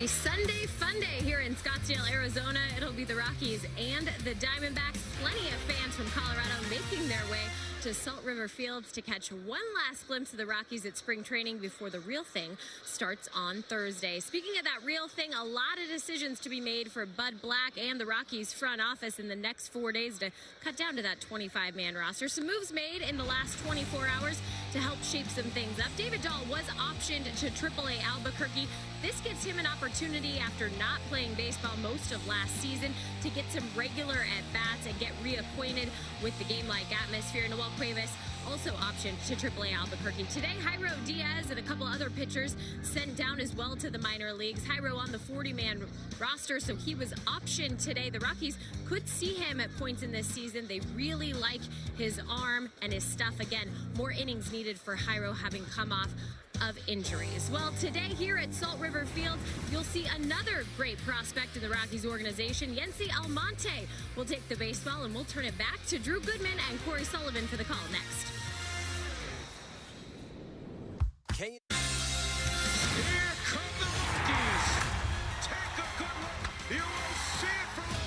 A Sunday fun day here in Scottsdale, Arizona. It'll be the Rockies and the Diamondbacks. Plenty of fans from Colorado making their way to Salt River Fields to catch one last glimpse of the Rockies at spring training before the real thing starts on Thursday. Speaking of that real thing, a lot of decisions to be made for Bud Black and the Rockies front office in the next 4 days to cut down to that 25-man roster. Some moves made in the last 24 hours to help shape some things up. David Dahl was optioned to AAA Albuquerque. This gives him an opportunity after not playing baseball most of last season to get some regular at-bats and get reacquainted with the game-like atmosphere. Noel Cuevas also optioned to AAA Albuquerque. Today, Jairo Diaz and a couple other pitchers sent down as well to the minor leagues. Jairo on the 40-man roster, so he was optioned today. The Rockies could see him at points in this season. They really like his arm and his stuff. Again, more innings needed for Jairo having come off of injuries. Well, today here at Salt River Field, you'll see another great prospect in the Rockies organization. Yency Almonte will take the baseball, and we'll turn it back to Drew Goodman and Corey Sullivan for the call next. Here come the Rockies. Take a good look. You will see it from all.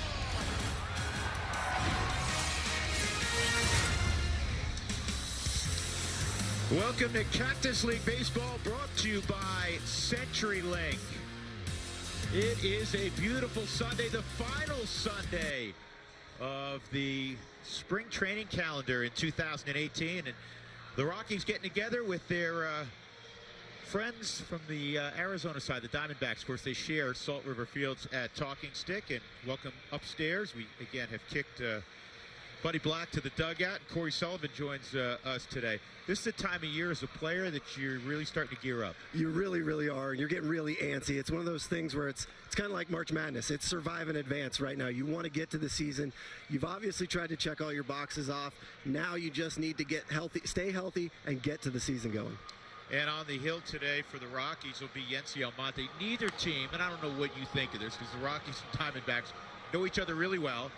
Welcome to Cactus League Baseball, brought to you by CenturyLink. It is a beautiful Sunday, the final Sunday of the spring training calendar in 2018, and the Rockies getting together with their friends from the Arizona side, the Diamondbacks. Of course, they share Salt River Fields at Talking Stick. And welcome upstairs. We, again, have kicked Buddy Black to the dugout. And Corey Sullivan joins us today. This is the time of year as a player that you're really starting to gear up. You really, really are. You're getting really antsy. It's one of those things where it's kind of like March Madness. It's survive in advance right now. You want to get to the season. You've obviously tried to check all your boxes off. Now you just need to get healthy, stay healthy, and get to the season going. And on the hill today for the Rockies will be Yency Almonte. Neither team, and I don't know what you think of this, because the Rockies and Diamondbacks know each other really well.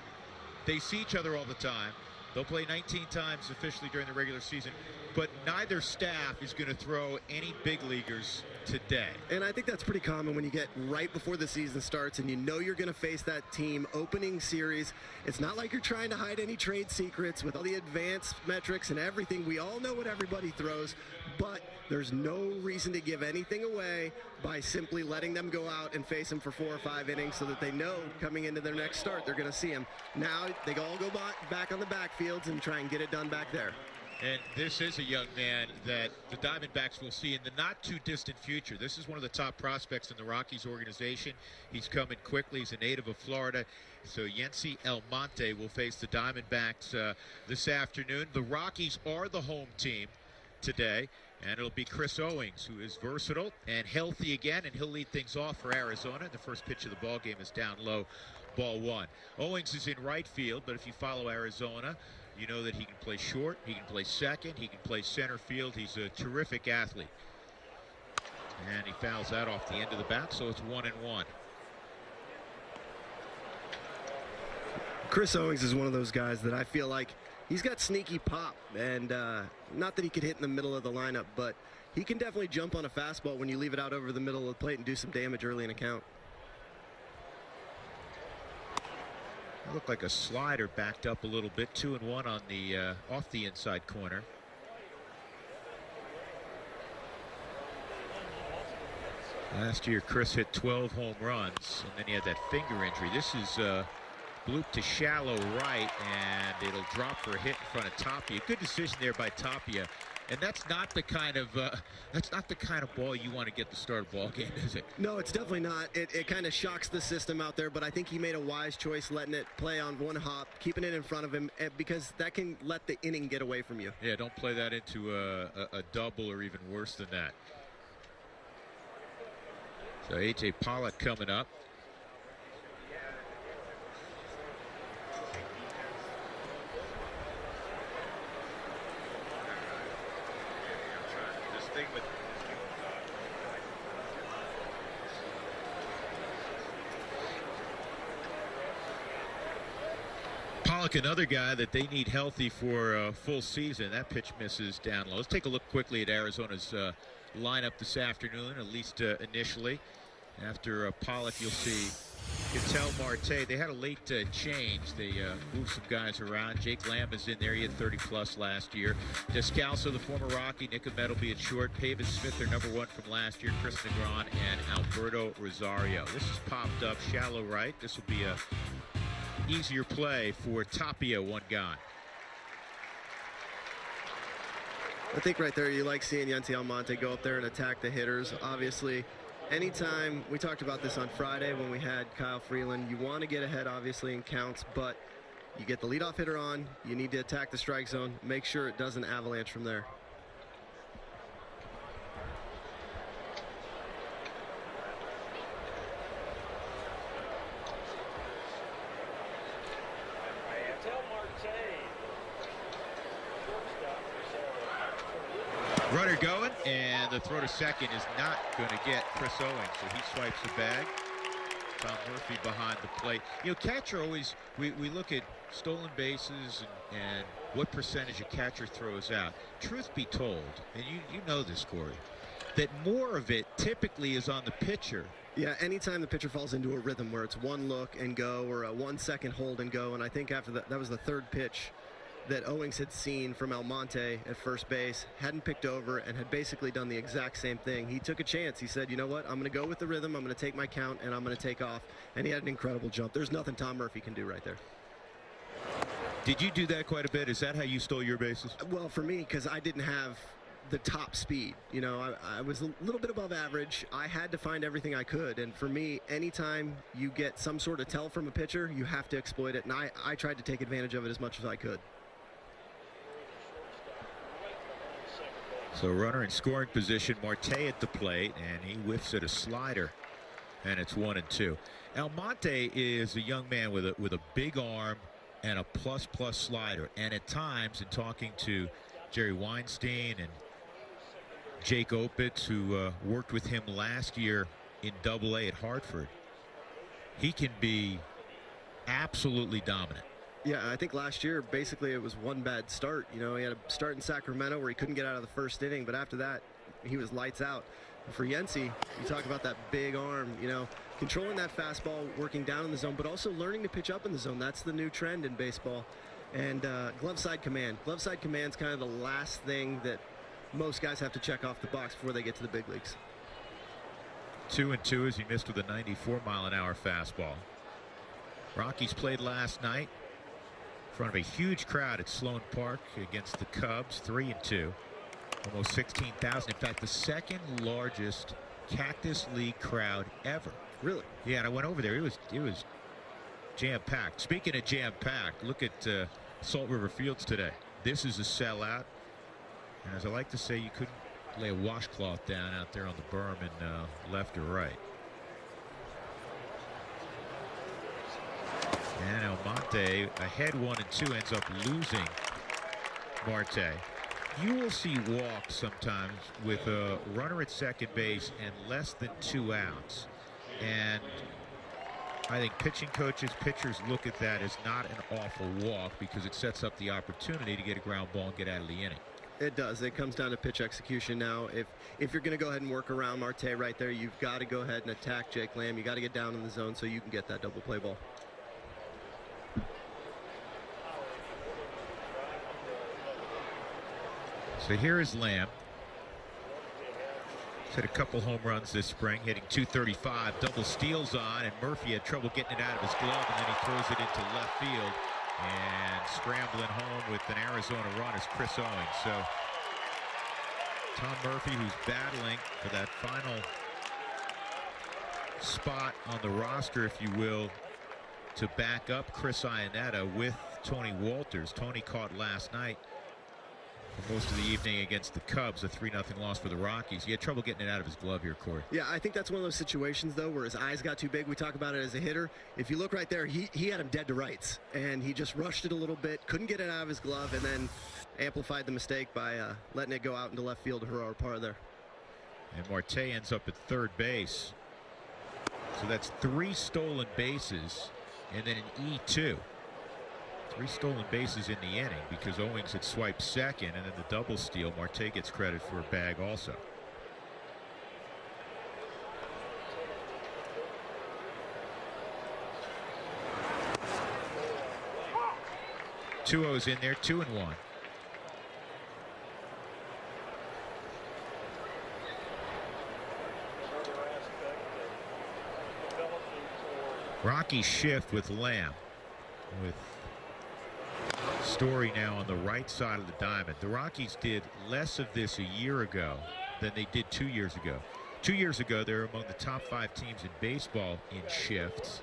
They see each other all the time. They'll play 19 times officially during the regular season, but neither staff is going to throw any big leaguers today. And I think that's pretty common when you get right before the season starts and you know you're going to face that team opening series. It's not like you're trying to hide any trade secrets with all the advanced metrics and everything. We all know what everybody throws, but there's no reason to give anything away by simply letting them go out and face them for 4 or 5 innings so that they know coming into their next start they're going to see him. Now they all go back on the backfields and try and get it done back there. And this is a young man that the Diamondbacks will see in the not-too-distant future. This is one of the top prospects in the Rockies organization. He's coming quickly. He's a native of Florida. So Yency Almonte will face the Diamondbacks this afternoon. The Rockies are the home team today, and it'll be Chris Owings, who is versatile and healthy again, and he'll lead things off for Arizona. The first pitch of the ball game is down low, ball 1. Owings is in right field, but if you follow Arizona, you know that he can play short, he can play second, he can play center field. He's a terrific athlete. And he fouls that off the end of the bat, so it's 1-1. Chris Owings is one of those guys that I feel like he's got sneaky pop, and not that he could hit in the middle of the lineup, but he can definitely jump on a fastball when you leave it out over the middle of the plate and do some damage early in a count. It looked like a slider backed up a little bit. 2-1 on the off the inside corner. Last year, Chris hit 12 home runs, and then he had that finger injury. This is bloop to shallow right, and it'll drop for a hit in front of Tapia. Good decision there by Tapia, and that's not the kind of ball you want to get the start of ball game, is it? No, it's definitely not. It kind of shocks the system out there, but I think he made a wise choice letting it play on one hop, keeping it in front of him, because that can let the inning get away from you. Yeah, don't play that into a double or even worse than that. So A.J. Pollock coming up. Pollock, another guy that they need healthy for a full season. That pitch misses down low. Let's take a look quickly at Arizona's lineup this afternoon, at least initially. After Pollock, you'll see Cattell Marte. They had a late change. They moved some guys around. Jake Lamb is in there. He had 30-plus last year. Descalso, the former Rocky. Nicomet will be at short. Pavin Smith, their number one from last year. Chris Negron and Alberto Rosario. This is popped up shallow right. This will be a easier play for Tapia, one guy. I think right there you like seeing Yency Almonte go up there and attack the hitters. Obviously, anytime, we talked about this on Friday when we had Kyle Freeland, you want to get ahead obviously in counts, but you get the leadoff hitter on, you need to attack the strike zone, make sure it doesn't avalanche from there. Runner going, and the throw to second is not going to get Chris Owings, so he swipes the bag. Tom Murphy behind the plate. You know, catcher always, we look at stolen bases and what percentage a catcher throws out. Truth be told, and you know this, Corey, that more of it typically is on the pitcher. Yeah, anytime the pitcher falls into a rhythm where it's one look and go or a 1 second hold and go, and I think after that was the third pitch that Owings had seen from Almonte at first base, hadn't picked over, and had basically done the exact same thing. He took a chance. He said, you know what, I'm going to go with the rhythm, I'm going to take my count, and I'm going to take off. And he had an incredible jump. There's nothing Tom Murphy can do right there. Did you do that quite a bit? Is that how you stole your bases? Well, for me, because I didn't have the top speed. You know, I was a little bit above average. I had to find everything I could. And for me, anytime you get some sort of tell from a pitcher, you have to exploit it. And I tried to take advantage of it as much as I could. So runner in scoring position, Marte at the plate, and he whiffs at a slider, and it's 1-2. Almonte is a young man with a big arm and a plus slider, and at times, in talking to Jerry Weinstein and Jake Opitz, who worked with him last year in Double-A at Hartford, he can be absolutely dominant. Yeah, I think last year, basically, it was one bad start. You know, he had a start in Sacramento where he couldn't get out of the first inning, but after that, he was lights out. And for Yency, you talk about that big arm, you know, controlling that fastball, working down in the zone, but also learning to pitch up in the zone. That's the new trend in baseball. And glove side command. Glove side command's kind of the last thing that most guys have to check off the box before they get to the big leagues. 2-2 as he missed with a 94-mile-an-hour fastball. Rockies played last night in front of a huge crowd at Sloan Park against the Cubs, 3-2, almost 16,000. In fact, the second largest Cactus League crowd ever. Really? Yeah, and I went over there. It was jam-packed. Speaking of jam-packed, look at Salt River Fields today. This is a sellout, and as I like to say, you couldn't lay a washcloth down out there on the berm in left or right. And Almonte ahead 1-2 ends up losing Marte. You will see walks sometimes with a runner at second base and less than 2 outs. And I think pitching coaches, pitchers look at that as not an awful walk because it sets up the opportunity to get a ground ball and get out of the inning. It does. It comes down to pitch execution now. If you're going to go ahead and work around Marte right there, you've got to go ahead and attack Jake Lamb. You got to get down in the zone so you can get that double play ball. So here is Lamb. He's hit a couple home runs this spring, hitting .235, double steals on, and Murphy had trouble getting it out of his glove, and then he throws it into left field. And scrambling home with an Arizona run is Chris Owings. So Tom Murphy, who's battling for that final spot on the roster, if you will, to back up Chris Iannetta with Tony Walters. Tony caught last night for most of the evening against the Cubs, a 3-0 loss for the Rockies. He had trouble getting it out of his glove here, Corey. Yeah, I think that's one of those situations, though, where his eyes got too big. We talk about it as a hitter. If you look right there, he had him dead to rights, and he just rushed it a little bit, couldn't get it out of his glove, and then amplified the mistake by letting it go out into left field to Gerard Parr there. And Marte ends up at third base. So that's 3 stolen bases, and then an E2. 3 stolen bases in the inning because Owings had swiped second, and then the double steal. Marte gets credit for a bag also. 2-0's in there, 2-1. Rockies shift with Lamb, with Story now on the right side of the diamond. The Rockies did less of this a year ago than they did 2 years ago. 2 years ago, they were among the top 5 teams in baseball in shifts.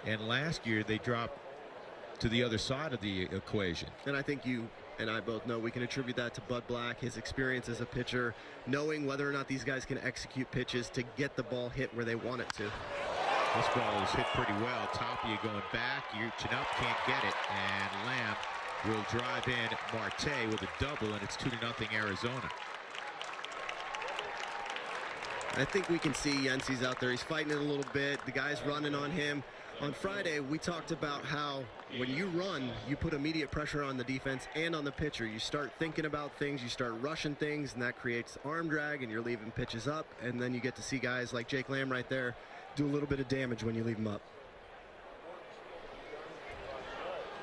And last year, they dropped to the other side of the equation. And I think you and I both know we can attribute that to Bud Black, his experience as a pitcher, knowing whether or not these guys can execute pitches to get the ball hit where they want it to. This ball is hit pretty well. Tapia going back, reaching up, can't get it. And Lamb will drive in Marte with a double, and it's 2-0 Arizona. I think we can see Yency's out there. He's fighting it a little bit. The guy's running on him. On Friday, we talked about how when you run, you put immediate pressure on the defense and on the pitcher. You start thinking about things, you start rushing things, and that creates arm drag, and you're leaving pitches up. And then you get to see guys like Jake Lamb right there do a little bit of damage when you leave them up.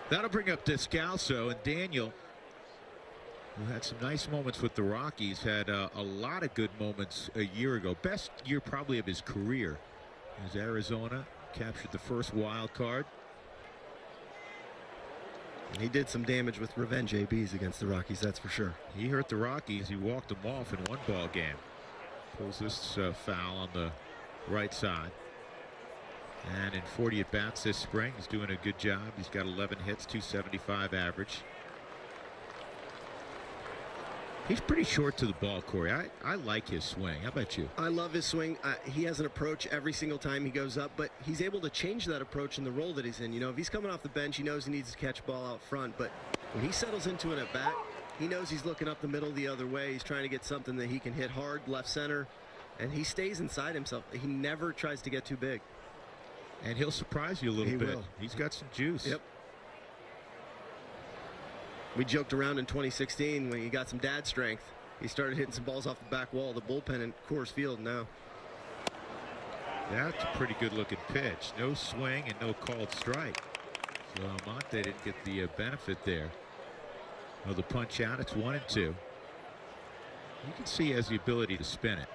That'll bring up Descalso, and Daniel, who had some nice moments with the Rockies, had a lot of good moments a year ago. Best year probably of his career as Arizona captured the first wild card. And he did some damage with revenge ABs against the Rockies, that's for sure. He hurt the Rockies. He walked them off in one ball game. Pulls this foul on the right side. And in 40 at-bats this spring, he's doing a good job. He's got 11 hits, 275 average. He's pretty short to the ball, Corey. I like his swing. How about you? I love his swing. He has an approach every single time he goes up, but he's able to change that approach in the role that he's in. You know, if he's coming off the bench, he knows he needs to catch ball out front, but when he settles into an at-bat, he knows he's looking up the middle the other way. He's trying to get something that he can hit hard, left center, and he stays inside himself. He never tries to get too big. And he'll surprise you a little bit. Will. He's got some juice. Yep. We joked around in 2016 when he got some dad strength. He started hitting some balls off the back wall of the bullpen in Coors Field now. That's a pretty good looking pitch. No swing and no called strike. So Almonte didn't get the benefit there. Oh, the punch out, it's 1-2. You can see he has the ability to spin it.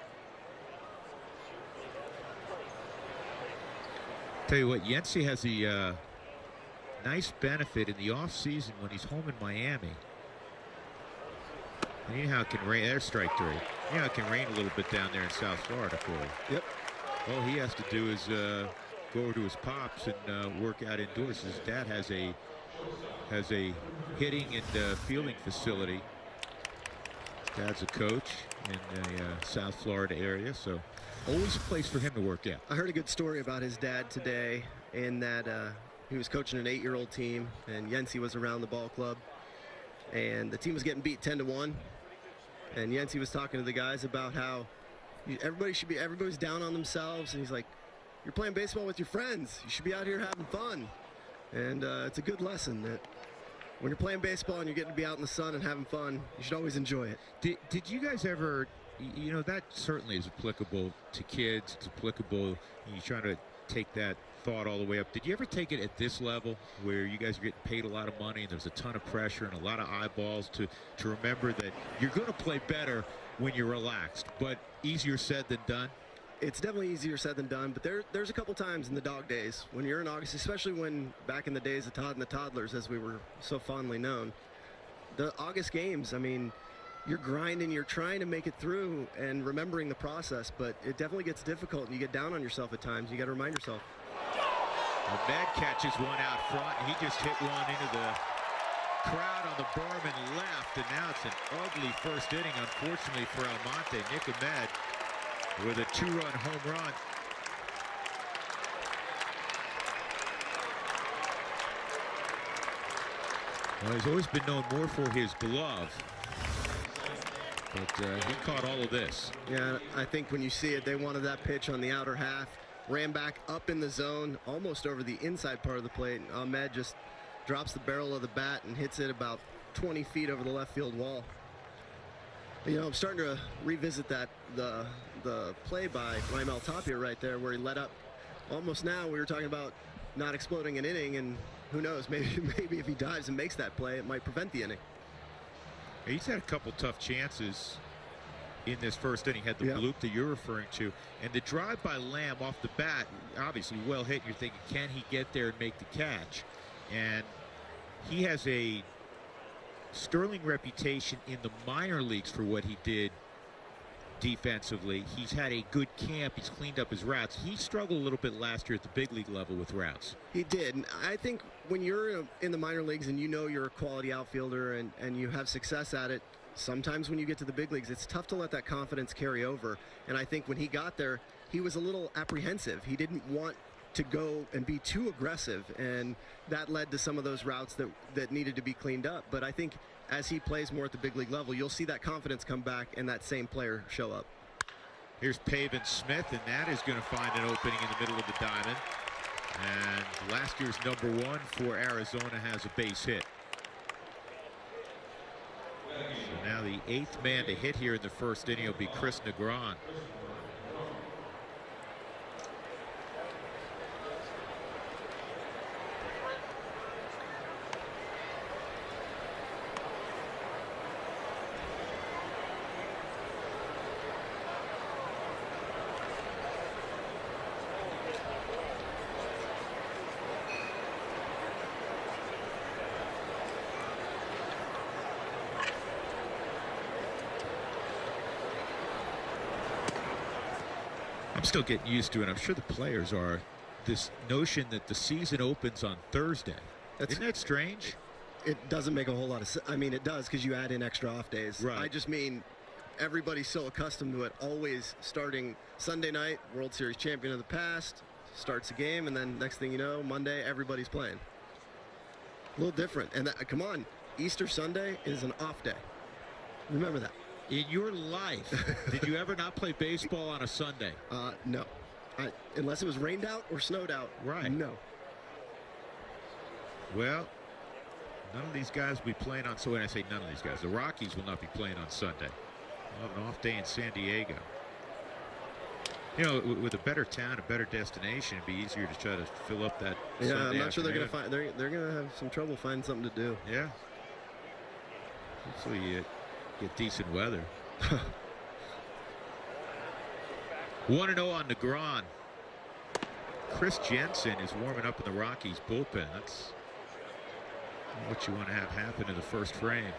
Tell you what, Yency has the nice benefit in the offseason when he's home in Miami. And you know how it can rain. There's strike 3. You know how it can rain a little bit down there in South Florida for him. Yep. All he has to do is go over to his pops and work out indoors. His dad has a hitting and fielding facility. Dad's a coach in the South Florida area, so always a place for him to work out. I heard a good story about his dad today in that he was coaching an 8-year-old team, and Yency was around the ball club, and the team was getting beat 10-1, and Yency was talking to the guys about how everybody's down on themselves, and he's like, you're playing baseball with your friends, you should be out here having fun. And it's a good lesson that when you're playing baseball and you're getting to be out in the sun and having fun, you should always enjoy it. Did you guys ever, you know, that certainly is applicable to kids, it's applicable, you try to take that thought all the way up. Did you ever take it at this level where you guys are getting paid a lot of money and there's a ton of pressure and a lot of eyeballs to remember that you're going to play better when you're relaxed, but easier said than done? It's definitely easier said than done, but there's a couple times in the dog days when you're in August, especially when back in the days of Todd and the Toddlers, as we were so fondly known, the August games, I mean, you're grinding, you're trying to make it through and remembering the process, but it definitely gets difficult and you get down on yourself at times. You got to remind yourself. Ahmed catches one out front, and he just hit one into the crowd on the Barman left, and now it's an ugly first inning, unfortunately, for Almonte. Nick Ahmed with a 2-run home run. Well, he's always been known more for his glove, but he caught all of this. Yeah, I think when you see it, they wanted that pitch on the outer half, ran back up in the zone, almost over the inside part of the plate. Ahmed just drops the barrel of the bat and hits it about 20 feet over the left field wall. You know, I'm starting to revisit that, the play by Raimel Tapia right there, where he let up almost now. We were talking about not exploding an inning, and who knows? Maybe if he dives and makes that play, it might prevent the inning. He's had a couple tough chances in this first inning. Had the bloop that you're referring to, and the drive by Lamb off the bat, obviously well hit. You're thinking, can he get there and make the catch? And he has a sterling reputation in the minor leagues for what he did defensively. He's had a good camp. He's cleaned up his routes. He struggled a little bit last year at the big league level with routes. He did. And I think when you're in the minor leagues and you know you're a quality outfielder and you have success at it, sometimes when you get to the big leagues, it's tough to let that confidence carry over. And I think when he got there, he was a little apprehensive. He didn't want to go and be too aggressive, and that led to some of those routes that needed to be cleaned up. But I think as he plays more at the big league level, you'll see that confidence come back and that same player show up. Here's Pavin Smith, and that is going to find an opening in the middle of the diamond. And last year's #1 for Arizona has a base hit. So now the 8th man to hit here in the first inning will be Chris Negron. I'm still getting used to it. I'm sure the players are. This notion that the season opens on Thursday. Isn't that strange? It doesn't make a whole lot of sense. I mean, it does because you add in extra off days. Right. I just mean everybody's so accustomed to it always starting Sunday night, World Series champion of the past, starts a game, and then next thing you know, Monday, everybody's playing. A little different. And come on, Easter Sunday is an off day. Remember that. In your life, did you ever not play baseball on a Sunday? No. Unless it was rained out or snowed out. Right. No. Well, none of these guys will be playing on. So when I say none of these guys, the Rockies will not be playing on Sunday. We'll have an off day in San Diego. You know, with a better town, a better destination, it'd be easier to try to fill up that. Yeah, Sunday I'm not sure they're afternoon. going to find. They're going to have some trouble finding something to do. Yeah. So you get decent weather. 1-0 on Negron. Chris Jensen is warming up in the Rockies bullpen. That's what you want to have happen in the first frame.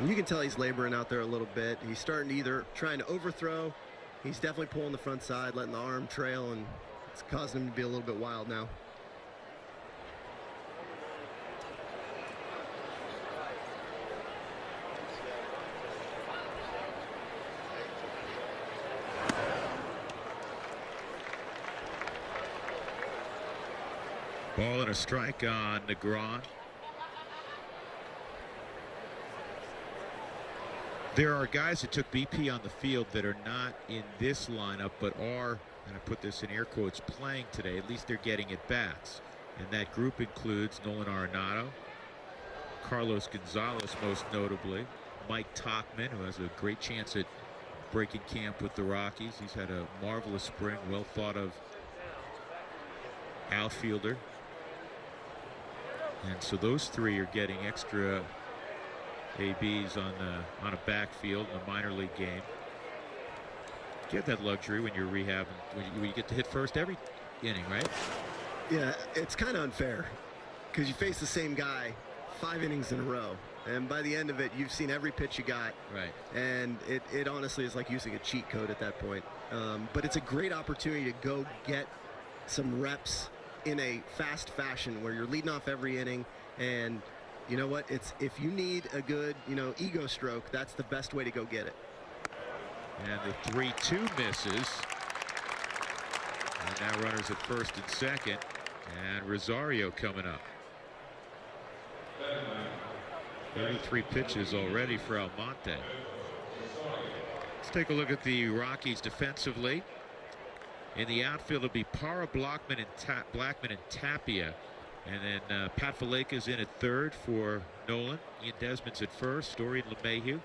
You can tell he's laboring out there a little bit. He's starting to either trying to overthrow. He's definitely pulling the front side, letting the arm trail, and it's causing him to be a little bit wild now. Ball and a strike on Negron. There are guys that took BP on the field that are not in this lineup, but are, and I put this in air quotes, playing today. At least they're getting at bats. And that group includes Nolan Arenado, Carlos Gonzalez most notably, Mike Tauchman, who has a great chance at breaking camp with the Rockies. He's had a marvelous spring, well thought of outfielder. And so those three are getting extra ABs on a backfield in a minor league game. You have that luxury when you're rehabbing, when you get to hit first every inning, right? Yeah, it's kind of unfair because you face the same guy 5 innings in a row, and by the end of it, you've seen every pitch you got. Right. And it honestly is like using a cheat code at that point. But it's a great opportunity to go get some reps in a fast fashion where you're leading off every inning, and you know what, it's if you need a good ego stroke, that's the best way to go get it. And the 3-2 misses, and now runners at first and second, and Rosario coming up. 33 pitches already for Almonte. Let's take a look at the Rockies defensively. In the outfield, it'll be Parra, Blackman, and Tapia. And then Pat Valleca's in at third for Nolan. Ian Desmond's at first. Story and LeMahieu.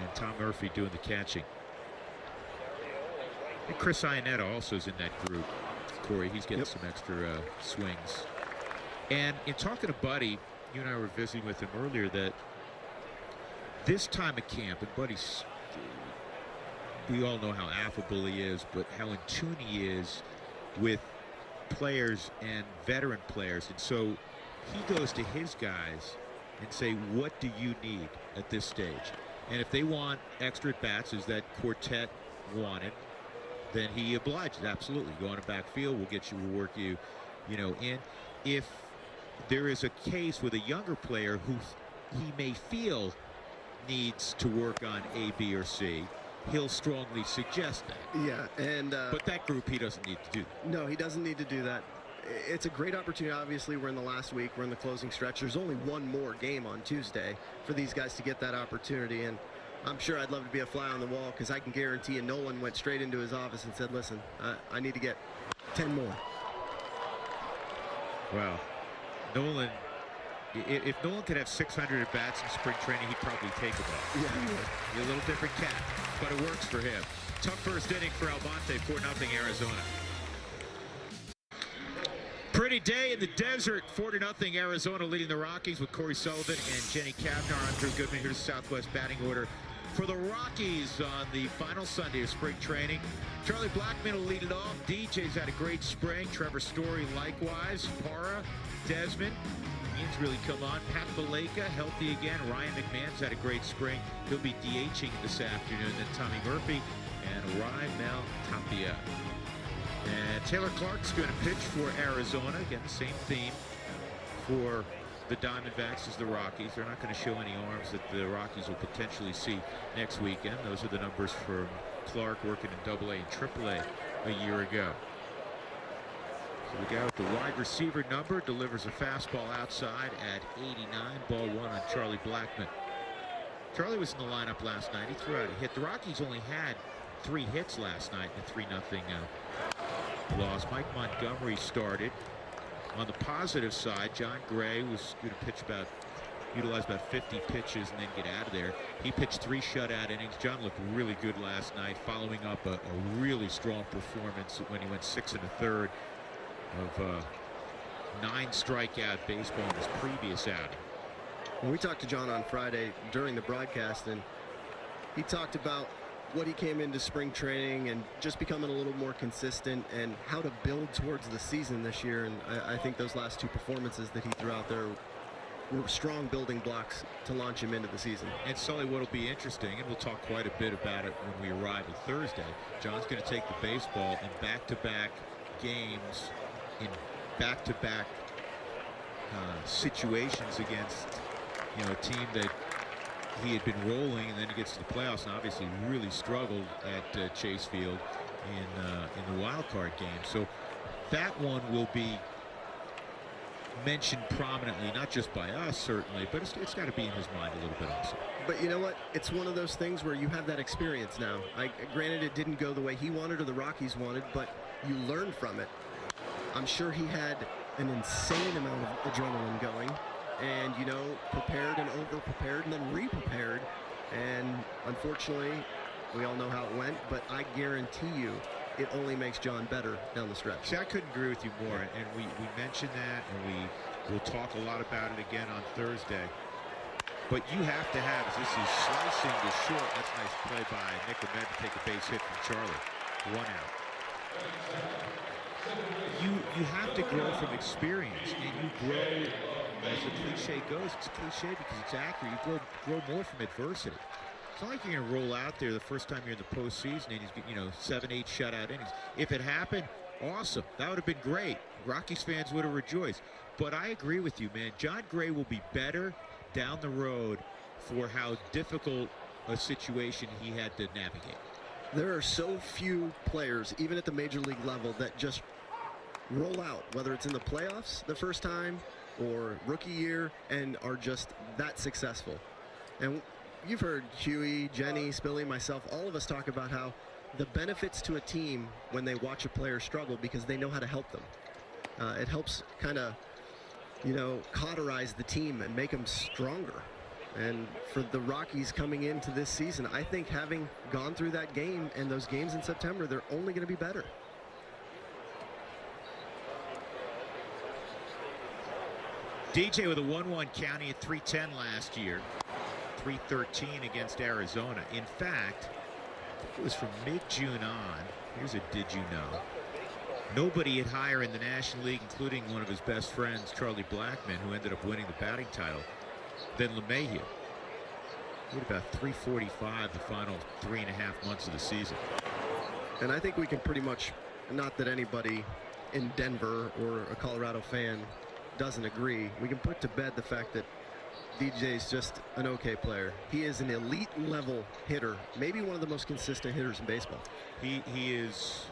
And Tom Murphy doing the catching. And Chris Iannetta also is in that group, of for you. He's getting some extra swings. And in talking to Buddy, you and I were visiting with him earlier, that this time of camp, and Buddy's, we all know how affable he is, but how in tune he is with players and veteran players. And so he goes to his guys and say, what do you need at this stage? And if they want extra at-bats, as that quartet wanted, then he obliges. Absolutely. Go on a backfield. We'll get you, we'll work you, in. If there is a case with a younger player who he may feel needs to work on A, B, or C, he'll strongly suggest that. Yeah, and but that group, he doesn't need to do that. No, he doesn't need to do that. It's a great opportunity. Obviously, we're in the last week. We're in the closing stretch. There's only one more game on Tuesday for these guys to get that opportunity. And I'm sure I'd love to be a fly on the wall, because I can guarantee you Nolan went straight into his office and said, listen, I need to get 10 more. Well, Nolan, if Nolan could have 600 at-bats in spring training, he'd probably take them all. Yeah, he would. He's a little different cat, but it works for him. Tough first inning for Almonte, 4-0 Arizona. Pretty day in the desert, 4-0 Arizona leading the Rockies with Corey Sullivan and Jenny Kavnar. I'm Drew Goodman. Here's the Southwest batting order for the Rockies on the final Sunday of spring training. Charlie Blackmon will lead it off. DJ's had a great spring. Trevor Story likewise. Parra, Desmond, Ian's really come on. Pat Valaika healthy again. Ryan McMahon's had a great spring. He'll be DHing this afternoon. Then Tommy Murphy and Raimel Tapia. And Taylor Clark's going to pitch for Arizona. Again, the same theme for the Diamondbacks as the Rockies. They're not going to show any arms that the Rockies will potentially see next weekend. Those are the numbers for Clark working in AA and AAA a year ago. So the guy with the wide receiver number delivers a fastball outside at 89. Ball one on Charlie Blackmon. Charlie was in the lineup last night. He threw out a hit. The Rockies only had 3 hits last night in a 3-0 loss. Mike Montgomery started. On the positive side, John Gray was going to utilize about 50 pitches and then get out of there. He pitched 3 shutout innings. John looked really good last night, following up a really strong performance when he went 6 1/3 of 9 strikeout baseball in his previous outing. We talked to John on Friday during the broadcast, and he talked about what he came into spring training and just becoming a little more consistent and how to build towards the season this year. And I think those last 2 performances that he threw out there were strong building blocks to launch him into the season. And Sully, what'll be interesting, and we'll talk quite a bit about it when we arrive at Thursday, John's going to take the baseball in back-to-back games, in back-to-back situations against, a team that he had been rolling, and then he gets to the playoffs and obviously really struggled at Chase Field in the wild card game. So that one will be mentioned prominently, not just by us certainly, but it's got to be in his mind a little bit also. But you know what? It's one of those things where you have that experience now. Granted, it didn't go the way he wanted or the Rockies wanted, but you learn from it. I'm sure he had an insane amount of adrenaline going, and prepared and over-prepared and then re-prepared, and unfortunately we all know how it went, but I guarantee you it only makes John better down the stretch. See, I couldn't agree with you more, and we mentioned that, and we'll talk a lot about it again on Thursday. But you have to have, as this is slicing to short, that's a nice play by Nick Ahmed to take a base hit from Charlie. 1 out. You have to grow from experience, and you grow, as the cliche goes, it's cliche because it's accurate, you grow more from adversity. It's not like you're going to roll out there the first time you're in the postseason and he's 7, 8 shutout innings. If it happened, awesome. That would have been great. Rockies fans would have rejoiced. But I agree with you, man. John Gray will be better down the road for how difficult a situation he had to navigate. There are so few players, even at the major league level, that just roll out, whether it's in the playoffs the first time or rookie year, and are just that successful. And you've heard Huey, Jenny, Spilly, myself, all of us talk about how the benefits to a team when they watch a player struggle because they know how to help them. It helps kind of, cauterize the team and make them stronger. And for the Rockies coming into this season, I think having gone through that game and those games in September, they're only going to be better. DJ with a 1-1 counting at 310 last year. 313 against Arizona. In fact, it was from mid-June on. Here's a did you know. Nobody hit higher in the National League, including one of his best friends, Charlie Blackmon, who ended up winning the batting title, than LeMahieu. He had about 345 the final 3.5 months of the season. And I think we can pretty much, not that anybody in Denver or a Colorado fan doesn't agree, we can put to bed the fact that DJ's just an okay player. He is an elite level hitter, maybe one of the most consistent hitters in baseball. He is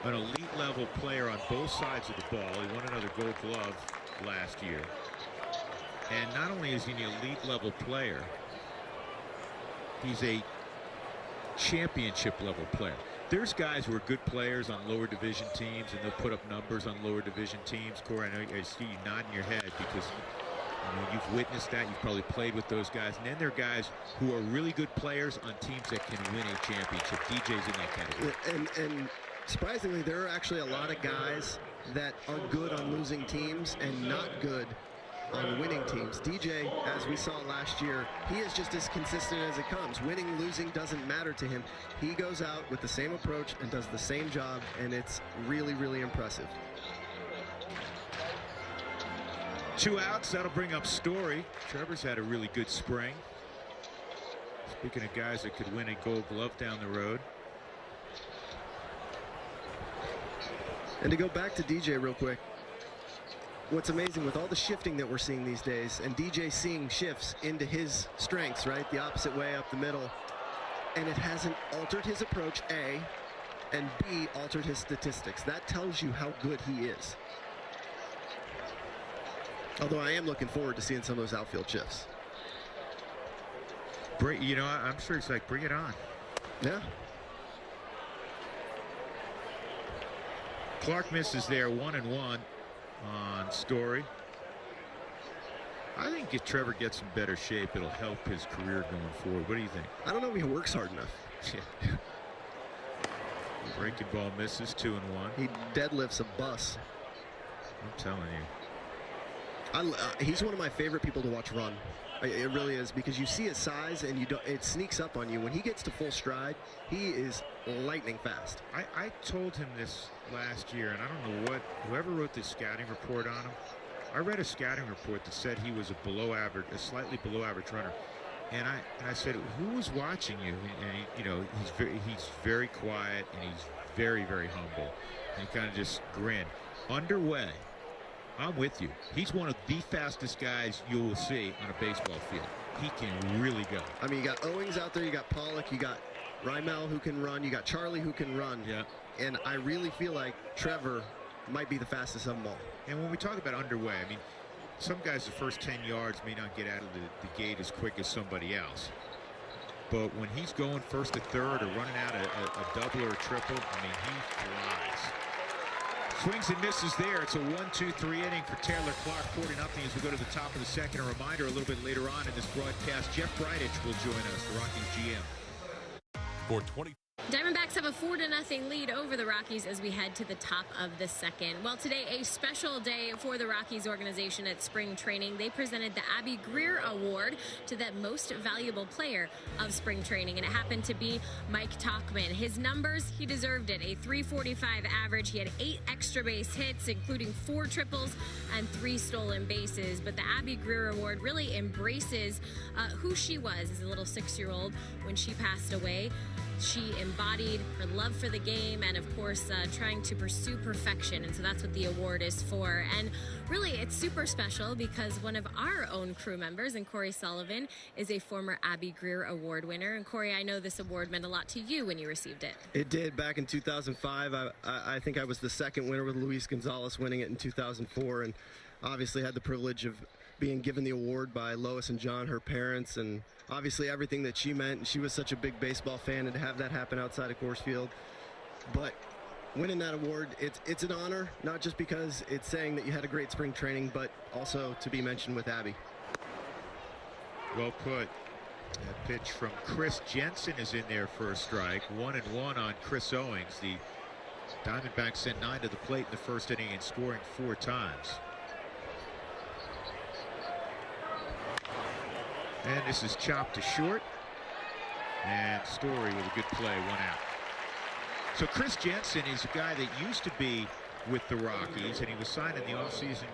an elite level player on both sides of the ball. He won another Gold Glove last year. And not only is he an elite level player, he's a championship level player. There's guys who are good players on lower division teams, and they'll put up numbers on lower division teams. Corey, I see you nodding your head because you've witnessed that. You've probably played with those guys. And then there are guys who are really good players on teams that can win a championship. DJ's in that category. And surprisingly, there are actually a lot of guys that are good on losing teams and not good on winning teams. DJ, as we saw last year, he is just as consistent as it comes. Winning, losing doesn't matter to him. He goes out with the same approach and does the same job, and it's really, really impressive. 2 outs, that'll bring up Story. Trevor's had a really good spring. Speaking of guys that could win a Gold Glove down the road. And to go back to DJ real quick, what's amazing with all the shifting that we're seeing these days, and DJ seeing shifts into his strengths, right? The opposite way up the middle. And it hasn't altered his approach, A, and B, altered his statistics. That tells you how good he is. Although I am looking forward to seeing some of those outfield shifts. You know, I'm sure it's like, bring it on. Yeah. Clark misses there, 1-1 on Story. I think if Trevor gets in better shape, it'll help his career going forward. What do you think? I don't know if he works hard enough. Breaking ball misses, 2-1. He deadlifts a bus. I'm telling you. He's one of my favorite people to watch run. It really is, because you see his size and it sneaks up on you. When he gets to full stride, he is lightning fast. I told him this last year, and I don't know whoever wrote this scouting report on him. I read a scouting report that said he was a slightly below average runner. And I said, who was watching you? And he's very quiet, and he's very, very humble. And he kind of just grinned. Underway. I'm with you. He's one of the fastest guys you will see on a baseball field. He can really go. I mean, you got Owings out there, you got Pollock, you got Rymel who can run, you got Charlie who can run. Yeah. And I really feel like Trevor might be the fastest of them all. And when we talk about underway, I mean, some guys the first 10 yards may not get out of the gate as quick as somebody else. But when he's going first to third or running out a double or a triple, I mean, he flies. Swings and misses there. It's a 1-2-3 inning for Taylor Clark, 4-0 as we go to the top of the second. A reminder, a little bit later on in this broadcast, Jeff Bridich will join us, the Rockies GM. For 20. Diamondbacks have a 4-0 lead over the Rockies as we head to the top of the second. Well, today, a special day for the Rockies organization at spring training. They presented the Abby Greer Award to the most valuable player of spring training, and it happened to be Mike Tauchman. His numbers, he deserved it. A .345 average. He had 8 extra base hits, including 4 triples and 3 stolen bases. But the Abby Greer Award really embraces who she was as a little 6-year-old when she passed away. She embodied her love for the game and, of course, trying to pursue perfection. And so that's what the award is for. And really, it's super special because one of our own crew members, and Corey Sullivan, is a former Abby Greer Award winner. And, Corey, I know this award meant a lot to you when you received it. It did. Back in 2005, I think I was the second winner, with Luis Gonzalez winning it in 2004. And obviously had the privilege of being given the award by Lois and John, her parents, and obviously everything that she meant. She was such a big baseball fan, and to have that happen outside of Coors Field. But winning that award, it's an honor, not just because it's saying that you had a great spring training, but also to be mentioned with Abby. Well put. A pitch from Chris Jensen is in there for a strike. 1-1 on Chris Owings. The Diamondbacks sent 9 to the plate in the first inning and scoring 4 times. And this is chopped to short. And Story with a good play, 1 out. So Chris Jensen is a guy that used to be with the Rockies, and he was signed in the offseason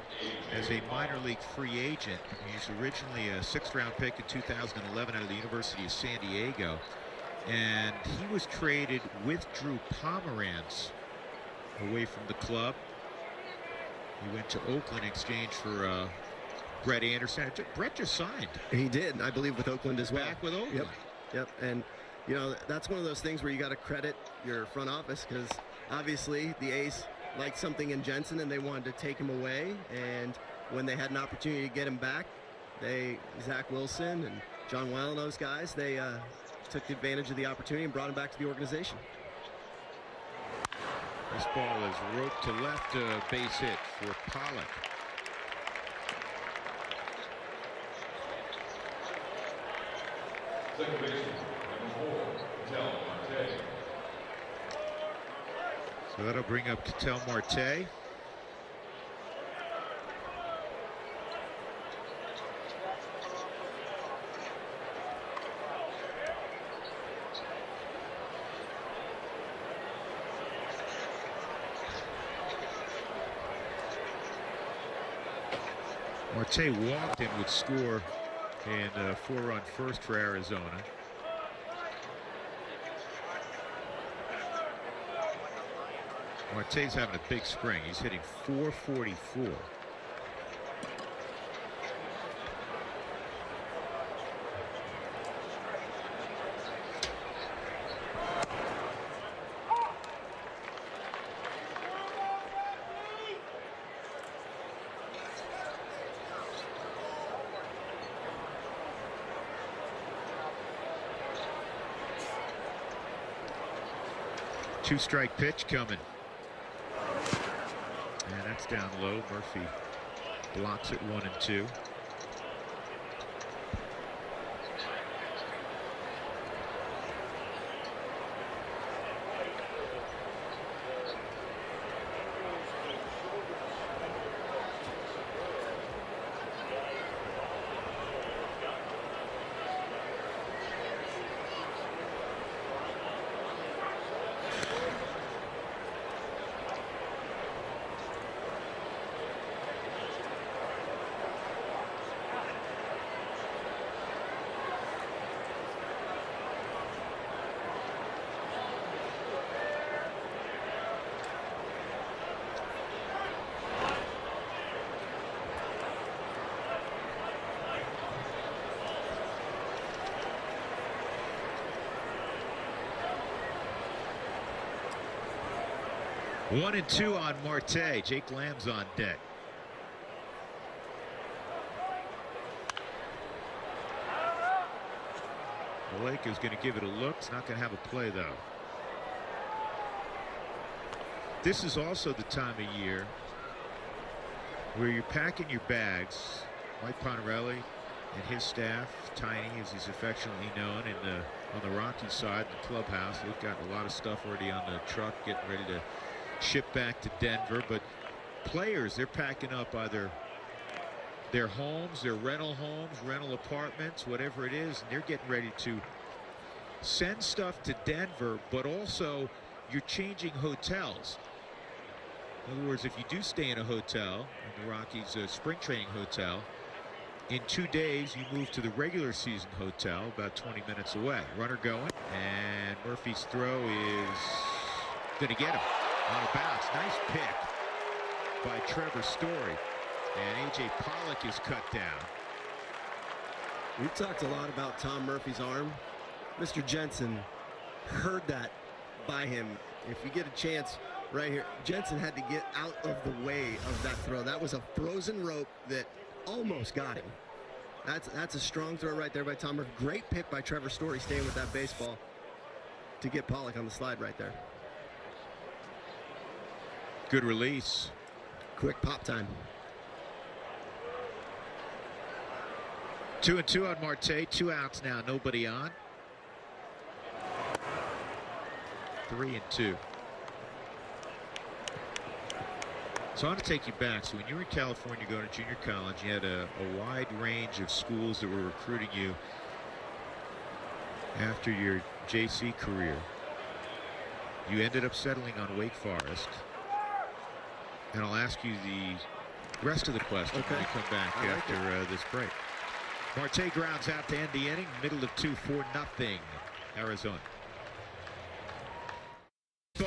as a minor league free agent. He's originally a 6th-round pick in 2011 out of the University of San Diego. And he was traded with Drew Pomeranz away from the club. He went to Oakland in exchange for Brett Anderson. Brett just signed. He did, I believe, with Oakland as well. Back with Oakland. Yep. And, you know, that's one of those things where you got to credit your front office, because obviously the A's liked something in Jensen and they wanted to take him away. And when they had an opportunity to get him back, Zach Wilson and John Weil and those guys, they took advantage of the opportunity and brought him back to the organization. This ball is roped to left, base hit for Pollock. Second baseman, number 4, Ketel Marte. So that'll bring up Ketel Marte. Marte walked and would score in a 4-run first for Arizona. Marte's having a big spring. He's hitting .444. Two-strike pitch coming. And that's down low. Murphy blocks it 1-2. One and two on Marte. Jake Lamb's on deck. Blake is going to give it a look. It's not going to have a play, though. This is also the time of year where you're packing your bags. Mike Ponarelli and his staff, Tiny as he's affectionately known, on the Rockies side, the clubhouse, they've got a lot of stuff already on the truck getting ready to ship back to Denver. But players, they're packing up either their homes, their rental homes, rental apartments, whatever it is, and they're getting ready to send stuff to Denver. But also you're changing hotels. In other words, if you do stay in a hotel, in the Rockies spring training hotel, in 2 days you move to the regular season hotel about 20 minutes away. Runner going, and Murphy's throw is going to get him on a bounce. Nice pick by Trevor Story, and A.J. Pollock is cut down. We've talked a lot about Tom Murphy's arm. Mr. Jensen heard that by him. If you get a chance right here, Jensen had to get out of the way of that throw. That was a frozen rope that almost got him. That's a strong throw right there by Tom Murphy. Great pick by Trevor Story, staying with that baseball to get Pollock on the slide right there. Good release. Quick pop time. 2-2 on Marte. 2 outs now. Nobody on. 3-2. So I want to take you back. So when you were in California going to junior college, you had a wide range of schools that were recruiting you after your JC career. You ended up settling on Wake Forest. And I'll ask you the rest of the question when we come back after this break. Marte grounds out to end the inning, middle of 2, 4-0, Arizona.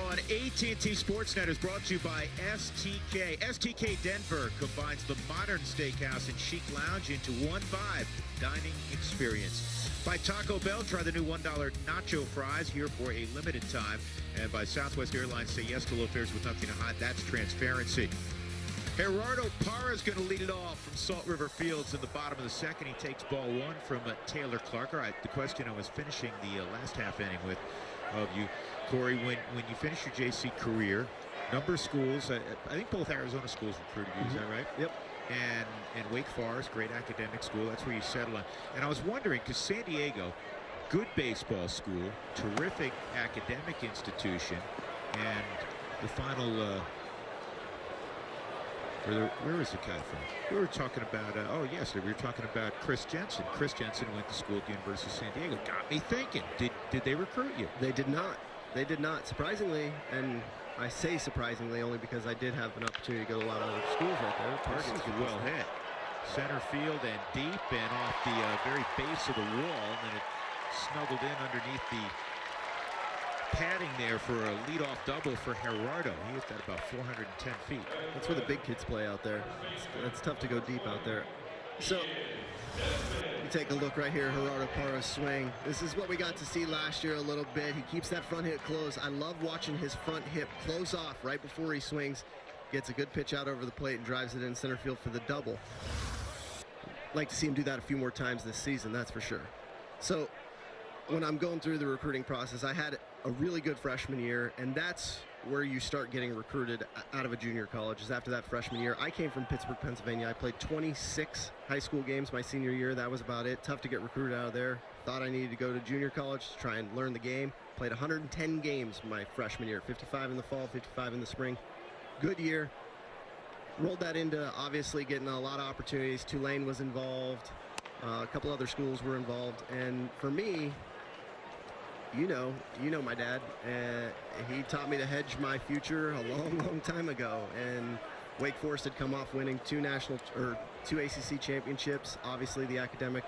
On AT&T Sportsnet is brought to you by STK. STK Denver combines the modern steakhouse and chic lounge into one vibe dining experience. By Taco Bell, try the new $1 nacho fries here for a limited time. And by Southwest Airlines, say yes to low fares with nothing to hide. That's transparency. Gerardo Parra is going to lead it off from Salt River Fields in the bottom of the second. He takes ball one from Taylor Clark. All right, the question I was finishing the last half inning with of you, Corey, when you finish your JC career, number of schools, I think both Arizona schools recruited you, is that right? Yep. And Wake Forest, great academic school, that's where you settle on. And I was wondering, because San Diego, good baseball school, terrific academic institution, and the final, where was the cut from? We were talking about, we were talking about Chris Jensen. Chris Jensen went to school at the University of San Diego. Got me thinking, did they recruit you? They did not. They did not. Surprisingly, and I say surprisingly only because I did have an opportunity to go to a lot of other schools right there. This is well hit. Center field and deep and off the very base of the wall. And then it snuggled in underneath the padding there for a leadoff double for Gerardo. He hit that about 410 feet. That's where the big kids play out there. It's tough to go deep out there. So you take a look right here, Gerardo Parra's swing. This is what we got to see last year a little bit. He keeps that front hip close. I love watching his front hip close off right before he swings. Gets a good pitch out over the plate and drives it in center field for the double. Like to see him do that a few more times this season, that's for sure. So when I'm going through the recruiting process, I had a really good freshman year, and that's where you start getting recruited out of a junior college, is after that freshman year. I came from Pittsburgh, Pennsylvania. I played 26 high school games my senior year. That was about it. Tough to get recruited out of there. Thought I needed to go to junior college to try and learn the game. Played 110 games my freshman year, 55 in the fall, 55 in the spring. Good year. Rolled that into obviously getting a lot of opportunities. Tulane was involved. A couple other schools were involved. And for me, you know my dad. He taught me to hedge my future a long, long time ago. And Wake Forest had come off winning two ACC championships. Obviously, the academic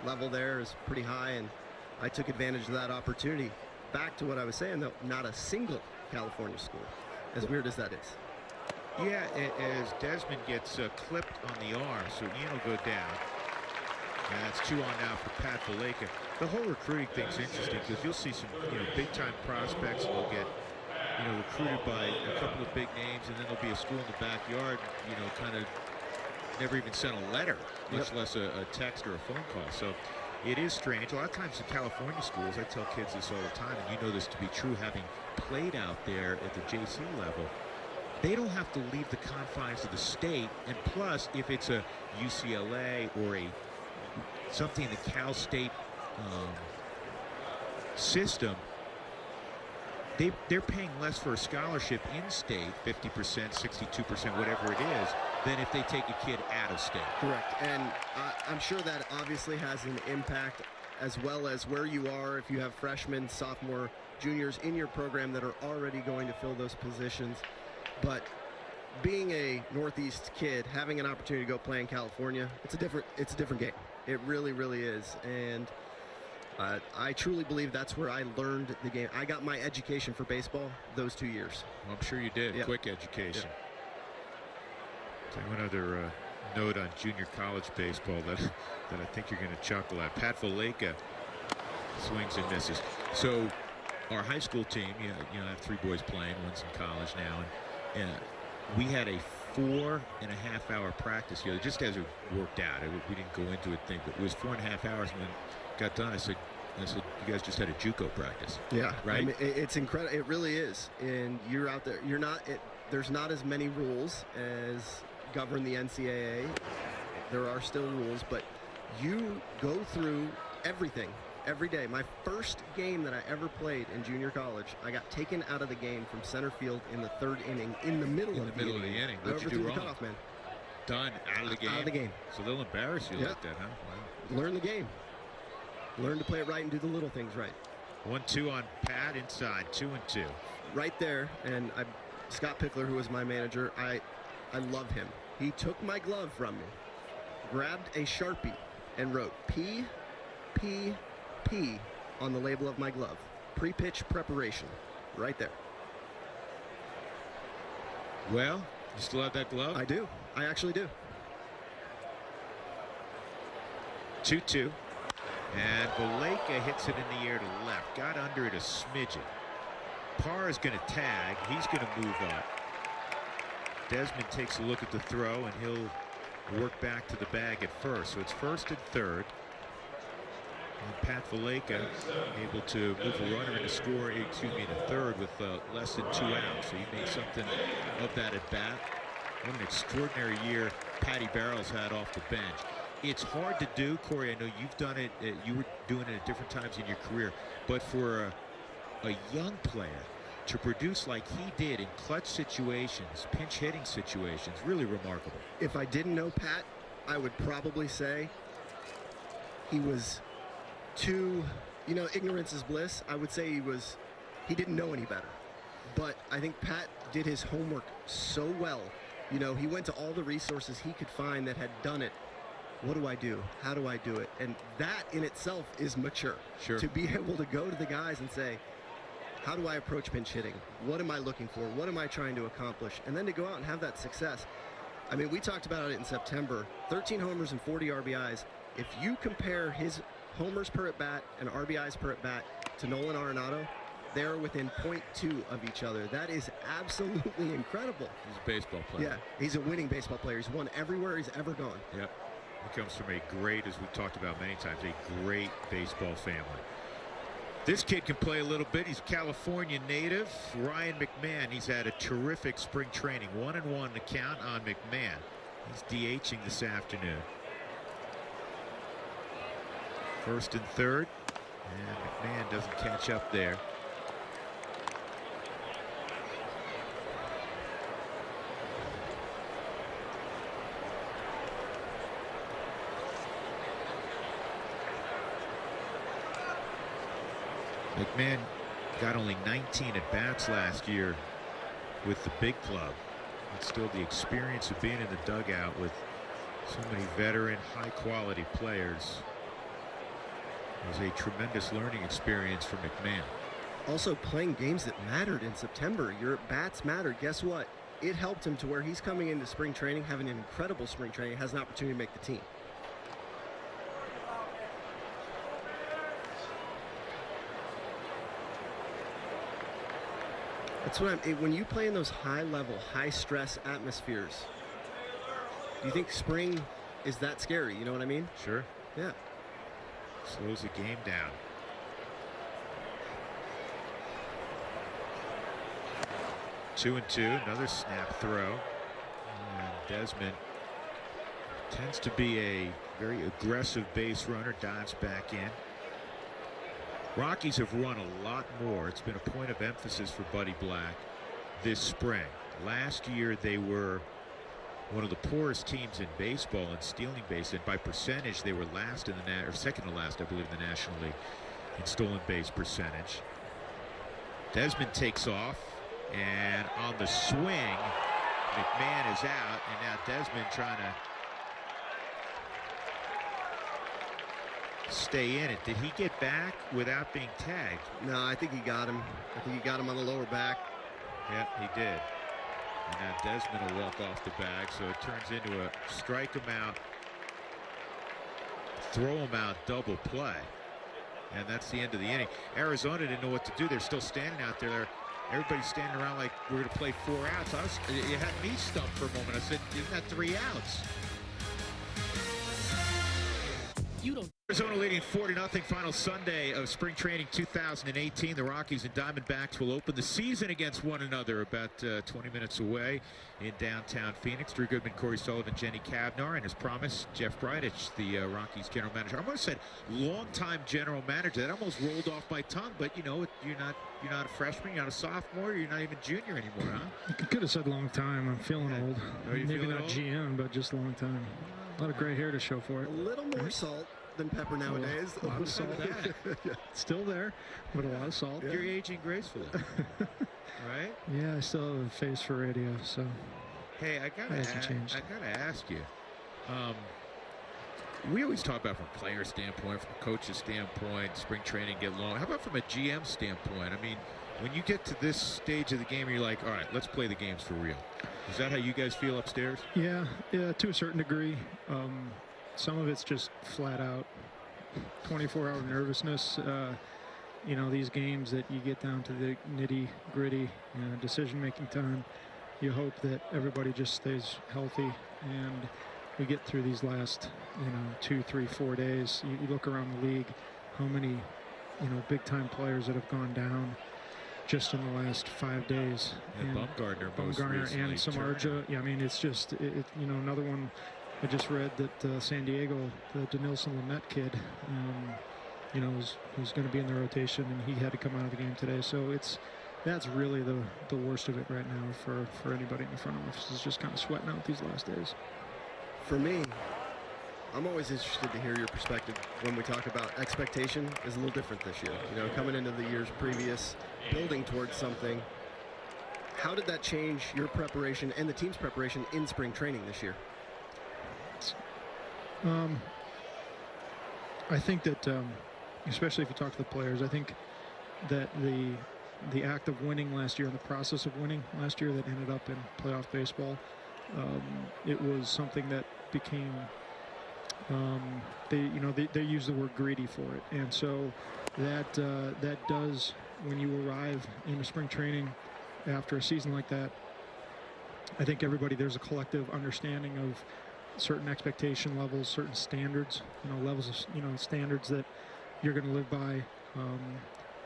level there is pretty high, and I took advantage of that opportunity. Back to what I was saying, though, not a single California school, as weird as that is. Yeah, as Desmond gets clipped on the arm, so Ian will go down. And that's 2 on now for Pat Valleca. The whole recruiting thing's interesting because you'll see some, big-time prospects, and they'll get, recruited by a couple of big names, and then there'll be a school in the backyard, kind of never even sent a letter, much less a text or a phone call. So it is strange. A lot of times in California schools, I tell kids this all the time, and you know this to be true, having played out there at the JC level, they don't have to leave the confines of the state. And plus, if it's a UCLA or something in the Cal State system, they're paying less for a scholarship in state, 50%, 62%, whatever it is, than if they take a kid out of state. Correct. And I'm sure that obviously has an impact, as well as where you are, if you have freshmen, sophomore, juniors in your program that are already going to fill those positions. But being a Northeast kid, having an opportunity to go play in California, it's a different game. It really, really is. And I truly believe that's where I learned the game. I got my education for baseball those 2 years. Well, I'm sure you did. Yeah. Quick education. Yeah. So one other note on junior college baseball that I think you're going to chuckle at. Pat Valleca swings and misses. So our high school team, I have 3 boys playing. One's in college now, and we had a 4.5-hour practice here, just as it worked out. We didn't go into it, but it was 4.5 hours. And when it got done, I said, you guys just had a JUCO practice. Yeah, right. I mean, it's incredible. It really is. And you're out there. There's not as many rules as govern the NCAA. There are still rules, but you go through everything every day. My first game that I ever played in junior college, I got taken out of the game from center field in the 3rd inning, in the middle of the inning. What'd you do wrong? Cutoff, man. Done. Out of the game? Out of the game. So they'll embarrass you like that, huh? Wow. Learn the game. Learn to play it right and do the little things right. 1-2 on Pat inside, 2-2. Right there, and Scott Pickler, who was my manager, I love him. He took my glove from me, grabbed a Sharpie, and wrote P, P, P on the label of my glove. Pre-pitch preparation, right there. Well, you still have that glove? I do. I actually do. 2-2. And Valleca hits it in the air to left. Got under it a smidgen. Parr is going to tag. He's going to move up. Desmond takes a look at the throw, and he'll work back to the bag at first. So it's 1st and 3rd. And Pat Valleca able to move a runner into score, in the 3rd with less than 2 outs. So he made something of that at bat. What an extraordinary year Patty Barrels had off the bench. It's hard to do, Corey. I know you've done it. You were doing it at different times in your career. But for a young player to produce like he did in clutch situations, pinch hitting situations, really remarkable. If I didn't know Pat, I would probably say he was too, ignorance is bliss. I would say he didn't know any better. But I think Pat did his homework so well. He went to all the resources he could find that had done it. What do I do? How do I do it? And that in itself is mature. Sure. To be able to go to the guys and say, how do I approach pinch hitting? What am I looking for? What am I trying to accomplish? And then to go out and have that success. I mean, we talked about it in September. 13 homers and 40 RBIs. If you compare his homers per at bat and RBIs per at bat to Nolan Arenado, they're within 0.2 of each other. That is absolutely incredible. He's a baseball player. Yeah, he's a winning baseball player. He's won everywhere he's ever gone. Yep. He comes from a great, as we've talked about many times, a great baseball family. This kid can play a little bit. He's a California native, Ryan McMahon. He's had a terrific spring training. 1-1 to count on McMahon. He's DHing this afternoon. 1st and 3rd. And McMahon doesn't catch up there. McMahon got only 19 at bats last year with the big club. But still the experience of being in the dugout with so many veteran, high-quality players was a tremendous learning experience for McMahon. Also playing games that mattered in September. Your bats mattered. Guess what? It helped him to where he's coming into spring training, having an incredible spring training, has an opportunity to make the team. That's what when you play in those high-level, high-stress atmospheres, do you think spring is that scary? You know what I mean? Sure. Yeah. Slows the game down. Two and two, another snap throw. And Desmond tends to be a very aggressive base runner, dives back in. Rockies have run a lot more. It's been a point of emphasis for Buddy Black this spring. Last year they were one of the poorest teams in baseball in stealing base, and by percentage they were last in the or second to last, I believe, in the National League in stolen base percentage. Desmond takes off, and on the swing, McMahon is out, and now Desmond trying to stay in it. Did he get back without being tagged? No, I think he got him. I think he got him on the lower back. Yep, he did. And now Desmond will walk off the bag, so it turns into a strike him out, throw him out double play. And that's the end of the inning. Arizona didn't know what to do. They're still standing out there. Everybody's standing around like we're going to play 4 outs. You had me stumped for a moment. I said, isn't that 3 outs? You don't. Arizona leading 4-0 final Sunday of spring training 2018. The Rockies and Diamondbacks will open the season against one another about 20 minutes away in downtown Phoenix. Drew Goodman, Corey Sullivan, Jenny Cavnar, and as promised, Jeff Bridich, the Rockies general manager. I almost said longtime general manager. That almost rolled off my tongue, but you know, you're not a freshman, you're not a sophomore, you're not even junior anymore, huh? You could have said long time. I'm feeling old. Maybe not old? GM, but just long time. A lot of gray hair to show for it. A little more salt than pepper nowadays. A lot of salt. Yeah. Still there, but a lot of salt. You're aging gracefully. Right? Yeah, I still have a face for radio, so. Hey, I gotta ask you. We always talk about from a player standpoint, from a coach's standpoint, spring training get long. How about from a GM standpoint? I mean, when you get to this stage of the game, you're like, all right, let's play the games for real. Is that how you guys feel upstairs? Yeah, to a certain degree. Some of it's just flat out 24-hour nervousness. You know, these games that you get down to the nitty-gritty decision-making time, you hope that everybody just stays healthy and we get through these last, 2, 3, 4 days. You look around the league, how many, big-time players that have gone down just in the last 5 days. And Bumgarner and Samardzija. Yeah, I mean, it's just, another one. I just read that San Diego, the Denilson Lamet kid, was going to be in the rotation, and he had to come out of the game today. So that's really the worst of it right now for anybody in the front office, is just kind of sweating out these last days. For me, I'm always interested to hear your perspective when we talk about expectation is a little different this year. Coming into the years previous, building towards something. How did that change your preparation and the team's preparation in spring training this year? I think that, especially if you talk to the players, I think that the act of winning last year and the process of winning last year that ended up in playoff baseball, it was something that became, they use the word greedy for it. And so that does, when you arrive in spring training after a season like that, I think there's a collective understanding of certain expectation levels, certain standards, levels of, standards that you're going to live by.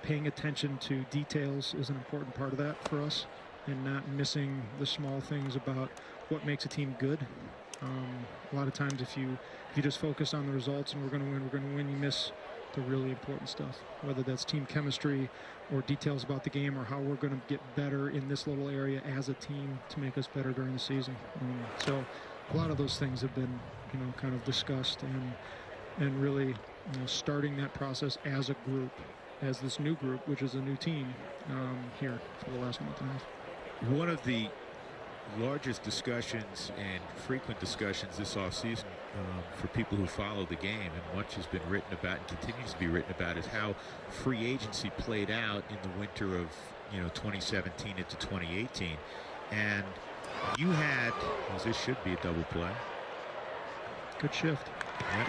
Paying attention to details is an important part of that for us, and not missing the small things about what makes a team good. A lot of times if you just focus on the results and we're going to win, you miss the really important stuff, whether that's team chemistry or details about the game or how we're going to get better in this little area as a team to make us better during the season. So a lot of those things have been, kind of discussed and really, starting that process as a group, as this new group, which is a new team here for the last month and a half. One of the largest discussions and frequent discussions this offseason for people who follow the game, and much has been written about and continues to be written about, is how free agency played out in the winter of 2017 into 2018. And you had, this should be a double play. Good shift. Yep.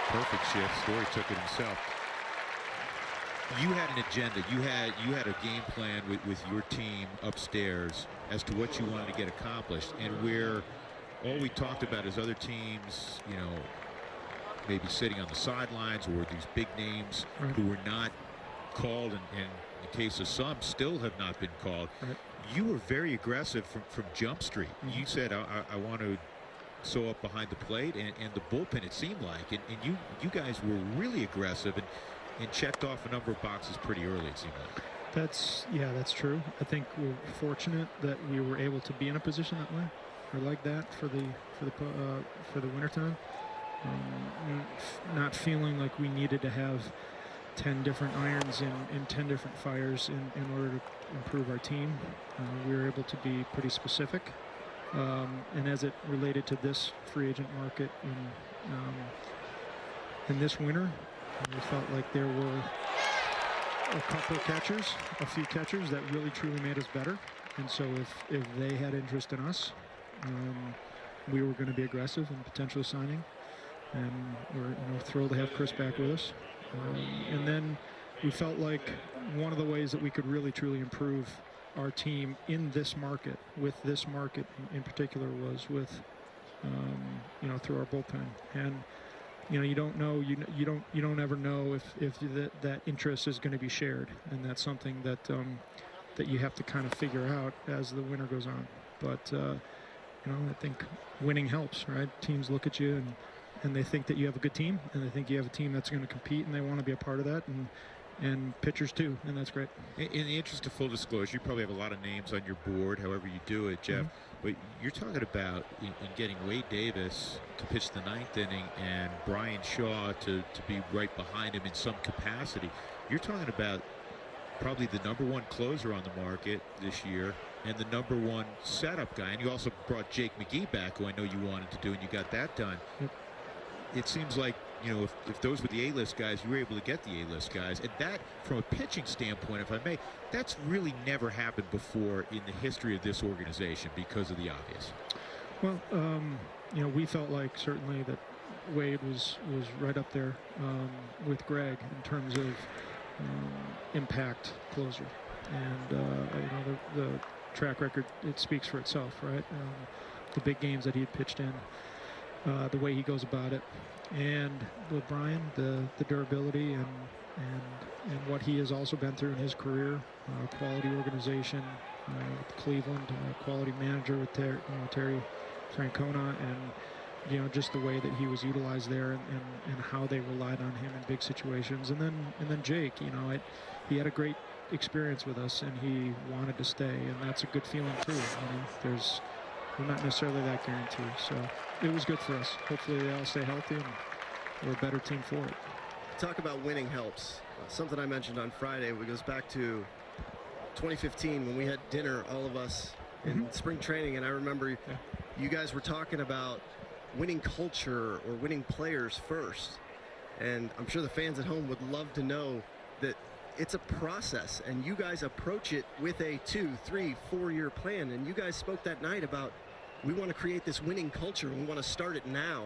Perfect shift. Story took it himself. You had an agenda. You had a game plan with your team upstairs as to what you wanted to get accomplished, and where all we talked about is other teams, maybe sitting on the sidelines, or these big names who were not called, and in the case of some still have not been called. Right. You were very aggressive from Jump Street. Mm-hmm. You said, I want to sew up behind the plate and the bullpen, it seemed like, and you guys were really aggressive and checked off a number of boxes pretty early, it seemed like. That's true. I think we're fortunate that we were able to be in a position that way, or like that, for the wintertime. Not feeling like we needed to have 10 different irons in 10 different fires in order to improve our team. We were able to be pretty specific. And as it related to this free agent market in this winter, we felt like there were a few catchers that really truly made us better. And so if they had interest in us, we were going to be aggressive in potentially signing. And we're thrilled to have Chris back with us. And then we felt like one of the ways that we could really truly improve our team in this market, with this market in particular, was with through our bullpen. And you don't know. You don't ever know if that interest is going to be shared, and that's something that that you have to kind of figure out as the winter goes on. But I think winning helps, right? Teams look at you and they think that you have a good team, and they think you have a team that's going to compete, and they want to be a part of that, and pitchers too, and that's great. In the interest of full disclosure, you probably have a lot of names on your board, however you do it, Jeff. But you're talking about in getting Wade Davis to pitch the 9th inning and Brian Shaw to be right behind him in some capacity. You're talking about probably the #1 closer on the market this year and the #1 setup guy. And you also brought Jake McGee back, who I know you wanted to do, and you got that done. Yep. It seems like, if those were the A-list guys, you were able to get the A-list guys. And that, from a pitching standpoint, if I may, that's really never happened before in the history of this organization because of the obvious. Well, we felt like certainly that Wade was right up there with Greg in terms of impact closer. And, the track record, it speaks for itself, right? The big games that he had pitched in, the way he goes about it. And with Brian, the durability and what he has also been through in his career, quality organization with Cleveland, quality manager with Terry Francona, and just the way that he was utilized there and how they relied on him in big situations. And then Jake, he had a great experience with us, and he wanted to stay, and that's a good feeling too. We're not necessarily that guaranteed, so it was good for us. Hopefully they all stay healthy, and we're a better team for it. Talk about winning helps. Something I mentioned on Friday, it goes back to 2015 when we had dinner, all of us, in spring training, and I remember you guys were talking about winning culture or winning players first. And I'm sure the fans at home would love to know that it's a process, and you guys approach it with a 2, 3, 4-year plan. And you guys spoke that night about, we want to create this winning culture and we want to start it now.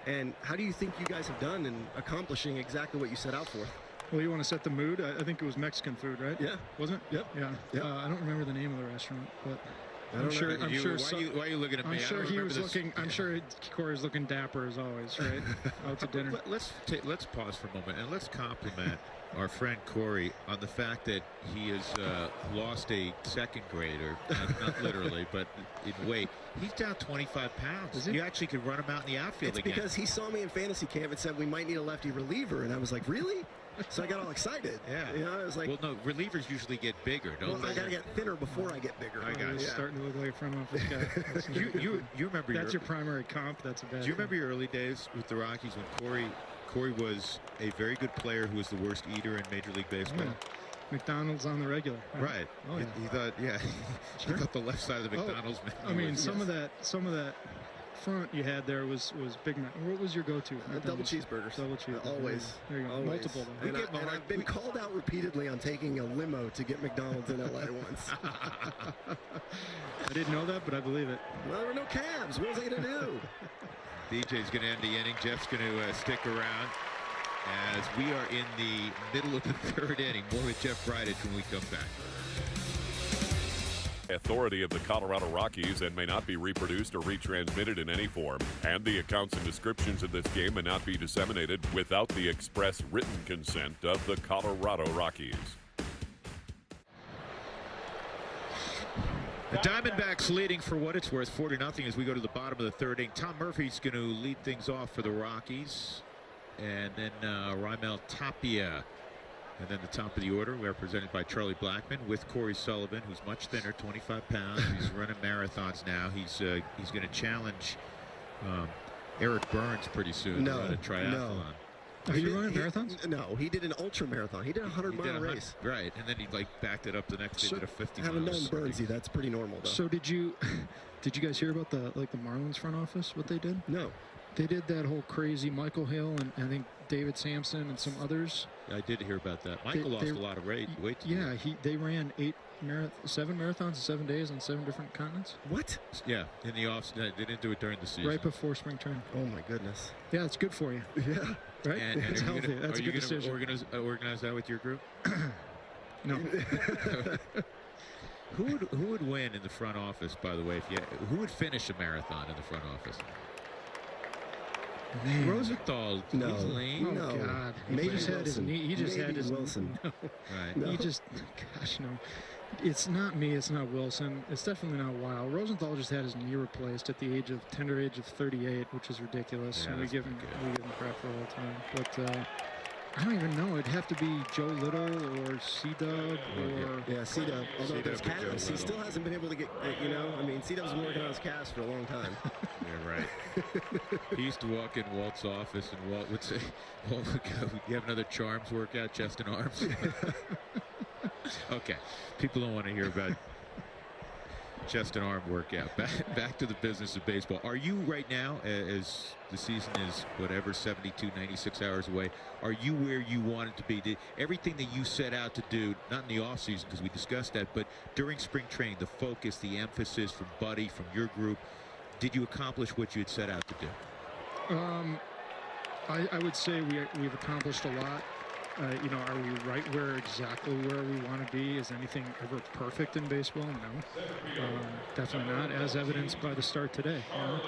And how do you think you guys have done in accomplishing exactly what you set out for? Well, you want to set the mood. I think it was Mexican food, right? Yeah. Wasn't it? Yep. Yeah. I don't remember the name of the restaurant, but I'm sure. Why are you looking at me? I'm sure he was looking. I'm sure Corey's looking dapper as always, right? Out to dinner. Let's pause for a moment and let's compliment our friend Corey on the fact that he has lost a second grader, not literally, but in weight. He's down 25 pounds. You actually could run him out in the outfield again. Because he saw me in fantasy camp and said we might need a lefty reliever, and I was like, really? So I got all excited. Yeah. I was like, well, no, relievers usually get bigger, don't they? I got to get thinner before I get bigger. I got He's starting to look like a front office guy. You remember that's your primary comp. That's a bad. Do you remember your early days with the Rockies when Corey was a very good player who was the worst eater in Major League Baseball? Yeah. McDonald's on the regular. Right. Oh, yeah. He thought, he thought the left side of the McDonald's menu. I mean, some of that front you had there was Big Mac. What was your go-to? Double cheeseburgers. Double cheeseburgers. Always. There you go. Always. Multiple. And I've been called out repeatedly on taking a limo to get McDonald's in LA once. I didn't know that, but I believe it. Well, there were no cabs. What was I going to do? DJ's going to end the inning. Jeff's going to stick around as we are in the middle of the 3rd inning. More with Jeff Bridich when we come back. Authority of the Colorado Rockies and may not be reproduced or retransmitted in any form, and the accounts and descriptions of this game may not be disseminated without the express written consent of the Colorado Rockies. The Diamondbacks leading for what it's worth, 4-0 as we go to the bottom of the 3rd inning. Tom Murphy's going to lead things off for the Rockies, and then Raimel Tapia. And then the top of the order, represented by Charlie Blackmon with Corey Sullivan, who's much thinner, 25 pounds. He's running marathons now. He's going to challenge Eric Burns pretty soon to run a triathlon. Are you running marathons? No, he did an ultra marathon. He did a 100-mile race. Right, and then he backed it up the next day, did a 50 miles. Haven't known Burnsy. That's pretty normal, though. So did you guys hear about the Marlins front office? What they did? No. They did that whole crazy Michael Hill and I think David Sampson and some others. I did hear about that. Michael lost a lot of weight. Yeah, they ran 7 marathons in 7 days on 7 different continents. What? Yeah, in the off, they didn't do it during the season. Right before spring training. Oh my goodness. Yeah, it's good for you. Yeah. Right. And it's healthy. That's a good decision. Organize that with your group? No. Who would win in the front office, by the way? Who would finish a marathon in the front office? Man. Rosenthal, No. he's lame. Oh, No. God. Maybe He just had his Wilson. knee. He just Maybe had his Wilson. No. Right. No. He just, gosh, no. It's not me. It's not Wilson. It's definitely not Weil. Rosenthal just had his knee replaced at the tender age of 38, which is ridiculous. Yeah, and we that's give him not good. crap for all the time. But I don't even know. It'd have to be Joe Little or C-Dub or... Yeah, C-Dub. Although C-Dub there's and Joe calves, he Little. still hasn't been able to get, you know, I mean, C-Dub's been working on his calves for a long time. Yeah, right. He used to walk in Walt's office, and Walt would say, Walt would go, "You have another charms workout, chest and arms?" Okay, people don't want to hear about chest and arm workout. Back to the business of baseball. Are you right now, as the season is whatever, 72, 96 hours away, are you where you wanted to be? Did everything that you set out to do, not in the off season because we discussed that, but during spring training, the focus, the emphasis from Buddy, from your group, did you accomplish what you had set out to do? I would say we've accomplished a lot. You know, are we exactly where we want to be? Is anything ever perfect in baseball? No, definitely not, as evidenced by the start today. You know?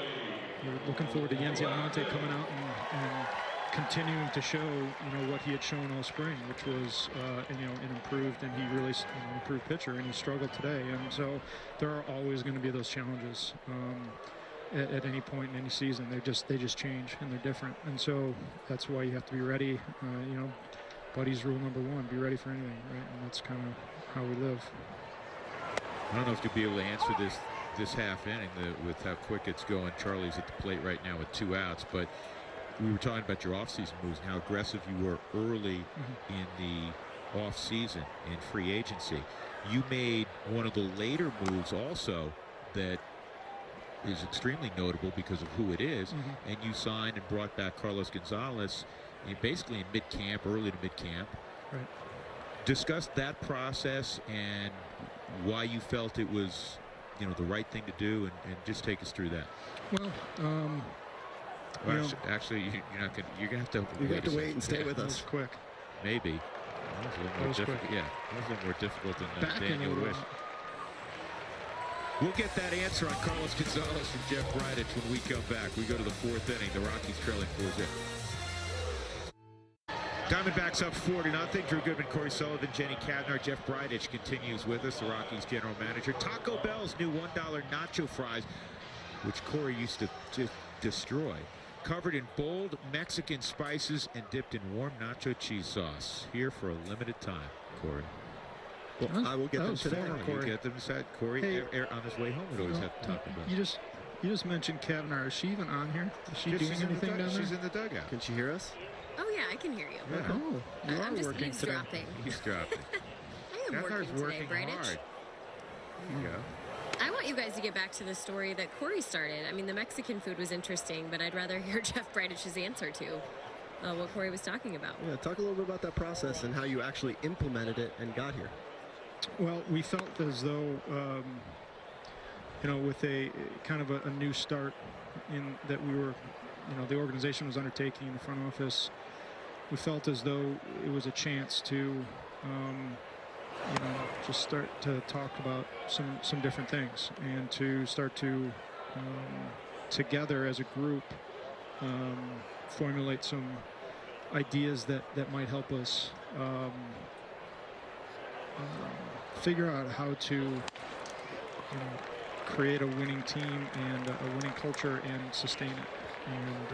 We're looking forward to Yency Almonte coming out and continuing to show, you know, what he had shown all spring, which was, you know, an improved, and he really, you know, improved pitcher, and he struggled today. And so there are always going to be those challenges at any point in any season. They just change, and they're different. And so that's why you have to be ready. You know, Buddy's rule number one: be ready for anything, right? And that's kind of how we live. I don't know if you'll be able to answer this half inning with how quick it's going. Charlie's at the plate right now with 2 outs, but we were talking about your offseason moves and how aggressive you were early in the offseason in free agency. You made one of the later moves also that is extremely notable because of who it is, and you signed and brought back Carlos Gonzalez basically in mid-camp, early to mid-camp. Right. Discuss that process and why you felt it was, you know, the right thing to do, and just take us through that. Well, actually, you're not gonna. You're gonna have to. You have to wait and stay with that us. was quick. Maybe. That was a little more was quick. difficult. Yeah, that was a little more difficult than Back in Daniel the wished. We'll get that answer on Carlos Gonzalez from Jeff Bridich when we come back. We go to the 4th inning. The Rockies trailing 4-0. Diamondbacks up 4-0. Drew Goodman, Corey Sullivan, Jenny Kavnar. Jeff Bridich continues with us, the Rockies general manager. Taco Bell's new $1 nacho fries, which Corey used to just destroy, covered in bold Mexican spices and dipped in warm nacho cheese sauce. Here for a limited time, Corey. Well, I will get them today. You get them set. Corey, Hey, on his way home, would always have Taco Bell. You just mentioned Kavnar. Is she even on here? Is she doing anything down there? She's in the dugout. Can she hear us? Oh, yeah, I can hear you. Yeah. Oh, you I'm are just working today. eavesdropping. He's dropping. I am Kavar's working today, Bridich. hard. There you go. I want you guys to get back to the story that Corey started. I mean, the Mexican food was interesting, but I'd rather hear Jeff Bridich's answer to what Corey was talking about. Yeah, talk a little bit about that process and how you actually implemented it and got here. Well, we felt as though, you know, with a kind of a new start in that we were, you know, the organization was undertaking in the front office, we felt as though it was a chance to, you know, just start to talk about some different things and to start to, together as a group, formulate some ideas that might help us figure out how to, you know, create a winning team and a winning culture and sustain it. And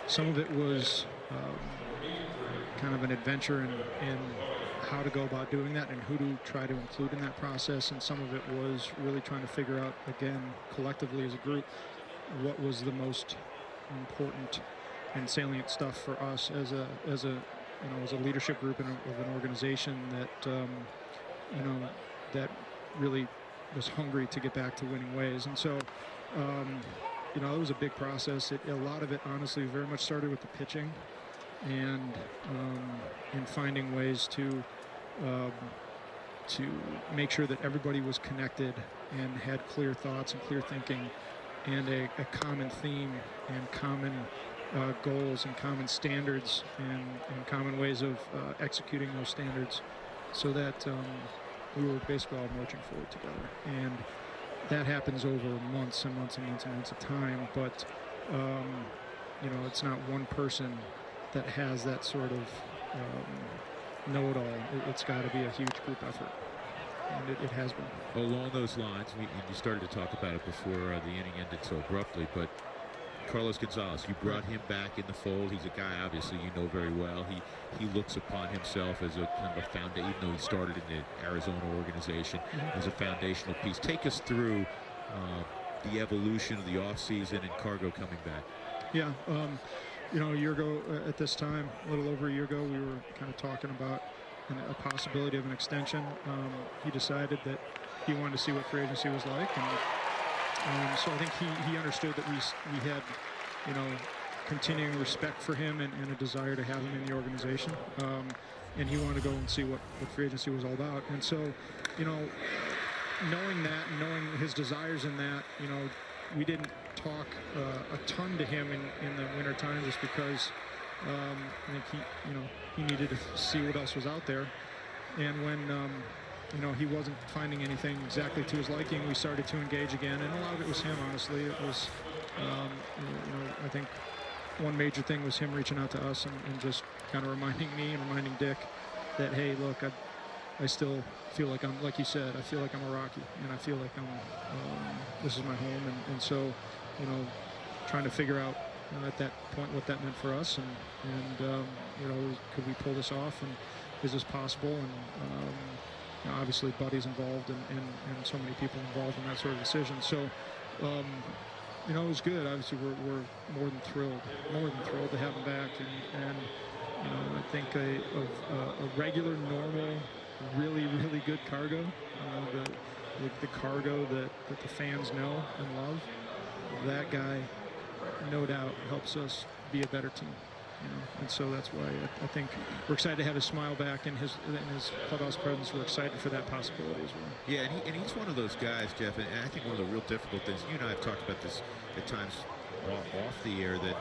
some of it was kind of an adventure in how to go about doing that and who to try to include in that process. And some of it was really trying to figure out, again, collectively as a group, what was the most important and salient stuff for us as a you know, as a leadership group of an organization that you know, that really was hungry to get back to winning ways. And so you know, it was a big process. A lot of it honestly very much started with the pitching and in finding ways to make sure that everybody was connected and had clear thoughts and clear thinking and a common theme and common goals and common standards and common ways of executing those standards, so that we were basically all marching forward together. And that happens over months and months and months and months of time. But it's not one person that has that sort of know-it-all. It's got to be a huge group effort, and it has been. Along those lines, and you started to talk about it before the inning ended so abruptly, but Carlos Gonzalez, you brought him back in the fold. He's a guy, obviously, you know very well. He looks upon himself as a kind of a foundation, even though he started in the Arizona organization, as a foundational piece. Take us through the evolution of the offseason and Cargo coming back. Yeah, a year ago at this time, a little over a year ago, we were kind of talking about a possibility of an extension. He decided that he wanted to see what free agency was like, and so I think he understood that we had, continuing respect for him and a desire to have him in the organization, and he wanted to go and see what free agency was all about. And so, knowing that, knowing his desires in that, we didn't talk a ton to him in the winter time, just because I think he needed to see what else was out there. And when he wasn't finding anything exactly to his liking, we started to engage again, and a lot of it was him, honestly. It was I think one major thing was him reaching out to us and just kind of reminding me and reminding Dick that, hey, look, I still feel like I'm, like you said, I feel like I'm a Rocky, and I feel like this is my home, and so trying to figure out at that point what that meant for us, and could we pull this off, and is this possible? And obviously Buddy's involved, and so many people involved in that sort of decision. So it was good. Obviously we're more than thrilled to have him back, and I think a regular, normal, really, really good Cargo, the Cargo that the fans know and love. That guy, no doubt, helps us be a better team. And so that's why I think we're excited to have his smile back and his clubhouse presence. We're excited for that possibility as well. Yeah, and he's one of those guys, Jeff, and I think one of the real difficult things, you and I have talked about this at times off the air, that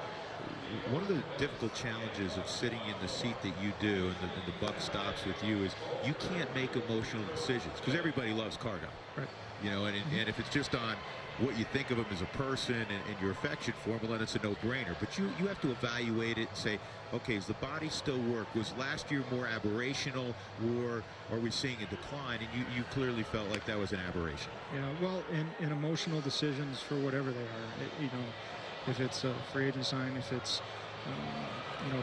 one of the difficult challenges of sitting in the seat that you do, and the buck stops with you, is you can't make emotional decisions, because everybody loves Cargo. Right. And if it's just on what you think of him as a person and your affection for him, well, then it's a no-brainer. But you have to evaluate it and say, okay, does the body still work? Was last year more aberrational, or are we seeing a decline? And you clearly felt like that was an aberration. Yeah, well, in emotional decisions for whatever they are, if it's a free agent sign, if it's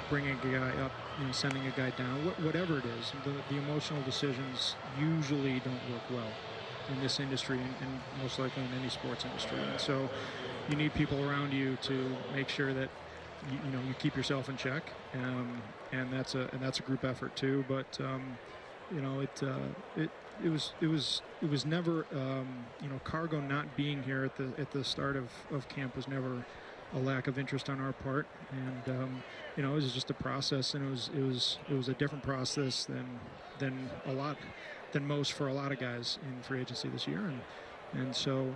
bringing a guy up, sending a guy down, whatever it is, the emotional decisions usually don't work well in this industry, and most likely in any sports industry. And so you need people around you to make sure that you keep yourself in check, and that's a group effort too. But it was never Cargo not being here at the start of camp was never a lack of interest on our part, and it was just a process, and it was a different process than most for a lot of guys in free agency this year, and so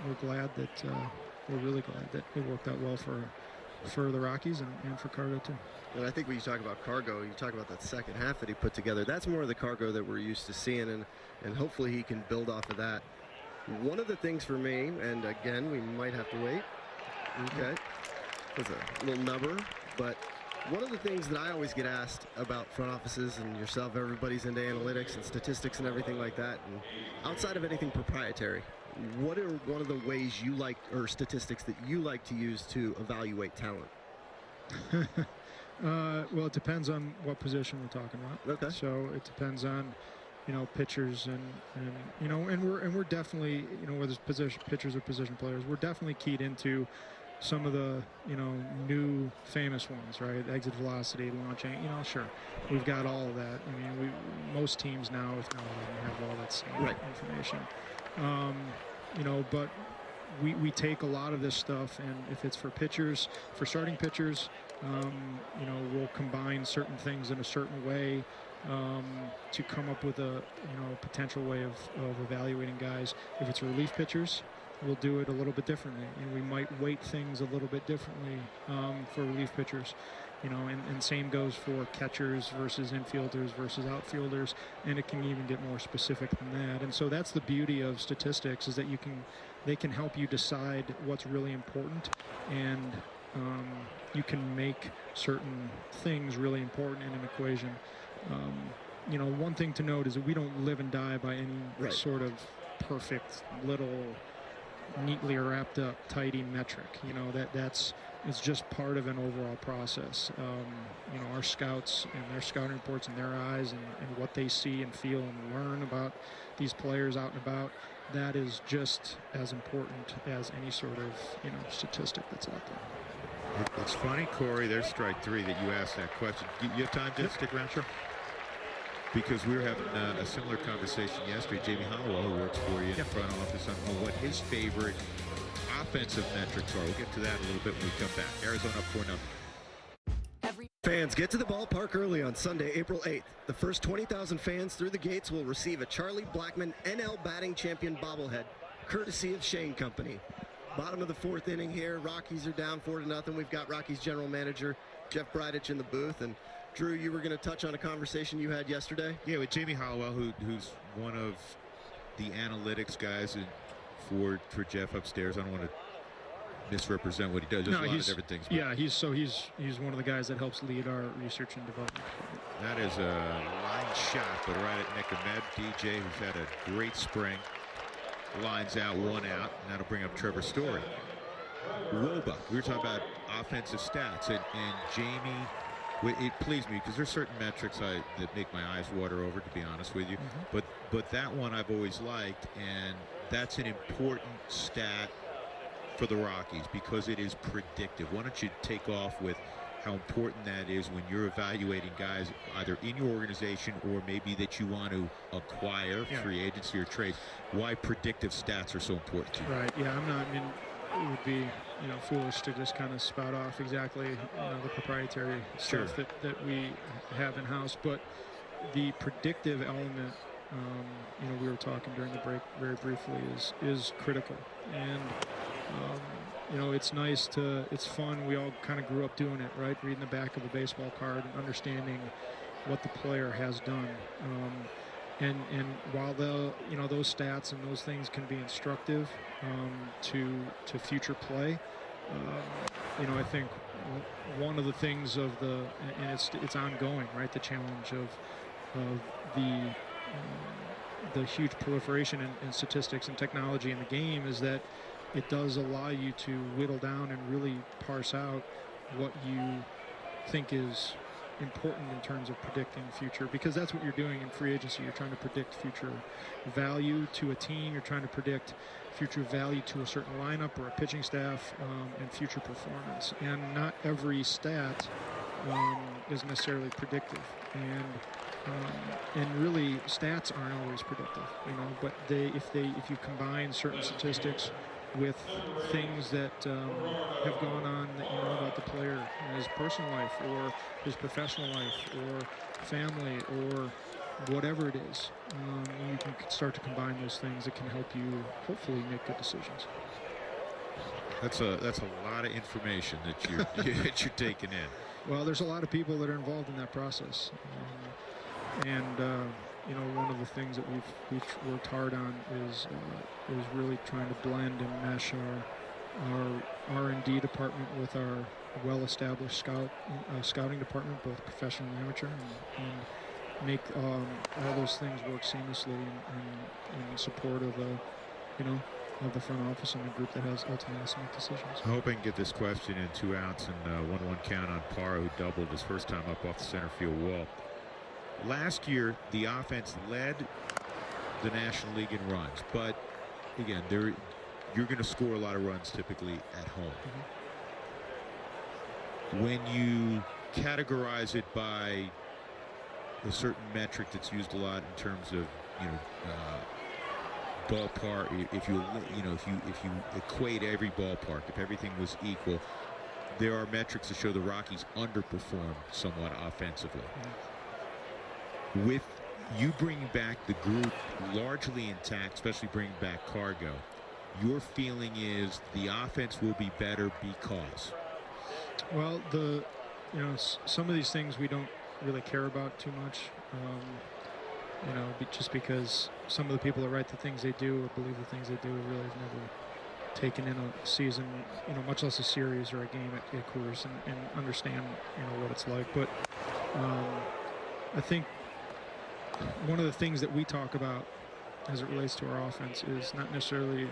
we're really glad that it worked out well for the Rockies and for Cargo too. And I think when you talk about Cargo, you talk about that second half that he put together. That's more of the Cargo that we're used to seeing, and hopefully he can build off of that. One of the things for me, and again, we might have to wait. Okay, there's a little number, but one of the things that I always get asked about front offices and yourself, everybody's into analytics and statistics and everything like that, and outside of anything proprietary, what are one of the ways you like, or statistics that you like to use to evaluate talent? Well, it depends on what position we're talking about. Okay. So it depends on pitchers and we're definitely, whether it's pitchers or position players, we're definitely keyed into some of the new famous ones, right? Exit velocity, launching, sure, we've got all of that. I mean, most teams now, if not all, have all that same information. But we take a lot of this stuff, and if it's for pitchers, for starting pitchers, we'll combine certain things in a certain way to come up with a potential way of evaluating guys. If it's relief pitchers, we'll do it a little bit differently. We might weight things a little bit differently for relief pitchers. And same goes for catchers versus infielders versus outfielders, and it can even get more specific than that. And so that's the beauty of statistics, is that they can help you decide what's really important, and you can make certain things really important in an equation. You know, one thing to note is that we don't live and die by any sort of perfect little neatly wrapped up tidy metric. You know, it's just part of an overall process. You know, our scouts and their scouting reports and their eyes and what they see and feel and learn about these players out and about, that is just as important as any sort of, you know, statistic that's out there. It's funny, Corey, there's strike three that you asked that question. You have time to stick around? Sure. Because we were having a similar conversation yesterday. Jamie Hollowell, who works for you in the front office, on what his favorite offensive metrics are. We'll get to that a little bit when we come back. Arizona up 4-0. Fans, get to the ballpark early on Sunday, April 8th. The first 20,000 fans through the gates will receive a Charlie Blackmon NL batting champion bobblehead, courtesy of Shane Company. Bottom of the fourth inning here. Rockies are down 4-0. We've got Rockies general manager Jeff Bridich in the booth. And Drew, you were going to touch on a conversation you had yesterday? Yeah, with Jamie Hollowell, who's one of the analytics guys for Jeff upstairs. I don't want to misrepresent what he does. There's a lot of different things. Yeah, he's one of the guys that helps lead our research and development. That is a line shot, but right at Nick Ahmed. DJ, who's had a great spring, lines out, one out, and that'll bring up Trevor Story. Woba, we were talking about offensive stats, and Jamie, it pleased me because there's certain metrics that make my eyes water over, to be honest with you. But that one I've always liked, and that's an important stat for the Rockies because it is predictive. Why don't you take off with how important that is when you're evaluating guys either in your organization or maybe that you want to acquire free agency or trades, why predictive stats are so important to you. Right, yeah, it would be, you know, foolish to just kind of spout off exactly, you know, the proprietary stuff that we have in-house, but the predictive element, you know, we were talking during the break very briefly, is critical. And you know, it's fun. We all kind of grew up doing it, right? Reading the back of a baseball card and understanding what the player has done. And while you know, those stats and those things can be instructive to future play, you know, I think one of the things and it's ongoing, right? The challenge of the huge proliferation in statistics and technology in the game is that it does allow you to whittle down and really parse out what you think is important in terms of predicting the future, because that's what you're doing in free agency. You're trying to predict future value to a team. You're trying to predict future value to a certain lineup or a pitching staff, and future performance. And not every stat is necessarily predictive. And really, stats aren't always predictive, you know. But if you combine certain statistics with things that have gone on that you know about the player in his personal life or his professional life or family or whatever it is, you can start to combine those things that can help you hopefully make good decisions. That's a lot of information that you're taking in. Well, there's a lot of people that are involved in that process, you know, one of the things that we've worked hard on is really trying to blend and mesh our R&D department with our well-established scouting department, both professional and amateur, and make all those things work seamlessly in support of of the front office and the group that has ultimately to make decisions. I hope I can get this question in 2 outs and 1-1 count on Parra, who doubled his first time up off the center field wall. Last year, the offense led the National League in runs, but again, you're going to score a lot of runs typically at home. When you categorize it by a certain metric that's used a lot in terms of, you know, ballpark, if you equate every ballpark, if everything was equal, there are metrics that show the Rockies underperform somewhat offensively. With you bringing back the group largely intact, especially bringing back Cargo, your feeling is the offense will be better because? Well, some of these things we don't really care about too much, just because some of the people that write the things they do or believe the things they do really have never taken in a season, much less a series or a game at Coors, and understand, what it's like. But I think one of the things that we talk about as it relates to our offense is not necessarily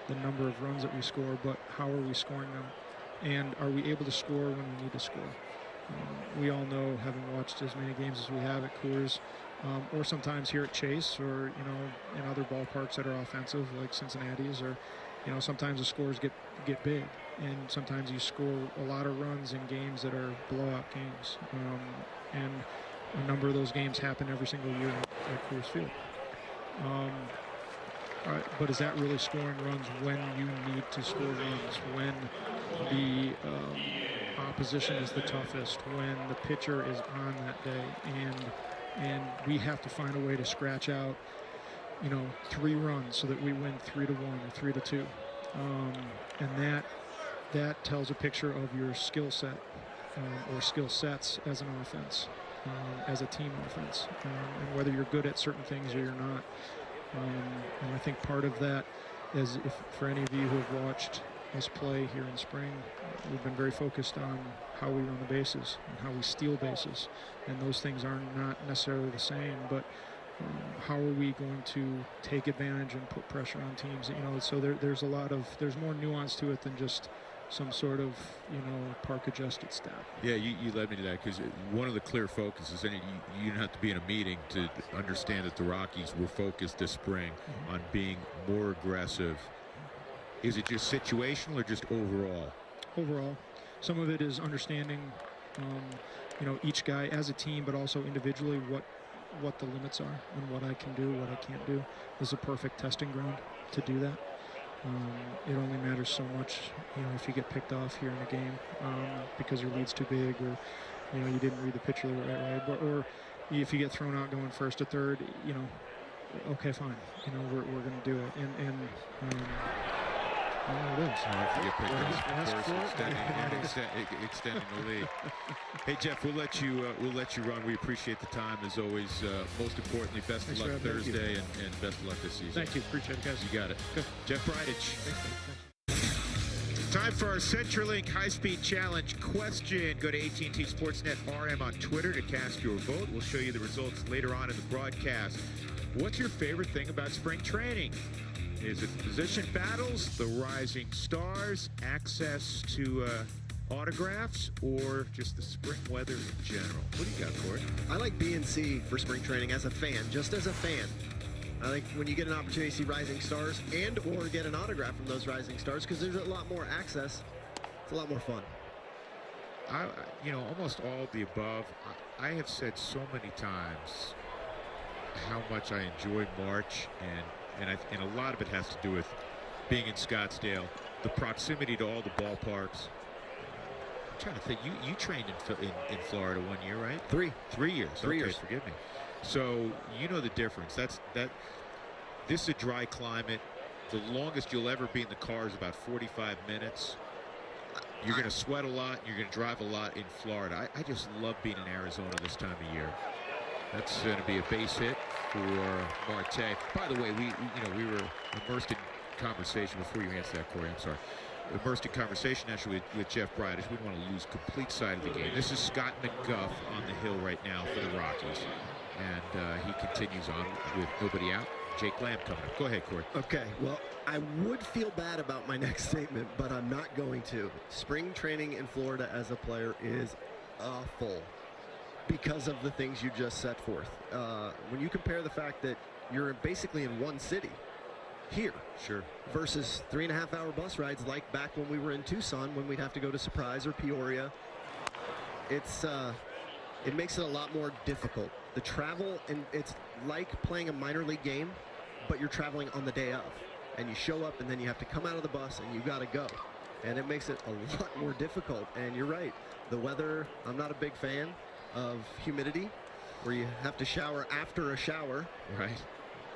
the number of runs that we score, but how are we scoring them, and are we able to score when we need to score? We all know, having watched as many games as we have at Coors, or sometimes here at Chase, or in other ballparks that are offensive like Cincinnati's, or sometimes the scores get big, and sometimes you score a lot of runs in games that are blowout games, and a number of those games happen every single year at Coors Field. But is that really scoring runs when you need to score runs, when the opposition is the toughest, when the pitcher is on that day, and we have to find a way to scratch out 3 runs so that we win 3-1 or 3-2, and that tells a picture of your skill set, or skill sets as an offense, as a team offense, and whether you're good at certain things or you're not. And I think part of that is, if for any of you who have watched us play here in spring, we've been very focused on how we run the bases and how we steal bases, and those things are not necessarily the same, but how are we going to take advantage and put pressure on teams? So there's more nuance to it than just some sort of park adjusted stat. Yeah, you led me to that, because one of the clear focuses, and you didn't have to be in a meeting to understand that the Rockies were focused this spring on being more aggressive. Is it just situational or just overall? Overall. Some of it is understanding each guy as a team, but also individually what the limits are and what I can do, what I can't do. This is a perfect testing ground to do that. It only matters so much, if you get picked off here in a game because your lead's too big, or you didn't read the pitcher the right way, or if you get thrown out going first or third, okay, fine, we're going to do it, and it is. If you get picked off first, extending the lead. Hey Jeff, we'll let you run. We appreciate the time as always. Most importantly, best of luck Thursday, and best of luck this season. Thank you. Appreciate it, guys. You got it. Good. Jeff Bridich. Time for our CenturyLink high-speed challenge question. Go to AT&T Sportsnet RM on Twitter to cast your vote. We'll show you the results later on in the broadcast. What's your favorite thing about spring training? Is it the position battles, the rising stars, access to autographs, or just the spring weather in general? What do you got, Corey? I like B and C for spring training as a fan, just as a fan. I like when you get an opportunity to see rising stars and or get an autograph from those rising stars, because there's a lot more access. It's a lot more fun. Almost all of the above. I have said so many times how much I enjoy March, and a lot of it has to do with being in Scottsdale, the proximity to all the ballparks. I'm trying to think. You trained in Florida 1 year, right? 3 years. 3 years. Forgive me. So you know the difference. This is a dry climate. The longest you'll ever be in the car is about 45 minutes. You're going to sweat a lot, and you're going to drive a lot in Florida. I just love being in Arizona this time of year. That's going to be a base hit for Marte. By the way, we were immersed in conversation before you answer that, Corey. I'm sorry. Immersed in conversation actually with Jeff Bridich. We don't want to lose complete sight of the game. This is Scott McGuff on the hill right now for the Rockies, and he continues on with nobody out. Jake Lamb coming up. Go ahead, Corey. Okay, well, I would feel bad about my next statement, but I'm not going to. Spring training in Florida as a player is awful because of the things you just set forth. When you compare the fact that you're basically in one city here, sure, versus 3.5-hour bus rides like back when we were in Tucson, when we'd have to go to Surprise or Peoria, it makes it a lot more difficult. The travel, and it's like playing a minor league game, but you're traveling on the day of, and you show up and then you have to come out of the bus and you got to go, and it makes it a lot more difficult. And you're right, the weather, I'm not a big fan of humidity, where you have to shower after a shower. Right.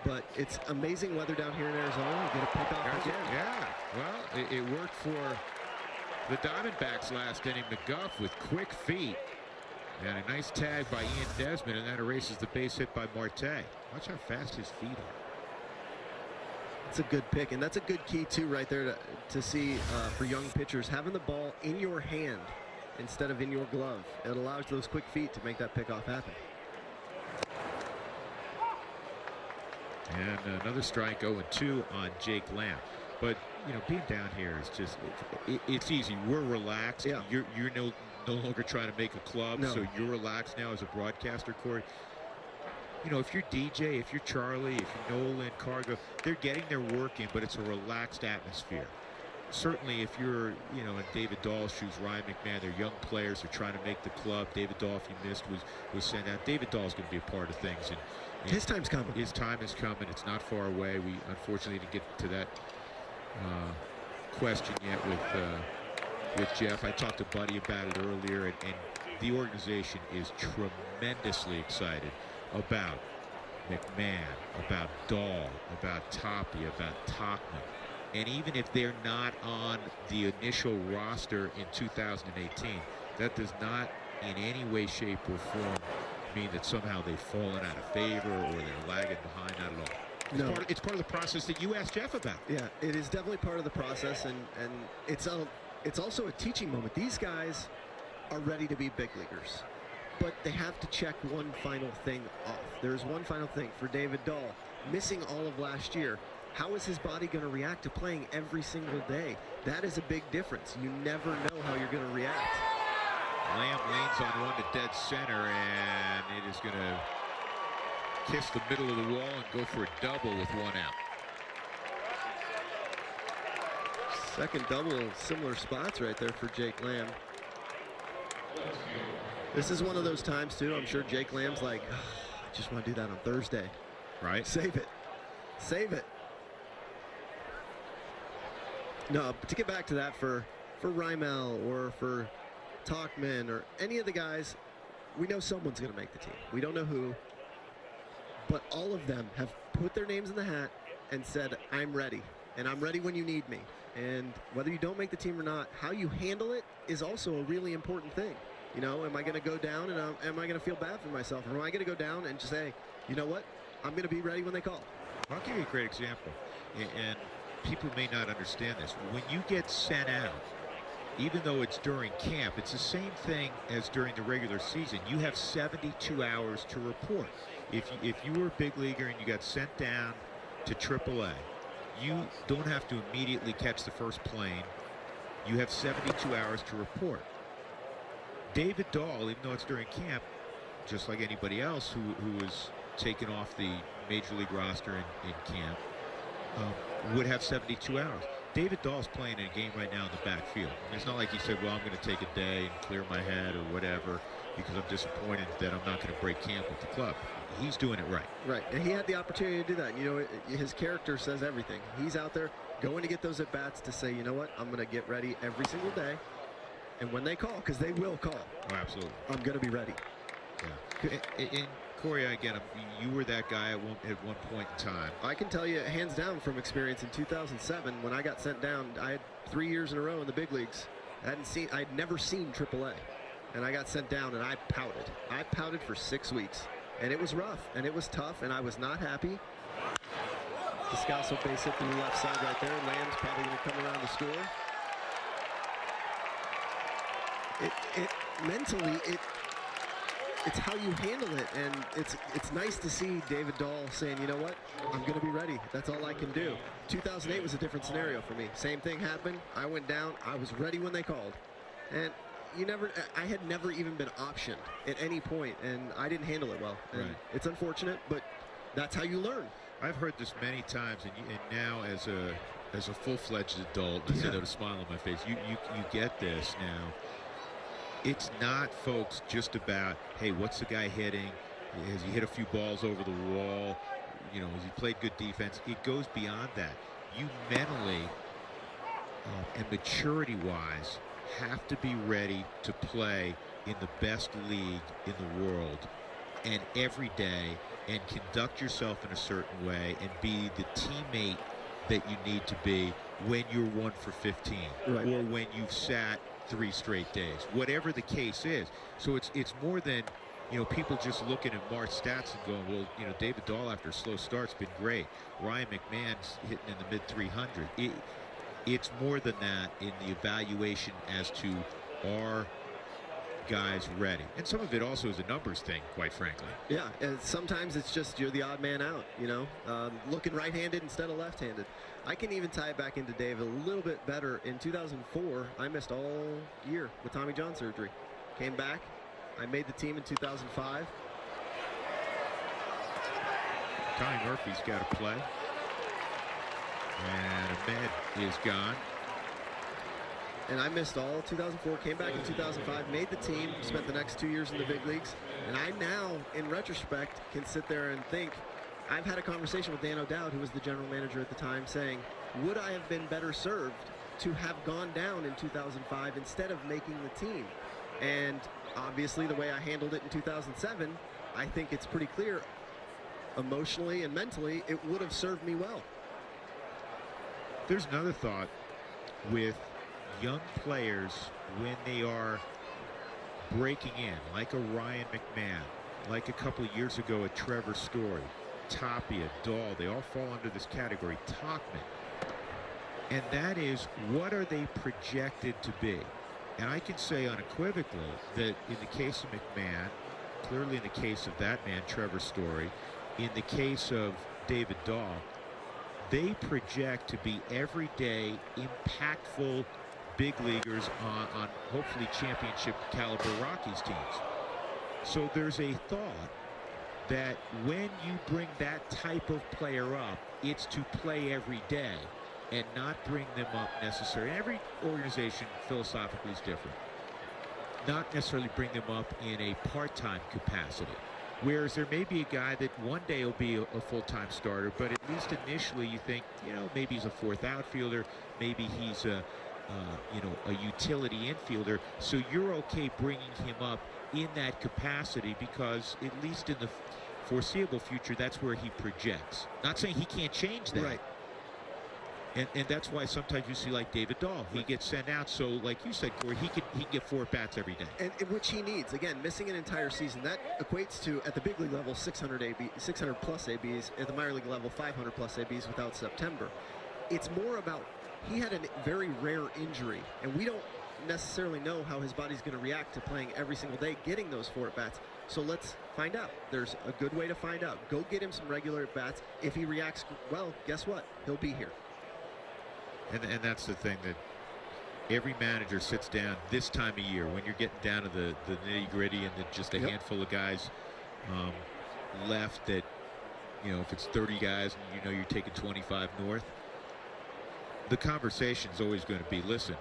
But it's amazing weather down here in Arizona. You get a pick off again. Yeah, well, it worked for the Diamondbacks last inning. McGuff with quick feet. And a nice tag by Ian Desmond, and that erases the base hit by Marte. Watch how fast his feet are. That's a good pick, and that's a good key too right there to see for young pitchers, having the ball in your hand instead of in your glove. It allows those quick feet to make that pickoff happen. And another strike, 0-2 on Jake Lamb. But you know, being down here is just it's easy. We're relaxed. Yeah. You're no longer trying to make a club, No. so you're relaxed now as a broadcaster, Corey. You know, if you're DJ, if you're Charlie, if you're Nolan, Cargo, they're getting their work in, but it's a relaxed atmosphere. Certainly, if you're, you know, in David Dahl's shoes, Ryan McMahon, they're young players. They're trying to make the club. David Dahl, if you missed, was sent out. David Dahl's going to be a part of things, and His time's coming. His time is coming. It's not far away. We unfortunately didn't get to that question yet with Jeff. I talked to Buddy about it earlier, and the organization is tremendously excited about McMahon, about Dahl, about Tapia, about Tachman. And even if they're not on the initial roster in 2018, that does not in any way, shape, or form mean that somehow they've fallen out of favor or they're lagging behind. Not at all. It's part of the process that you asked Jeff about. Yeah, it is definitely part of the process, and it's also a teaching moment. These guys are ready to be big leaguers, but they have to check one final thing off. There's one final thing for David Dahl, missing all of last year. How is his body going to react to playing every single day? That is a big difference. You never know how you're going to react. Lamb leans on one to dead center, and it is going to kiss the middle of the wall and go for a double with one out. Second double, similar spots right there for Jake Lamb. This is one of those times, too. I'm sure Jake Lamb's like, oh, I just want to do that on Thursday. Right. Save it. Save it. No, but to get back to that for Rymel or for Tachman or any of the guys, we know someone's going to make the team. We don't know who, but all of them have put their names in the hat and said, I'm ready, and I'm ready when you need me. And whether you don't make the team or not, how you handle it is also a really important thing. You know, am I going to go down and am I going to feel bad for myself? Or am I going to go down and just say, you know what, I'm going to be ready when they call? I'll give you a great example, and people may not understand this. When you get sent out, even though it's during camp, it's the same thing as during the regular season. You have 72 hours to report. If you were a big leaguer and you got sent down to AAA, you don't have to immediately catch the first plane. You have 72 hours to report. David Dahl, even though it's during camp, just like anybody else who was taken off the Major League roster in camp, would have 72 hours. David Dahl's playing in a game right now in the backfield. It's not like he said, well, I'm going to take a day and clear my head or whatever because I'm disappointed that I'm not going to break camp with the club. He's doing it right. Right, and he had the opportunity to do that. You know, his character says everything. He's out there going to get those at-bats to say, you know what, I'm going to get ready every single day. And when they call, because they will call. Oh, absolutely. I'm going to be ready. Yeah. And Corey, again, you were that guy at one point in time. I can tell you, hands down, from experience in 2007, when I got sent down, I had 3 years in a row in the big leagues. I'd never seen AAA, and I got sent down, and I pouted. I pouted for 6 weeks, and it was rough, and it was tough, and I was not happy. Descalso base hit to the left side right there. Lamb's probably going to come around to score. Mentally, it's how you handle it, and it's nice to see David Dahl saying, you know what, I'm going to be ready. That's all I can do. 2008 was a different scenario for me. Same thing happened. I went down. I was ready when they called, and I had never even been optioned at any point, and I didn't handle it well. And right. It's unfortunate, but that's how you learn. I've heard this many times, and now as a full-fledged adult, I say that with a smile on my face, you get this now. It's not, folks, just about, hey, what's the guy hitting? Has he hit a few balls over the wall? You know, has he played good defense? It goes beyond that. You mentally and maturity-wise have to be ready to play in the best league in the world and every day and conduct yourself in a certain way and be the teammate that you need to be when you're 1 for 15 right. or when you've sat 3 straight days, whatever the case is. So it's more than, you know, people just looking at March stats and going, well, you know, David Dahl after a slow start's been great. Ryan McMahon's hitting in the mid-300s. It's more than that in the evaluation as to are guys ready. And some of it also is a numbers thing, quite frankly. Yeah, and sometimes it's just you're the odd man out, you know, looking right-handed instead of left-handed. I can even tie it back into Dave a little bit better. In 2004, I missed all year with Tommy John surgery. Came back. I made the team in 2005. Tommy Murphy's got to play. And Ahmed is gone. And I missed all 2004, came back in 2005, made the team, spent the next 2 years in the big leagues. And I now, in retrospect, can sit there and think, I've had a conversation with Dan O'Dowd, who was the general manager at the time, saying, would I have been better served to have gone down in 2005 instead of making the team? And obviously the way I handled it in 2007, I think it's pretty clear, emotionally and mentally, it would have served me well. There's another thought with young players when they are breaking in, like a Ryan McMahon, like a couple of years ago a Trevor Story, Tapia, Dahl, they all fall under this category, Tauchman. And that is, what are they projected to be? And I can say unequivocally that in the case of McMahon, clearly in the case of that man, Trevor Story, in the case of David Dahl, they project to be everyday, impactful big leaguers on hopefully championship caliber Rockies teams. So there's a thought that when you bring that type of player up, it's to play every day and not bring them up necessarily. Every organization philosophically is different. Not necessarily bring them up in a part-time capacity. Whereas there may be a guy that one day will be a full-time starter, but at least initially you think, you know, maybe he's a fourth outfielder, maybe he's a utility infielder. So you're okay bringing him up in that capacity because at least in the foreseeable future, that's where he projects. Not saying he can't change that. Right. And that's why sometimes you see like David Dahl, he gets sent out. So like you said, Corey, he can get 4 at-bats every day. And which he needs. Again, missing an entire season, that equates to, at the big league level, 600 plus ABs. At the minor league level, 500 plus ABs without September. It's more about, he had a very rare injury, and we don't necessarily know how his body's going to react to playing every single day, getting those 4 at-bats. So let's find out. There's a good way to find out. Go get him some regular at-bats. If he reacts well, guess what? He'll be here. And that's the thing, that every manager sits down this time of year when you're getting down to the nitty-gritty and just a handful of guys left that, you know, if it's 30 guys and you know you're taking 25 north, the conversation's always going to be, listen,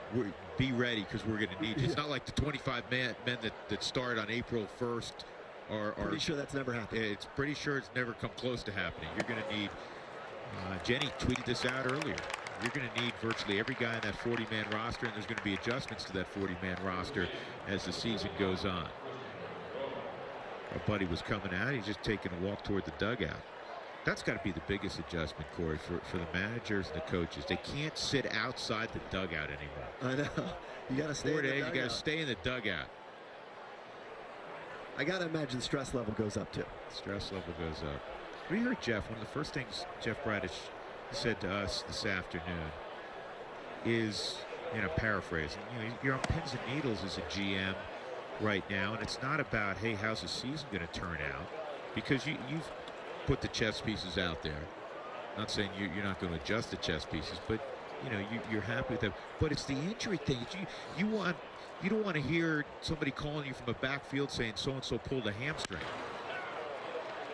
be ready because we're going to need you. It's not like the 25 men that start on April 1st are pretty sure that's never happened. It's pretty sure it's never come close to happening. You're going to need, Jenny tweeted this out earlier, you're going to need virtually every guy in that 40-man roster, and there's going to be adjustments to that 40-man roster as the season goes on. Our buddy was coming out. He's just taking a walk toward the dugout. That's got to be the biggest adjustment, Corey, for the managers and the coaches. They can't sit outside the dugout anymore. I know. You got to stay in the dugout. You got to stay in the dugout. I got to imagine stress level goes up, too. Stress level goes up. We heard Jeff, one of the first things Jeff Bradish said to us this afternoon is, you know, paraphrasing, you know, you're on pins and needles as a GM right now, and it's not about, hey, how's the season going to turn out, because you've put the chess pieces out there. Not saying you're not going to adjust the chess pieces, but you know you're happy with them. But it's the injury thing. You don't want to hear somebody calling you from a backfield saying so and so pulled a hamstring.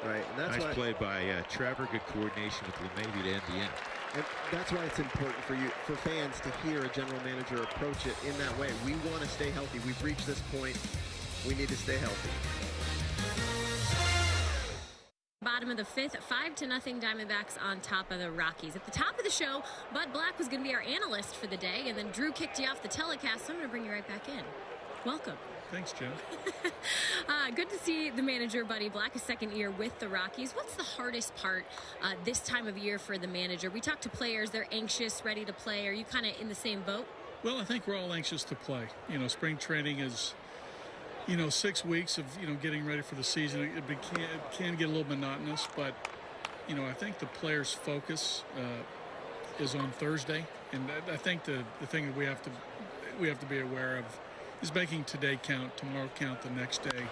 Right, and that's nice play by Trevor. Good coordination with LeMahieu to end the inning. And that's why it's important for fans to hear a general manager approach it in that way. We want to stay healthy. We've reached this point. We need to stay healthy. Bottom of the 5th, 5-0 Diamondbacks on top of the Rockies. At the top of the show, Bud Black was going to be our analyst for the day, and then Drew kicked you off the telecast, so I'm going to bring you right back in. Welcome. Thanks, Jen. Good to see the manager, Buddy Black, a second year with the Rockies. What's the hardest part this time of year for the manager? We talk to players, they're anxious, ready to play. Are you kind of in the same boat? Well, I think we're all anxious to play. You know, spring training is 6 weeks of getting ready for the season, it can get a little monotonous, but I think the players' focus is on Thursday, and I think the thing that we have to be aware of is making today count, tomorrow count, the next day,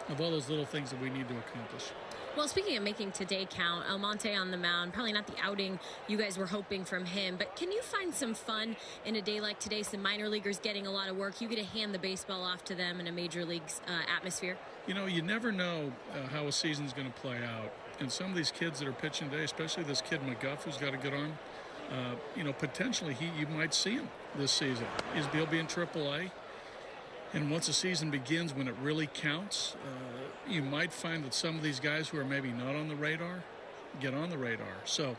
of all those little things that we need to accomplish. Well, speaking of making today count, Almonte on the mound, probably not the outing you guys were hoping from him, but can you find some fun in a day like today? Some minor leaguers getting a lot of work. You get to hand the baseball off to them in a major league's atmosphere. You never know how a season's going to play out. And some of these kids that are pitching today, especially this kid McGuff, who's got a good arm, potentially you might see him this season. He'll be in AAA. And once the season begins, when it really counts, you might find that some of these guys who are maybe not on the radar get on the radar. So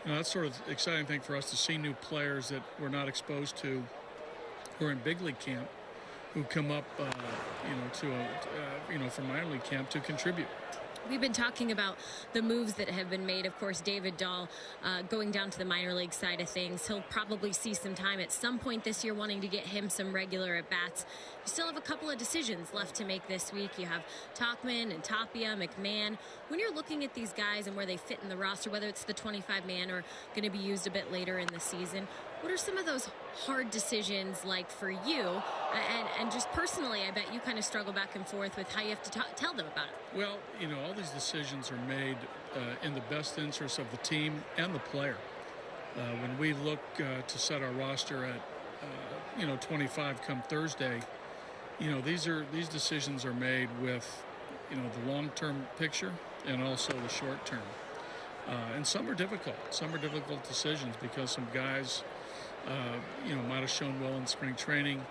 that's sort of exciting thing for us to see new players that we're not exposed to who are in big league camp, who come up, from minor league camp to contribute. We've been talking about the moves that have been made. Of course, David Dahl going down to the minor league side of things. He'll probably see some time at some point this year, wanting to get him some regular at-bats. You still have a couple of decisions left to make this week. You have Tauchman and Tapia, McMahon. When you're looking at these guys and where they fit in the roster, whether it's the 25-man or going to be used a bit later in the season, what are some of those hard decisions like for you? And just personally, I bet you kind of struggle back and forth with how you have to tell them about it. Well, all these decisions are made in the best interest of the team and the player. When we look to set our roster at 25 come Thursday, these decisions are made with the long-term picture and also the short-term. And some are difficult. Some are difficult decisions because some guys might have shown well in spring training.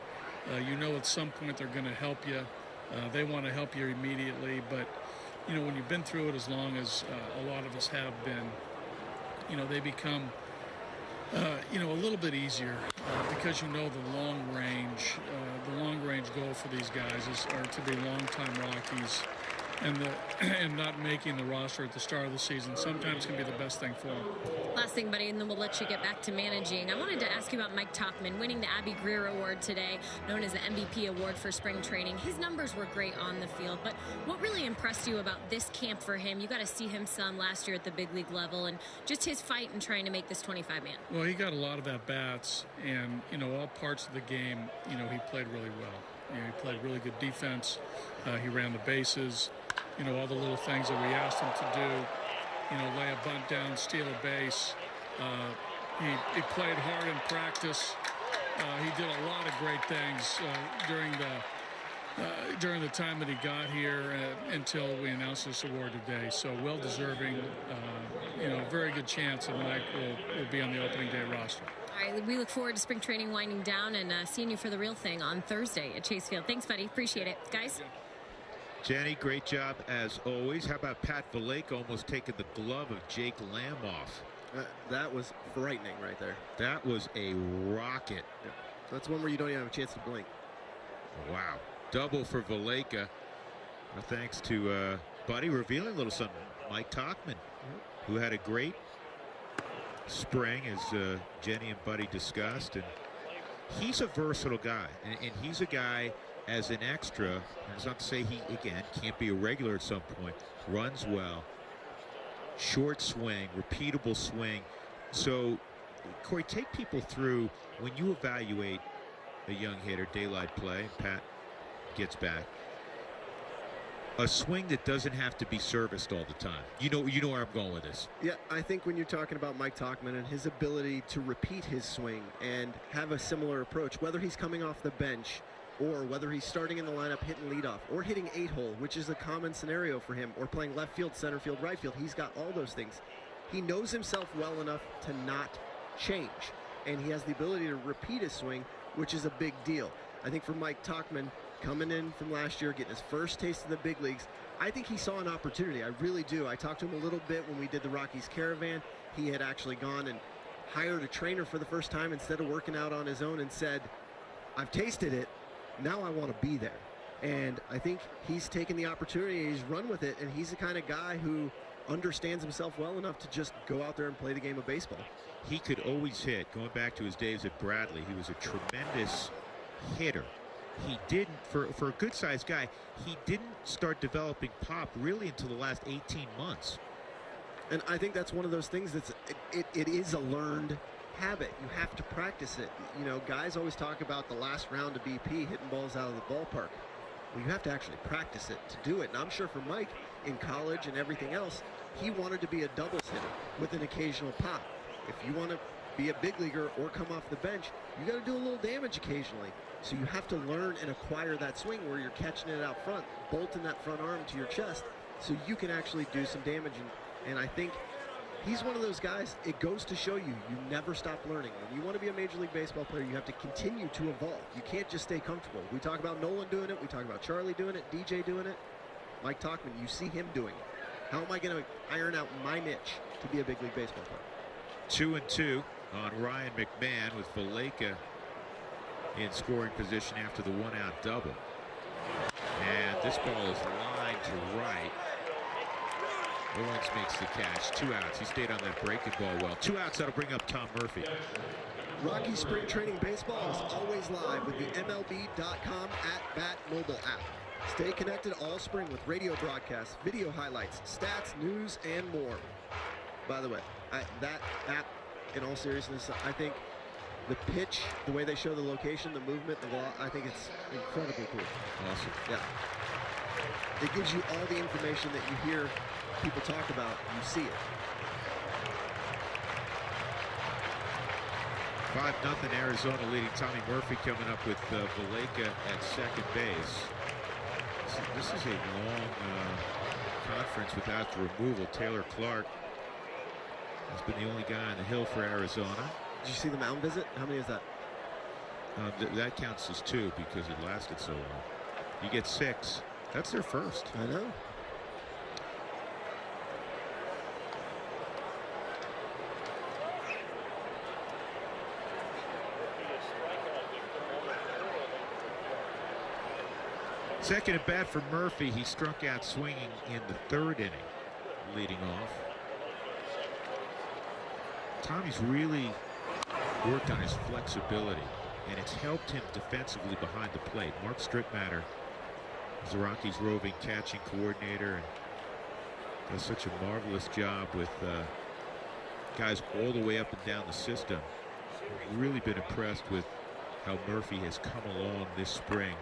At some point they're going to help you. They want to help you immediately, but when you've been through it as long as a lot of us have been, they become a little bit easier because the long range goal for these guys are to be longtime Rockies, and not making the roster at the start of the season sometimes can be the best thing for them. Last thing, buddy, and then we'll let you get back to managing. I wanted to ask you about Mike Tauchman winning the Abby Greer Award today, known as the MVP Award for spring training. His numbers were great on the field, but what really impressed you about this camp for him? You got to see him some last year at the big league level, and just his fight in trying to make this 25-man. Well, he got a lot of at-bats, and, all parts of the game, he played really well. He played really good defense. He ran the bases. All the little things that we asked him to do, lay a bunt down, steal a base. He played hard in practice. He did a lot of great things during the time that he got here until we announced this award today. So well deserving, very good chance that Mike will be on the opening day roster. All right, we look forward to spring training winding down and seeing you for the real thing on Thursday at Chase Field. Thanks, buddy. Appreciate it. Guys? Jenny, great job as always. How about Pat Vallejo almost taking the glove of Jake Lamb off? That was frightening right there. That was a rocket. Yeah. That's one where you don't even have a chance to blink. Wow. Double for Vallejo. Well, thanks to Buddy revealing a little something. Mike Tauchman, who had a great spring, as Jenny and Buddy discussed. And he's a versatile guy. And he's a guy, as an extra, and it's not to say he, again, can't be a regular at some point, runs well, short swing, repeatable swing. So, Corey, take people through when you evaluate a young hitter, daylight play, Pat gets back, a swing that doesn't have to be serviced all the time. You know where I'm going with this. Yeah, I think when you're talking about Mike Tauchman and his ability to repeat his swing and have a similar approach, whether he's coming off the bench or whether he's starting in the lineup hitting leadoff or hitting 8-hole, which is a common scenario for him, or playing left field, center field, right field. He's got all those things. He knows himself well enough to not change, and he has the ability to repeat his swing, which is a big deal. I think for Mike Tauchman, coming in from last year, getting his first taste of the big leagues, I think he saw an opportunity. I really do. I talked to him a little bit when we did the Rockies Caravan. He had actually gone and hired a trainer for the first time instead of working out on his own, and said, I've tasted it. Now I want to be there. And I think he's taken the opportunity, he's run with it, and he's the kind of guy who understands himself well enough to just go out there and play the game of baseball. He could always hit. Going back to his days at Bradley, he was a tremendous hitter. he didn't, for a good-sized guy, he didn't start developing pop really until the last 18 months. And I think that's one of those things that's, it is a learned habit. You have to practice it. You know, guys always talk about the last round of BP, hitting balls out of the ballpark. Well, you have to actually practice it to do it. And I'm sure for Mike, in college and everything else, he wanted to be a doubles hitter with an occasional pop. If you want to be a big leaguer or come off the bench, you got to do a little damage occasionally. So you have to learn and acquire that swing where you're catching it out front, bolting that front arm to your chest, so you can actually do some damage. And I think he's one of those guys, it goes to show you, you never stop learning. When you want to be a Major League Baseball player, you have to continue to evolve. You can't just stay comfortable. We talk about Nolan doing it. We talk about Charlie doing it, DJ doing it, Mike Tauchman, you see him doing it. How am I going to iron out my niche to be a big league baseball player? 2-2 on Ryan McMahon with Valaika in scoring position after the one-out double. And this ball is lined to right. Owens makes the catch. 2 outs. He stayed on that breaking ball well. 2 outs. That'll bring up Tom Murphy. Rocky Spring Training Baseball is always live with the MLB.com @BAT mobile app. Stay connected all spring with radio broadcasts, video highlights, stats, news, and more. By the way, that app, in all seriousness, I think the pitch, the way they show the location, the movement, the ball, I think it's incredibly cool. Awesome. Yeah. It gives you all the information that you hear people talk about. You see it. 5-0 Arizona leading. Tommy Murphy coming up with Valaika at second base. This is a long conference without the removal. Taylor Clark has been the only guy on the hill for Arizona. Did you see the mound visit? How many is that? That counts as 2 because it lasted so long. You get 6. That's their first. I know. Second at bat for Murphy. He struck out swinging in the 3rd inning, leading off. Tommy's really worked on his flexibility, and it's helped him defensively behind the plate. Mark Strittmatter is the Rockies' roving catching coordinator and does such a marvelous job with guys all the way up and down the system. I've really been impressed with how Murphy has come along this spring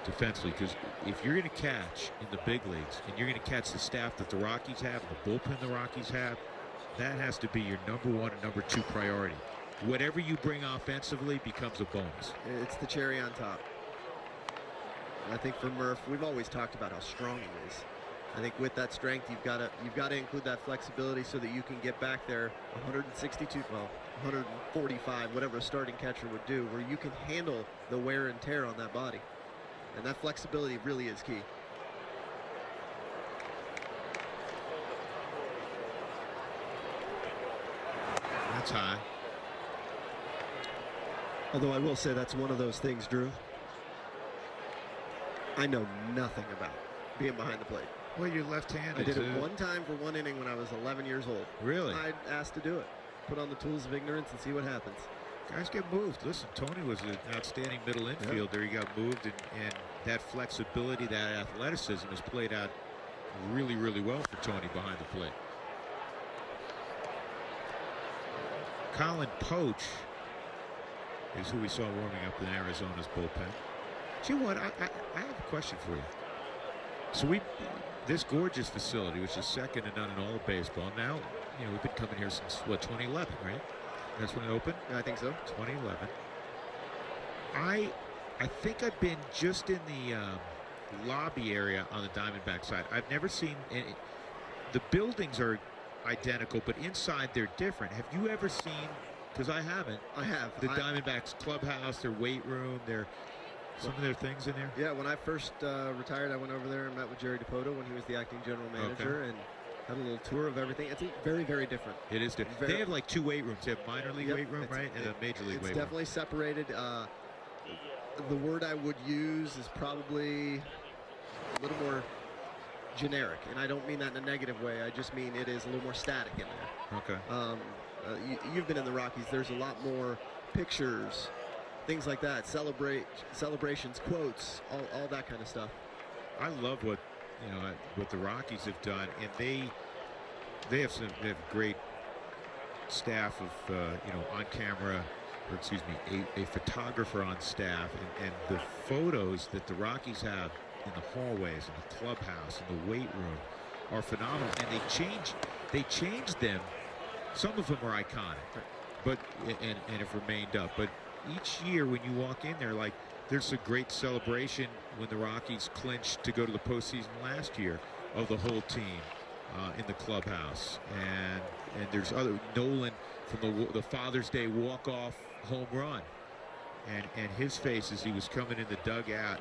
defensively, because if you're going to catch in the big leagues and you're going to catch the staff that the Rockies have, the bullpen the Rockies have, that has to be your number 1 and number 2 priority. Whatever you bring offensively becomes a bonus. It's the cherry on top. I think for Murph, we've always talked about how strong he is. I think with that strength, you've got to include that flexibility so that you can get back there 162, well, 145, whatever a starting catcher would do, where you can handle the wear and tear on that body. And that flexibility really is key. That's high. Although I will say that's one of those things, Drew, I know nothing about being behind the plate. Well, you're left-handed. I did it one time for 1 inning when I was 11 years old. Really? I asked to do it. Put on the tools of ignorance and see what happens. Guys get moved. Listen, Tony was an outstanding middle infielder. He got moved, and that flexibility, that athleticism has played out really, really well for Tony behind the plate. Colin Poach is who we saw warming up in Arizona's bullpen. Do you know what? I have a question for you. So this gorgeous facility, which is second to none in all of baseball, now, you know, we've been coming here since, what, 2011, right? That's when it opened? Yeah, I think so. 2011. I think I've been just in the lobby area on the Diamondback side. I've never seen any. The buildings are identical, but inside they're different. Have you ever seen, because I haven't, I have. the Diamondbacks clubhouse, their weight room, some of their things in there? Yeah, when I first retired, I went over there and met with Jerry DePoto when he was the acting general manager, and had a little tour of everything. It's very, very different. It is different. They have like 2 weight rooms. They have minor league weight room, right, and a major league weight room. It's definitely separated. The word I would use is probably a little more generic, and I don't mean that in a negative way. I just mean it is a little more static in there. Okay. You've been in the Rockies. There's a lot more pictures things like that, celebrations, quotes, all that kind of stuff. I love what what the Rockies have done, and they have great staff of on camera, or excuse me, a photographer on staff, and the photos that the Rockies have in the hallways, in the clubhouse, in the weight room are phenomenal, and they change them. Some of them are iconic, but and have remained up. But each year when you walk in there, like there's a great celebration when the Rockies clinched to go to the postseason last year of the whole team in the clubhouse, and there's other Nolan from the Father's Day walk-off home run, and his face as he was coming in the dugout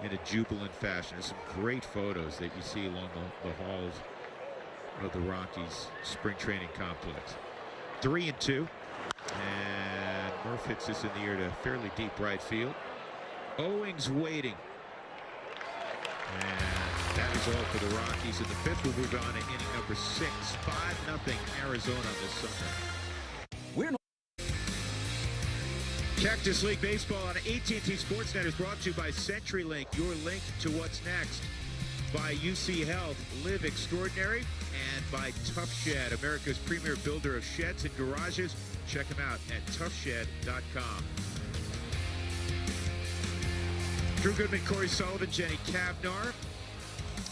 in a jubilant fashion. There's some great photos that you see along the halls of the Rockies spring training complex. 3-2, and Murph hits this in the air to fairly deep right field. Owings waiting, and that is all for the Rockies. In the fifth, we'll move on to inning number 6. 5-0 Arizona this Sunday. Cactus League Baseball on AT&T Sportsnet is brought to you by CenturyLink, your link to what's next. By UC Health, Live Extraordinary, and by Tough Shed, America's premier builder of sheds and garages. Check them out at toughshed.com. Drew Goodman, Corey Sullivan, Jenny Kavnar,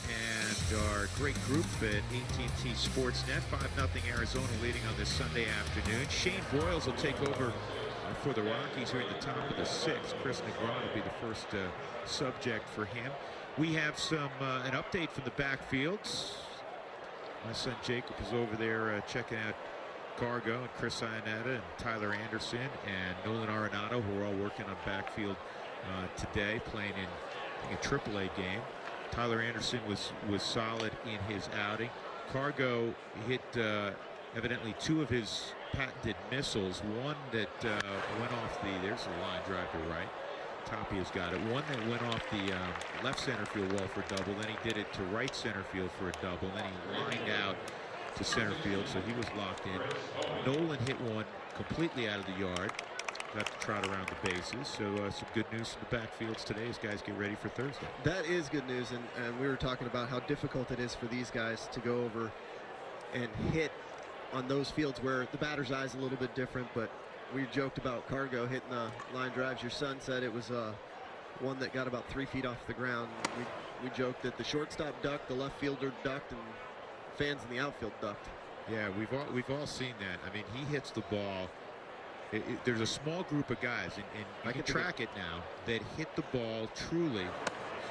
and our great group at AT&T Sportsnet. 5-0 Arizona leading on this Sunday afternoon. Shane Broyles will take over for the Rockies here in the top of the 6th. Chris Negron will be the first subject for him. We have an update from the backfields. My son Jacob is over there checking out Cargo and Chris Iannetta and Tyler Anderson and Nolan Arenado, who are all working on backfield today, playing in a AAA game. Tyler Anderson was solid in his outing. Cargo hit evidently 2 of his patented missiles. One that went off there's a line drive to right. Tapia's got it. One that went off the left center field wall for a double. Then he did it to right center field for a double. Then he lined out to center field, so he was locked in. Nolan hit one completely out of the yard. Got to trot around the bases. So some good news from the backfields today as guys get ready for Thursday. That is good news, and we were talking about how difficult it is for these guys to go over and hit on those fields where the batter's eye is a little bit different, but we joked about Cargo hitting the line drives. Your son said it was one that got about 3 feet off the ground. We joked that the shortstop ducked, the left fielder ducked, and fans in the outfield ducked. Yeah, we've all seen that. I mean, he hits the ball. There's a small group of guys, and I can track it now, that hit the ball truly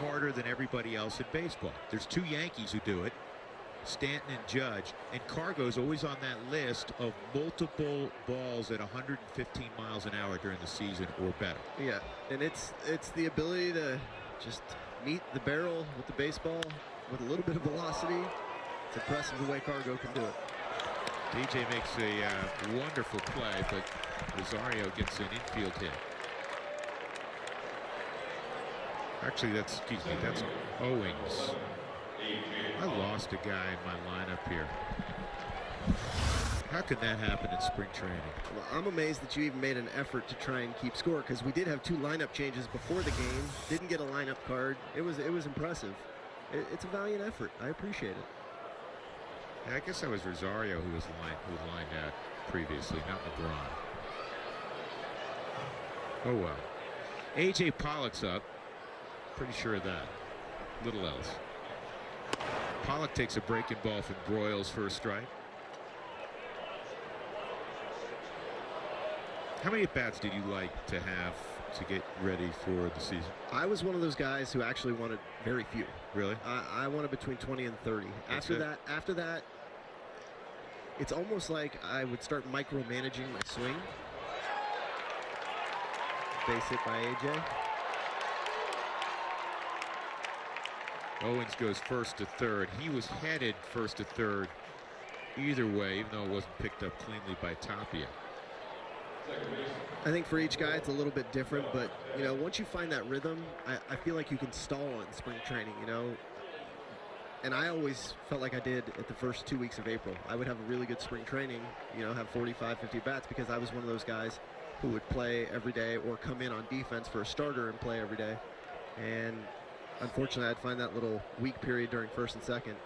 harder than everybody else in baseball. There's 2 Yankees who do it, Stanton and Judge, and Cargo's always on that list of multiple balls at 115 miles an hour during the season or better. Yeah, and it's the ability to just meet the barrel with the baseball with a little bit of velocity. It's impressive the way Cargo can do it. DJ makes a wonderful play, but Rosario gets an infield hit. Actually, that's Owings. I lost a guy in my lineup here. How could that happen in spring training? Well, I'm amazed that you even made an effort to try and keep score, because we did have 2 lineup changes before the game. Didn't get a lineup card. It was impressive. It's a valiant effort. I appreciate it. Yeah, I guess that was Rosario who lined out previously, not LeBron. Oh well. A.J. Pollock's up. Pretty sure of that. Little else. Pollock takes a breaking ball from Broyles for a strike. How many at-bats did you like to have to get ready for the season? I was one of those guys who actually wanted very few. Really? I wanted between 20 and 30. After that, it's almost like I would start micromanaging my swing. Base hit by AJ. Owens goes first to third. He was headed first to third either way, even though it wasn't picked up cleanly by Tapia. I think for each guy it's a little bit different, but once you find that rhythm, I feel like you can stall in spring training. and I always felt like I did at the first 2 weeks of April. I would have a really good spring training, have 45, 50 bats, because I was one of those guys who would play every day or come in on defense for a starter and play every day. And unfortunately, I'd find that little weak period during first and second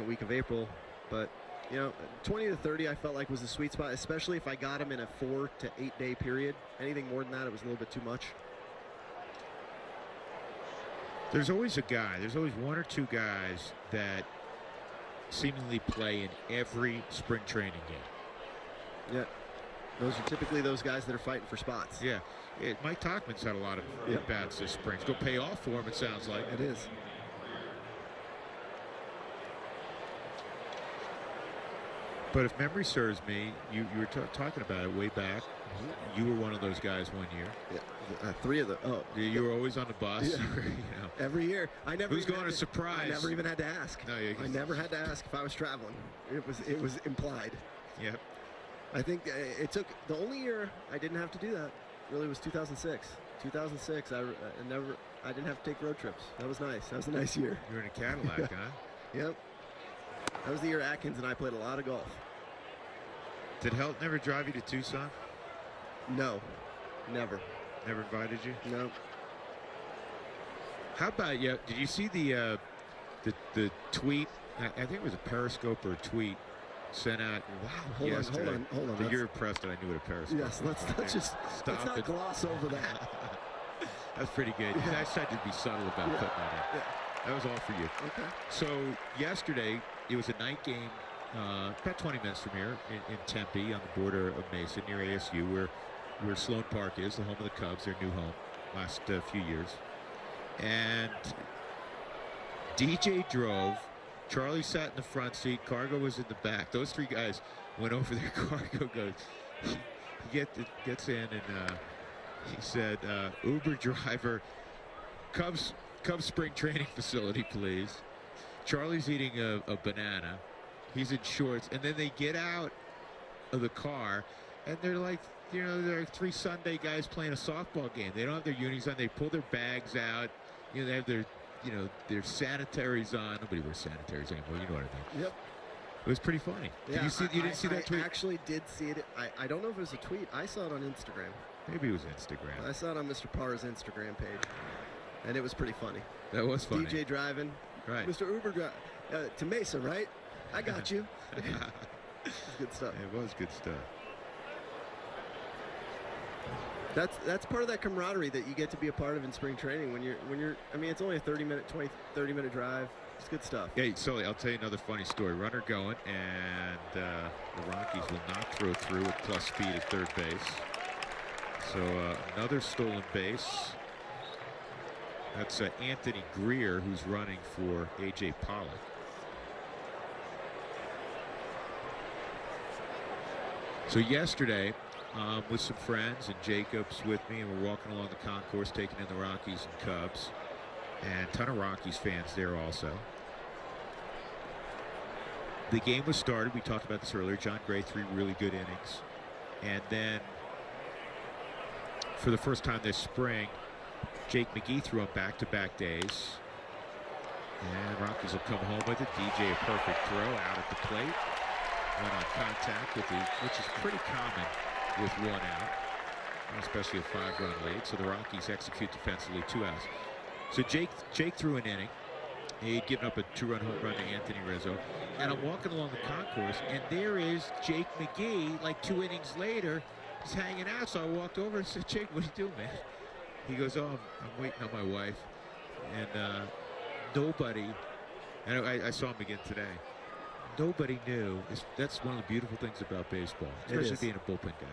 week of April. But 20 to 30 I felt like was the sweet spot, especially if I got them in a 4 to 8 day period. Anything more than that, it was a little bit too much. There's always one or two guys that seemingly play in every spring training game. Yeah, those are typically those guys that are fighting for spots. Yeah, Mike Tauchman's had a lot of at-bats this spring. It's going to pay off for him, it sounds like. It is. But if memory serves me, you were talking about it way back. You were one of those guys one year. Yeah, 3 of them. Oh, you were always on the bus. Yeah. You were, every year. I never. Who's going to surprise? I never even had to ask. No, I never had to ask if I was traveling. It was implied. Yep. I think it took the only year I didn't have to do that. Really was 2006. 2006. I didn't have to take road trips. That was nice. That was a nice year. You were in a Cadillac, huh? Yep. That was the year Atkins and I played a lot of golf. Did Helt never drive you to Tucson? No, never. Never invited you? No. How about you? Did you see the tweet? I think it was a Periscope or a tweet sent out. Wow. Hold on. You're impressed that I knew what a Periscope. Yes. Let's not gloss over that. That's pretty good. Yeah. I tried to be subtle about putting that in. Yeah. That was all for you. Okay. So yesterday it was a night game, about 20 minutes from here in Tempe, on the border of Mesa, near ASU, where Sloan Park is, the home of the Cubs, their new home, last few years. And DJ drove. Charlie sat in the front seat. Cargo was in the back. Those 3 guys went over there. Cargo goes. He gets in and he said, "Uber driver, Cubs spring training facility, please." Charlie's eating a banana. He's in shorts, and then they get out of the car, and they're like, they're like 3 Sunday guys playing a softball game. They don't have their unis on. They pull their bags out. They have their sanitaries on. Nobody wears sanitaries anymore. You know what I mean? Yep. It was pretty funny. Yeah, You didn't see that tweet? I actually did see it. I don't know if it was a tweet. I saw it on Instagram. Maybe it was Instagram. I saw it on Mr. Parr's Instagram page, and it was pretty funny. That was funny. DJ driving. Right. Mr. Uber to Mesa, right? I got you. It was good stuff. It was good stuff. That's part of that camaraderie that you get to be a part of in spring training when you're I mean, it's only a 30 minute drive. It's good stuff. Hey, Sully, I'll tell you another funny story. Runner going, and the Rockies will not throw through at plus speed at third base. So another stolen base. That's Anthony Greer, who's running for A.J. Pollock. So yesterday, with some friends, and Jacob's with me, and we're walking along the concourse taking in the Rockies and Cubs, and a ton of Rockies fans there also. The game was started. We talked about this earlier. John Gray, 3 really good innings. And then for the first time this spring, Jake McGee threw on back-to-back days. And Rockies will come home with it. DJ, a perfect throw out at the plate. Went on contact with which is pretty common with 1 out, especially a 5-run lead. So the Rockies execute defensively, 2 outs. So Jake threw an inning. He'd given up a 2-run home run to Anthony Rizzo. And I'm walking along the concourse, and there is Jake McGee, like 2 innings later. He's hanging out. So I walked over and said, "Jake, what do you do, man?" He goes, "Oh, I'm waiting on my wife." And nobody, and I saw him again today. Nobody knew. That's one of the beautiful things about baseball, especially being a bullpen guy.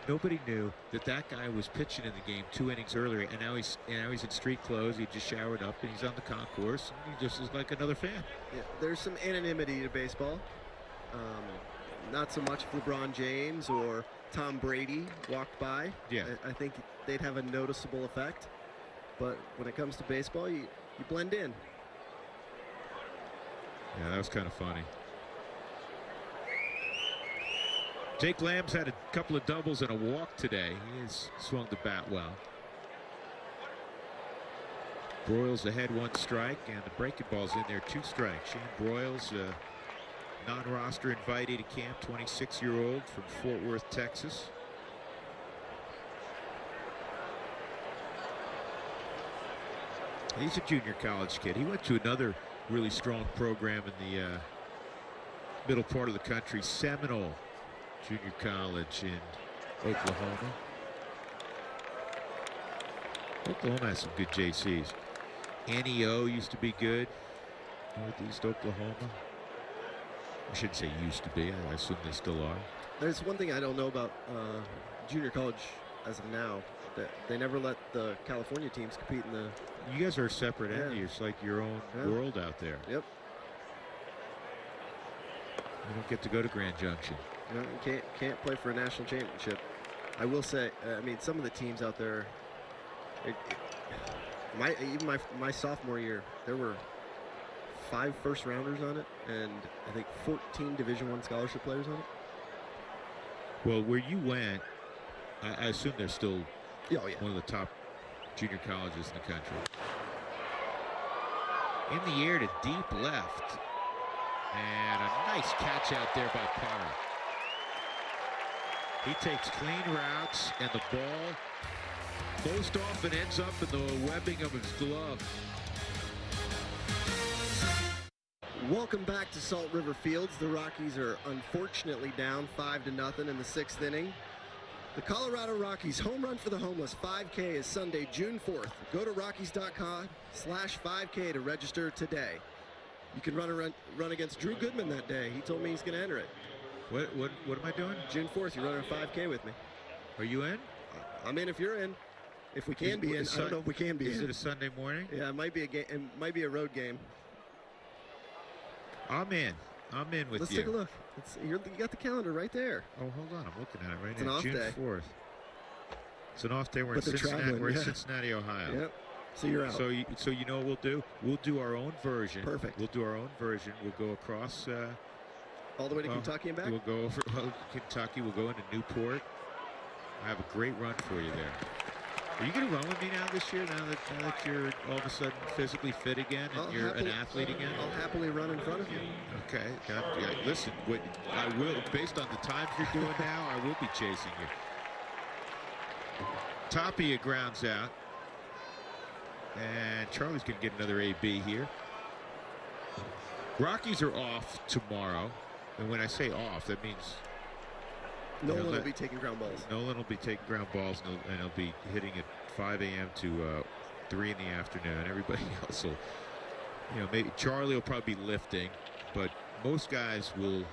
Nobody knew that guy was pitching in the game 2 innings earlier, and now he's in street clothes. He just showered up, and he's on the concourse. And he just is like another fan. Yeah, there's some anonymity to baseball. Not so much if LeBron James or Tom Brady walked by. Yeah, I think they'd have a noticeable effect. But when it comes to baseball, you blend in. Yeah, that was kind of funny. Jake Lamb's had a couple of doubles and a walk today. He has swung the bat well. Broyles ahead, 1 strike, and the breaking ball's in there, 2 strikes. Shane Broyles, non-roster invitee to camp, 26-year-old from Fort Worth, Texas. He's a junior college kid. He went to another really strong program in the middle part of the country, Seminole Junior College in Oklahoma. Oklahoma has some good JCs. NEO used to be good. Northeast Oklahoma. I shouldn't say used to be. I assume they still are. There's one thing I don't know about junior college as of now. That they never let the California teams compete in the. You guys are a separate entity. It's like your own world out there. Yep. You don't get to go to Grand Junction. No, you can't play for a national championship. I will say, I mean, some of the teams out there. Even my sophomore year, there were 5 first-rounders on it, and I think 14 Division I scholarship players on it. Well, where you went, I assume they're still one of the top junior colleges in the country. In the air to deep left, and a nice catch out there by Parra. He takes clean routes, and the ball most often ends up in the webbing of his glove. Welcome back to Salt River Fields. The Rockies are unfortunately down 5-0 in the 6th inning. The Colorado Rockies home run for the homeless 5K is Sunday, June 4th. Go to Rockies.com/5K to register today. You can run against Drew Goodman that day. He told me he's going to enter it. What am I doing? June 4th, you're running a 5K with me. Are you in? I'm in if you're in. If we can be in, I don't know if we can be in. Is it a Sunday morning? Yeah, it might be a game. It might be a road game. I'm in. I'm in with you. Let's take a look. You got the calendar right there. Oh, hold on. I'm looking at it right now. It's an off June day. 4th. It's an off day. We're in Cincinnati. We're in Cincinnati, Ohio. Yep. So you're out. So you know what we'll do? We'll do our own version. Perfect. We'll do our own version. We'll go across. All the way to Kentucky and back? We'll go over Kentucky. We'll go into Newport. I have a great run for you there. Are you going to run with me now this year, now that you're all of a sudden physically fit again and you're an athlete again? I'll happily run in front of you. Okay. Listen, I will, based on the times you're doing now, I will be chasing you. Tapia grounds out. And Charlie's going to get another AB here. Rockies are off tomorrow. And when I say off, that means Nolan will be taking ground balls. Nolan will be taking ground balls, and he'll be hitting at 5 a.m. to 3 in the afternoon. Everybody else will, maybe Charlie will probably be lifting, but most guys will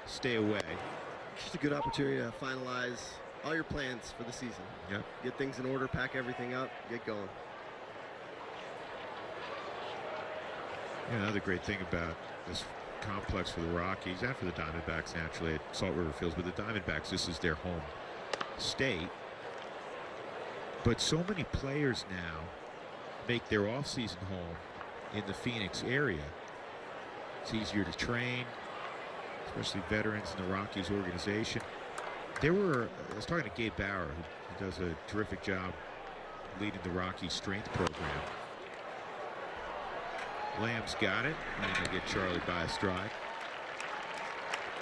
stay away. Just a good opportunity to finalize all your plans for the season. Yep. Get things in order, pack everything up, get going. Another great thing about this complex for the Rockies and for the Diamondbacks naturally at Salt River Fields, but the Diamondbacks, this is their home state. But so many players now make their off-season home in the Phoenix area. It's easier to train, especially veterans in the Rockies organization. I was talking to Gabe Bauer, who does a terrific job leading the Rockies strength program. Lamb's got it, and he'll get Charlie by a strike.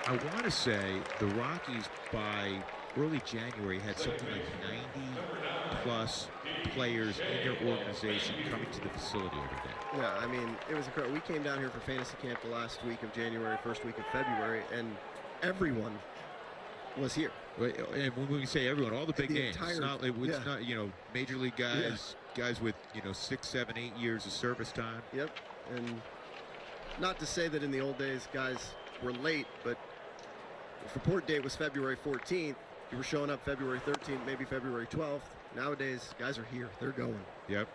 I want to say the Rockies by early January had something like 90-plus players in their organization coming to the facility every day. Yeah, I mean, it was incredible. We came down here for fantasy camp the last week of January, first week of February, and everyone was here. And when we say everyone, all the big names. It's not, major league guys, guys with, 6, 7, 8 years of service time. Yep. And not to say that in the old days guys were late, but if report date was February 14th, you were showing up February 13th, maybe February 12th. Nowadays, guys are here. They're going. Yep.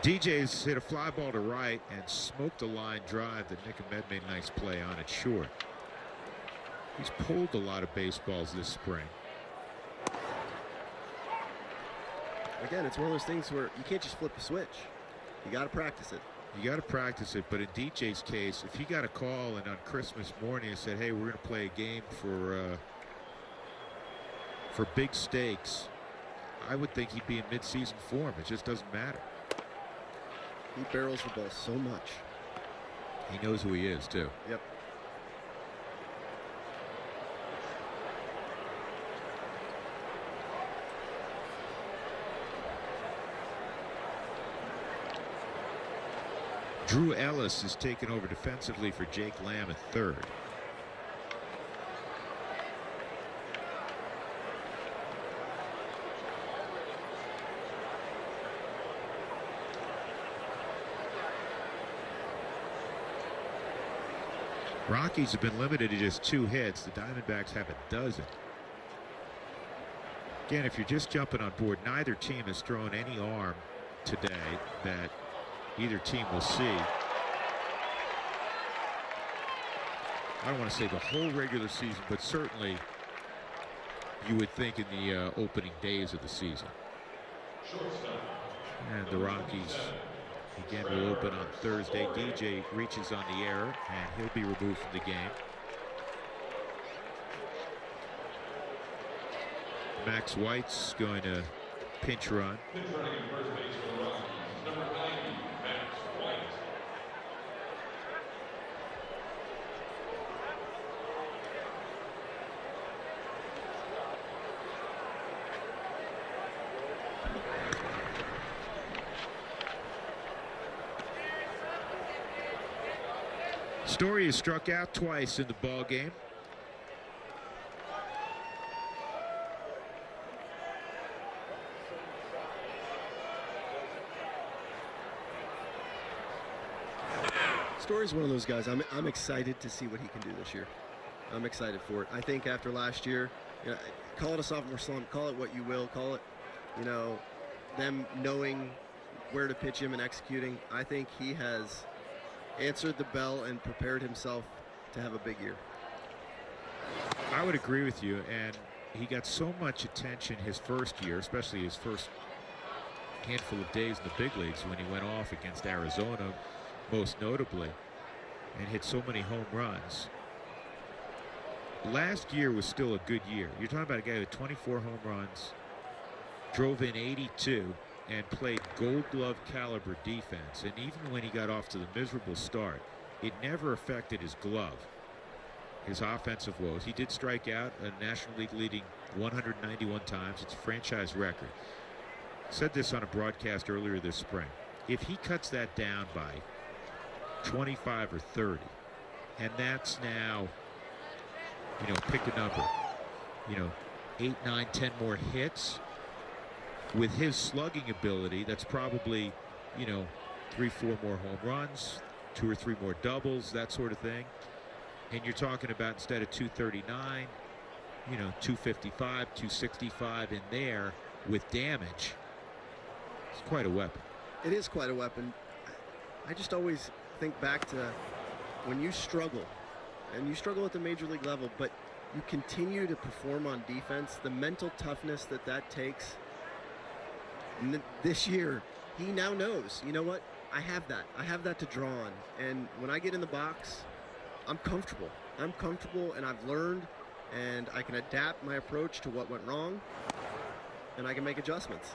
DJ's hit a fly ball to right and smoked a line drive that Nick Ahmed made a nice play on it short. He's pulled a lot of baseballs this spring. Again, it's one of those things where you can't just flip a switch. You got to practice it. You got to practice it, but in DJ's case, if he got a call and on Christmas morning and said, hey, we're going to play a game for big stakes, I would think he'd be in mid-season form. It just doesn't matter. He barrels the ball so much. He knows who he is, too. Yep. Drew Ellis is taken over defensively for Jake Lamb at third. Rockies have been limited to just 2 hits. The Diamondbacks have a dozen. Again, if you're just jumping on board, neither team has thrown any arm today that either team will see. I don't want to say the whole regular season, but certainly you would think in the opening days of the season. And the Rockies again will open on Thursday. DJ reaches on the error, and he'll be removed from the game. Max White's going to pinch run. Story has struck out twice in the ball game. Story's one of those guys. I'm excited to see what he can do this year. I'm excited for it. I think after last year, you know, call it a sophomore slump, call it what you will, call it, you know, them knowing where to pitch him and executing. I think he has answered the bell and prepared himself to have a big year. I would agree with you, and he got so much attention his first year, especially his first handful of days in the big leagues when he went off against Arizona, most notably, and hit so many home runs. Last year was still a good year. You're talking about a guy who had 24 home runs, drove in 82, and played Gold Glove caliber defense. And even when he got off to the miserable start, it never affected his glove, his offensive woes. He did strike out a National League leading 191 times. It's a franchise record. Said this on a broadcast earlier this spring. If he cuts that down by 25 or 30, and that's now, you know, pick a number, you know, 8, 9, 10 more hits. With his slugging ability, that's probably, you know, 3, 4 more home runs, 2 or 3 more doubles, that sort of thing. And you're talking about, instead of 239, you know, 255, 265 in there with damage. It's quite a weapon. It is quite a weapon. I just always think back to when you struggle, and you struggle at the major league level, but you continue to perform on defense, the mental toughness that takes. And this year, he now knows, you know what, I have that to draw on. And when I get in the box, I'm comfortable, and I've learned, and I can adapt my approach to what went wrong, and I can make adjustments.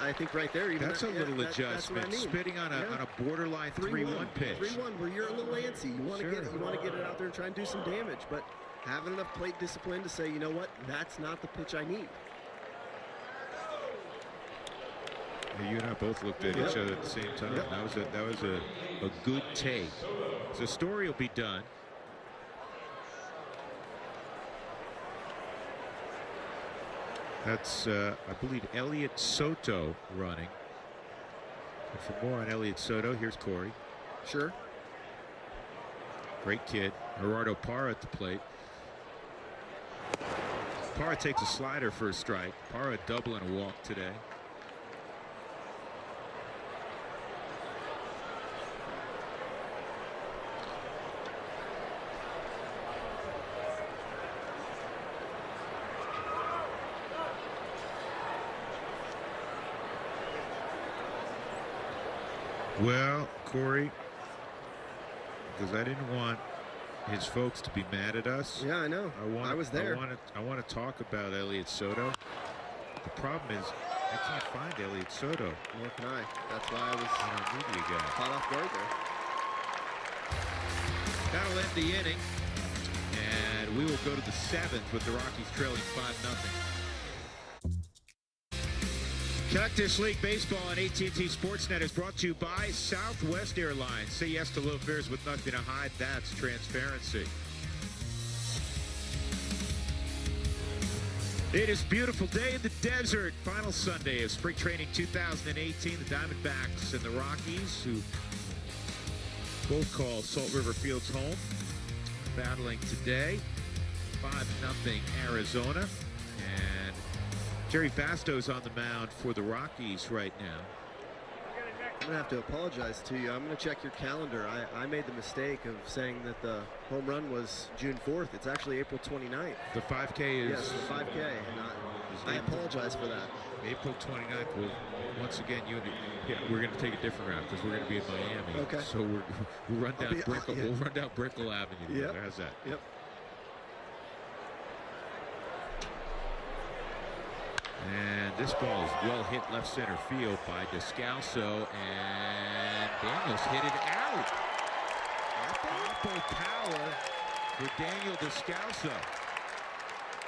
I think right there, even that's a little adjustment. That's what I mean. Spitting on a borderline 3-1 pitch. 3-1, where you're a little antsy. You want to get it out there and try and do some damage, but having enough plate discipline to say, you know what, that's not the pitch I need. You and I both looked at each other at the same time. That was a good take. So Story will be done. That's I believe Elliot Soto running. And for more on Elliot Soto, here's Corey. Sure. Great kid. Gerardo Parra at the plate. Parra takes a slider for a strike. Parra a double and a walk today. Well, Corey, because I didn't want his folks to be mad at us. Yeah, I know. I was there. I want to talk about Elliot Soto. The problem is I can't find Elliott Soto. Nor can I. That's why I was Media guy. caught off guard there. That'll end the inning. And we will go to the 7th with the Rockies trailing 5-0. Cactus League Baseball on AT&T Sportsnet is brought to you by Southwest Airlines. Say yes to low fares with nothing to hide. That's transparency. It is a beautiful day in the desert. Final Sunday of spring training 2018. The Diamondbacks and the Rockies, who both call Salt River Fields home, battling today. 5-0 Arizona. And Jerry Basto's on the mound for the Rockies right now. I'm going to have to apologize to you. I'm going to check your calendar. I made the mistake of saying that the home run was June 4th. It's actually April 29th. The 5K is... Yes, the 5K. And I apologize for that. April 29th. Well, once again, we're going to take a different route because we're going to be in Miami. Okay. So we'll run down We'll run down Brickell Avenue. Yep. How's that? Yep. And this ball is well hit left center field by Descalso, and Daniels hit it out. Oppo power for Daniel Descalso.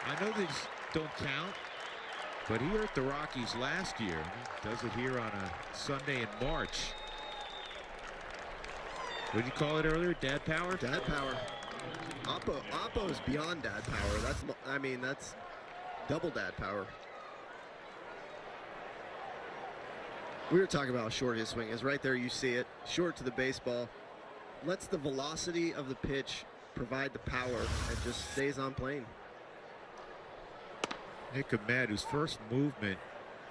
I know these don't count, but he hurt the Rockies last year. He does it here on a Sunday in March. What did you call it earlier? Dad power? Dad power. Oppo is beyond dad power. That's double dad power. We were talking about how short his swing is. Right there, you see it. Short to the baseball. Lets the velocity of the pitch provide the power and just stays on plane. Nick Ahmed, whose first movement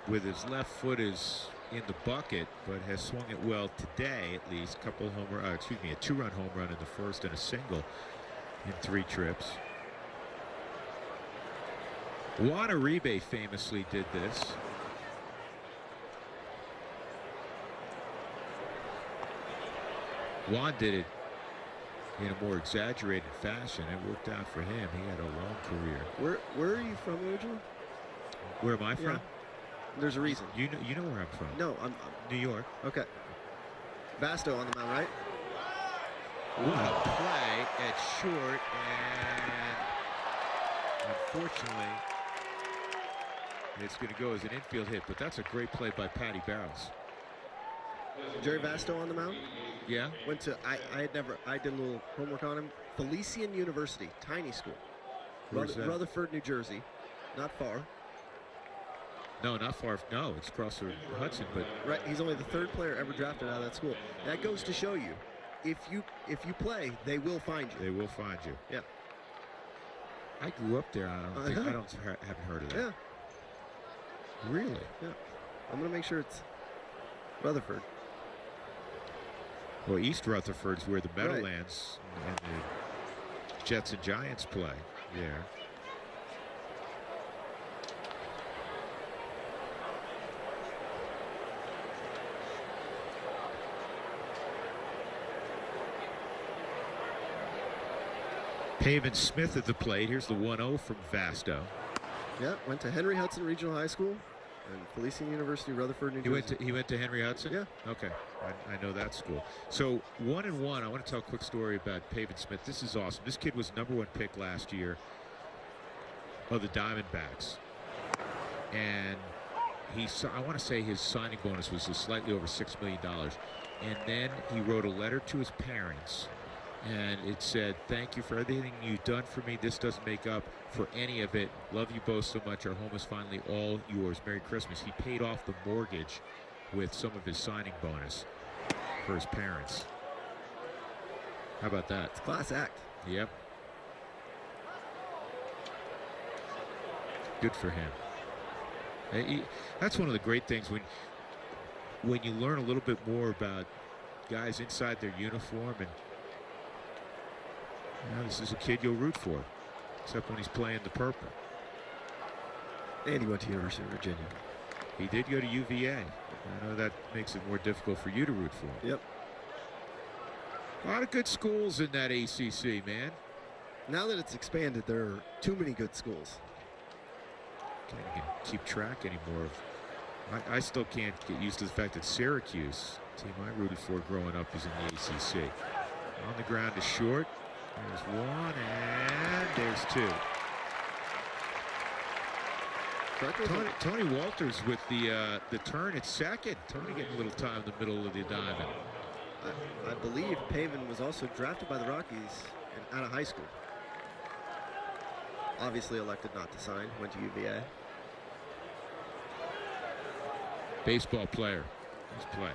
with his left foot is in the bucket, but has swung it well today, at least. A 2-run home run in the first and a single in 3 trips. Juan Uribe famously did this. Juan did it in a more exaggerated fashion. It worked out for him. He had a long career. Where are you from originally? Where am I from? Yeah. There's a reason. You know where I'm from. No, I'm New York. okay. Basto on the mound, right? What a play at short, and unfortunately it's going to go as an infield hit, but that's a great play by Patty Barrows. Jerry Basto on the mound. Yeah. Went to I did a little homework on him. Felician University, tiny school. Where's that? Rutherford, New Jersey. Not far. No, not far. No, it's across the Hudson, but Right, he's only the 3rd player ever drafted out of that school. That goes to show you, if you play, they will find you. they will find you. Yeah. I grew up there. I haven't heard of that. Yeah. Really? Yeah. I'm gonna make sure it's Rutherford. Well, East Rutherford's where the Right. Meadowlands and the Jets and Giants play there. Pavin Smith at the plate. Here's the 1-0 from Vasto. Yeah, went to Henry Hudson Regional High School and Felician University, Rutherford, New Jersey. He went to Henry Hudson? Yeah. Okay. I know that school. So 1-1. I want to tell a quick story about Pavin Smith. This is awesome. This kid was #1 pick last year of the Diamondbacks. And I want to say his signing bonus was slightly over $6 million. And then he wrote a letter to his parents. And it said, "Thank you for everything you've done for me. This doesn't make up for any of it. Love you both so much. Our home is finally all yours. Merry Christmas." He paid off the mortgage with some of his signing bonus for his parents. How about that? It's a class act. Yep. Good for him. That's one of the great things when you learn a little bit more about guys inside their uniform, and this is a kid you'll root for, except when he's playing the purple. And he went to University of Virginia. He did go to UVA. I know that makes it more difficult for you to root for him. Yep. A lot of good schools in that ACC, man. Now that it's expanded, there are too many good schools. Can't keep track anymore of. I still can't get used to the fact that Syracuse, team I rooted for growing up, is in the ACC. On the ground is short. There's one, and there's two. Tony Walters with the turn at second. Tony getting a little time in the middle of the diamond. I believe Pavin was also drafted by the Rockies out of high school. Obviously elected not to sign, went to UVA. Baseball player. Nice play.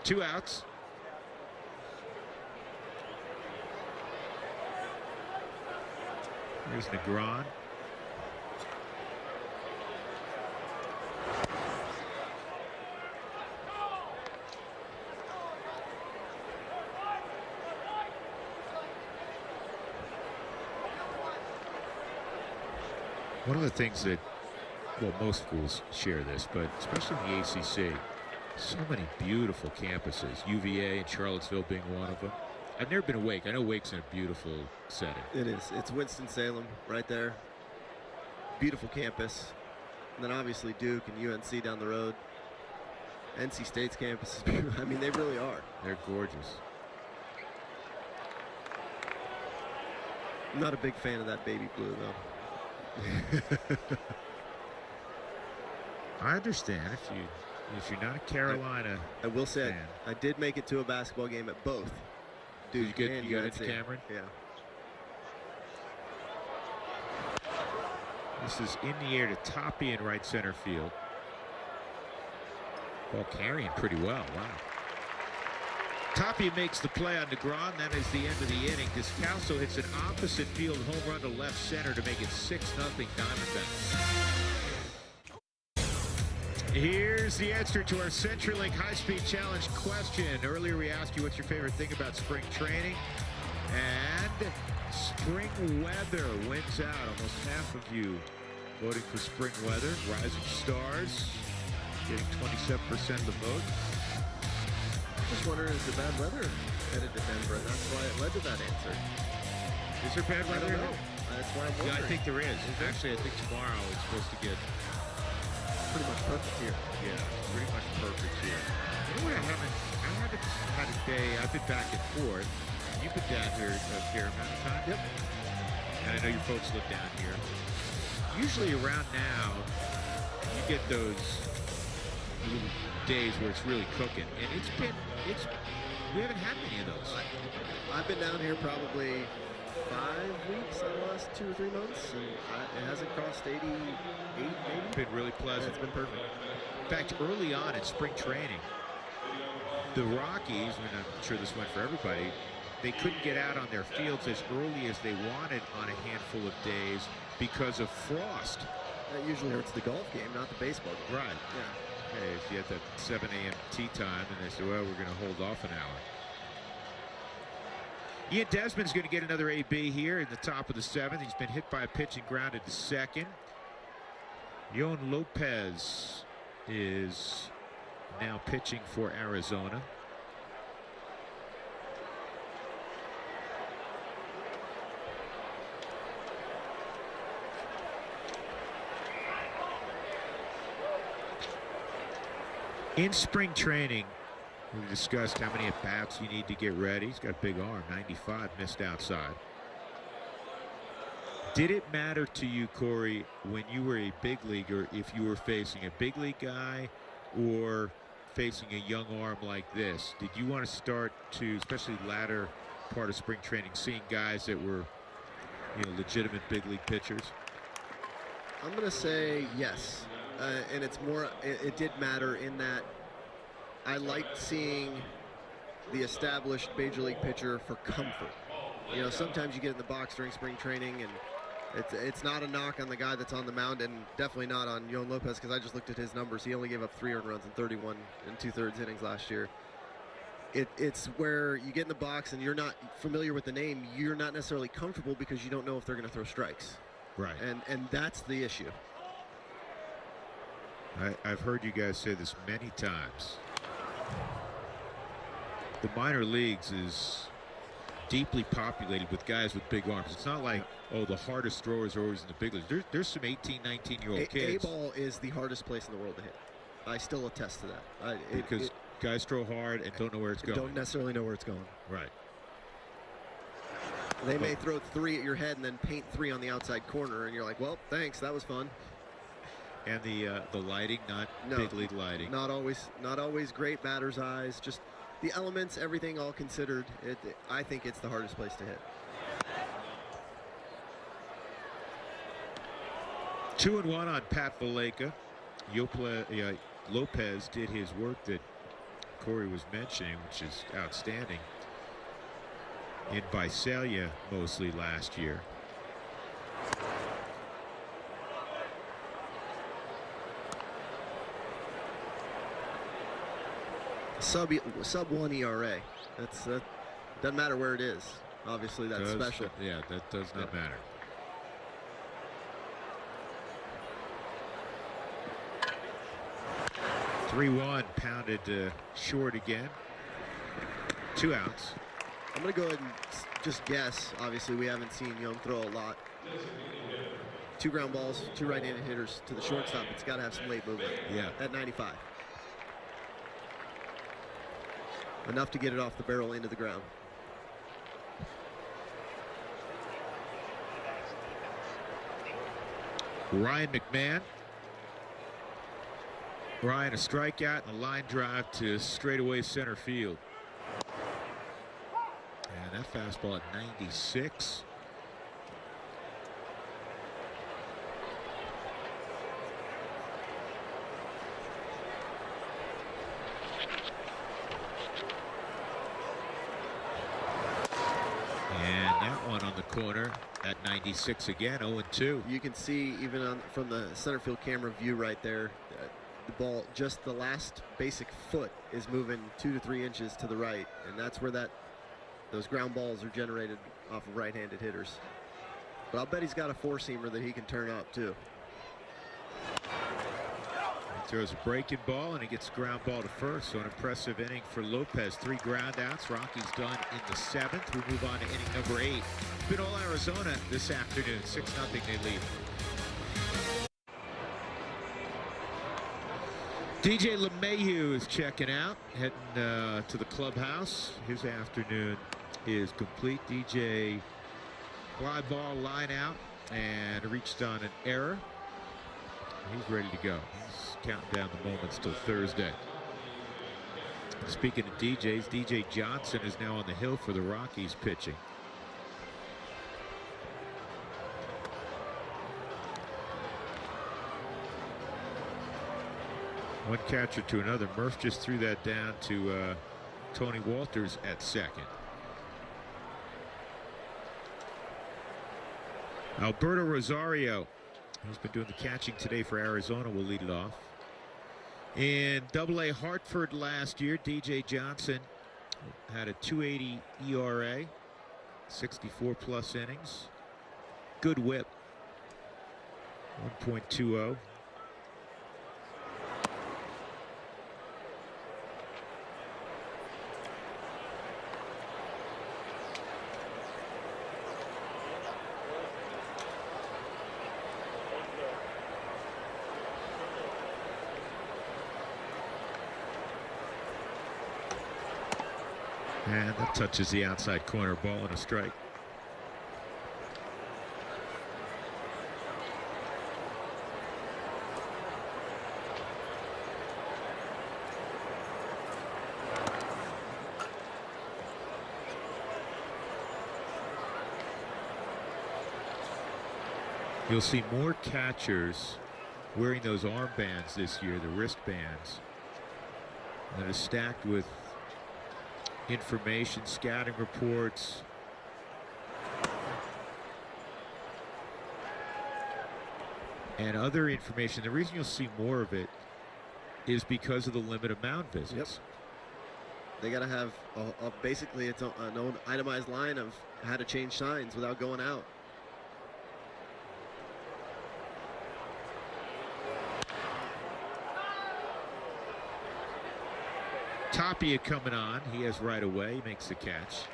2 outs. Here's Negron. One of the things that, well, most schools share this, but especially in the ACC, so many beautiful campuses, UVA and Charlottesville being one of them. I've never been to Wake. I know Wake's in a beautiful setting. It is. It's Winston-Salem right there. Beautiful campus. And then obviously Duke and UNC down the road. NC State's campus is beautiful. I mean, they really are. They're gorgeous. I'm not a big fan of that baby blue, though. I understand if you're not a Carolina I will say fan. I did make it to a basketball game at both. Dude, you got into Cameron? Yeah. This is in the air to Toppy in right center field. Ball carrying pretty well. Wow. Toppy makes the play on Negron. That is the end of the inning. Descalso hits an opposite field home run to left center to make it 6-0 Diamondbacks. Here's the answer to our CenturyLink high-speed challenge question. Earlier we asked you what's your favorite thing about spring training. And spring weather wins out. Almost half of you voting for spring weather. Rising Stars getting 27% of the vote. Just wondering, is the bad weather headed to Denver, and that's why it led to that answer. Is there bad weather? I don't know. That's why I'm wondering. Yeah, I think there is. Actually, I think tomorrow it's supposed to get pretty much perfect here. Yeah, pretty much perfect here. You know what? I haven't had a day. I've been back and forth. You've been down here a fair amount of time. Yep. And I know your folks live down here. Usually around now, you get those little days where it's really cooking, and we haven't had many of those. I've been down here probably 5 weeks in the last 2 or 3 months, and it hasn't crossed 88 maybe. It's been really pleasant. Yeah, it's been perfect. In fact, early on in spring training, the Rockies, and I'm sure this went for everybody, they couldn't get out on their fields as early as they wanted on a handful of days because of frost. That usually hurts the golf game, not the baseball game. Right. Yeah. Hey, if you had that 7 a.m. tee time, and they said, well, we're going to hold off an hour. Ian Desmond's going to get another AB here in the top of the 7th. He's been hit by a pitch and grounded to second. Yon Lopez is now pitching for Arizona. In spring training, we discussed how many at-bats you need to get ready. He's got a big arm, 95, missed outside. Did it matter to you, Corey, when you were a big leaguer, if you were facing a big league guy or facing a young arm like this? Did you want to start to, especially latter part of spring training, seeing guys that were, legitimate big league pitchers? I'm going to say yes. And it's more, it did matter in that I liked seeing the established major league pitcher for comfort. Sometimes you get in the box during spring training, and it's not a knock on the guy that's on the mound, and definitely not on Yon Lopez, because I just looked at his numbers. He only gave up 3 earned runs in 31 and 2/3 innings last year. It's where you get in the box and you're not familiar with the name. You're not necessarily comfortable because you don't know if they're going to throw strikes. Right. And that's the issue. I've heard you guys say this many times. The minor leagues is deeply populated with guys with big arms. It's not like, oh, the hardest throwers are always in the big leagues. There's some 18, 19-year-old kids. A-ball is the hardest place in the world to hit. I still attest to that. Because guys throw hard and don't know where it's going. Don't necessarily know where it's going. Right. They may throw 3 at your head and then paint 3 on the outside corner, and you're like, well, thanks, that was fun. And the lighting, not big league lighting. Not always great batter's eyes. Just the elements, everything all considered. I think it's the hardest place to hit. 2-1 on Pat Valleca. Lopez did his work that Corey was mentioning, which is outstanding. In Visalia mostly last year. Sub 1 ERA. That doesn't matter where it is. Obviously, that's special. Yeah, that does not matter. (3-1) pounded short again. 2 outs. I'm going to go ahead and just guess. Obviously, we haven't seen Young throw a lot. 2 ground balls, 2 right-handed hitters to the shortstop. It's got to have some late movement. Yeah. At 95. Enough to get it off the barrel into the ground. Ryan McMahon. Ryan, a strikeout, a line drive to straightaway center field. And that fastball at 96. And that one on the corner at 96 again, 0-2. You can see even from the center field camera view right there, the ball, just the last basic foot is moving 2 to 3 inches to the right, and that's where those ground balls are generated off of right-handed hitters. But I'll bet he's got a 4-seamer that he can turn up too. He throws a breaking ball and he gets ground ball to first. So an impressive inning for Lopez. 3 ground outs. Rockies done in the 7th. We move on to inning number 8. It's been all Arizona this afternoon. 6-0 they lead. DJ LeMahieu is checking out, heading to the clubhouse. His afternoon is complete. DJ fly ball line out and reached on an error. He's ready to go. He's counting down the moments till Thursday. Speaking of DJs, DJ Johnson is now on the hill for the Rockies pitching. One catcher to another. Murph just threw that down to Tony Walters at second. Alberto Rosario, who's been doing the catching today for Arizona, will lead it off. In Double-A Hartford last year, DJ Johnson had a 2.80 ERA, 64 plus innings. Good whip, 1.20. And that touches the outside corner, ball and a strike. You'll see more catchers wearing those armbands this year, the wristbands, that are stacked with information, scouting reports. And other information. The reason you'll see more of it is because of the limit of mound visits. Yep. They got to have basically it's an itemized line of how to change signs without going out. Tapia coming on. He has right away. Makes the catch.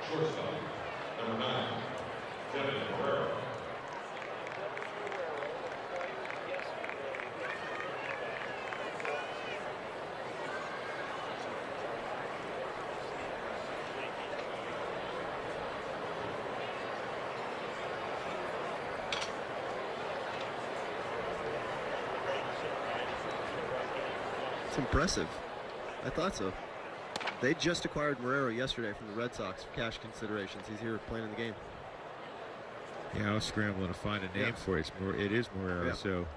Shortstop, number 9, Kevin Herrera. It's impressive. I thought so. They just acquired Marrero yesterday from the Red Sox for cash considerations. He's here playing in the game. Yeah, I was scrambling to find a name for it. It is Marrero, Yeah. so.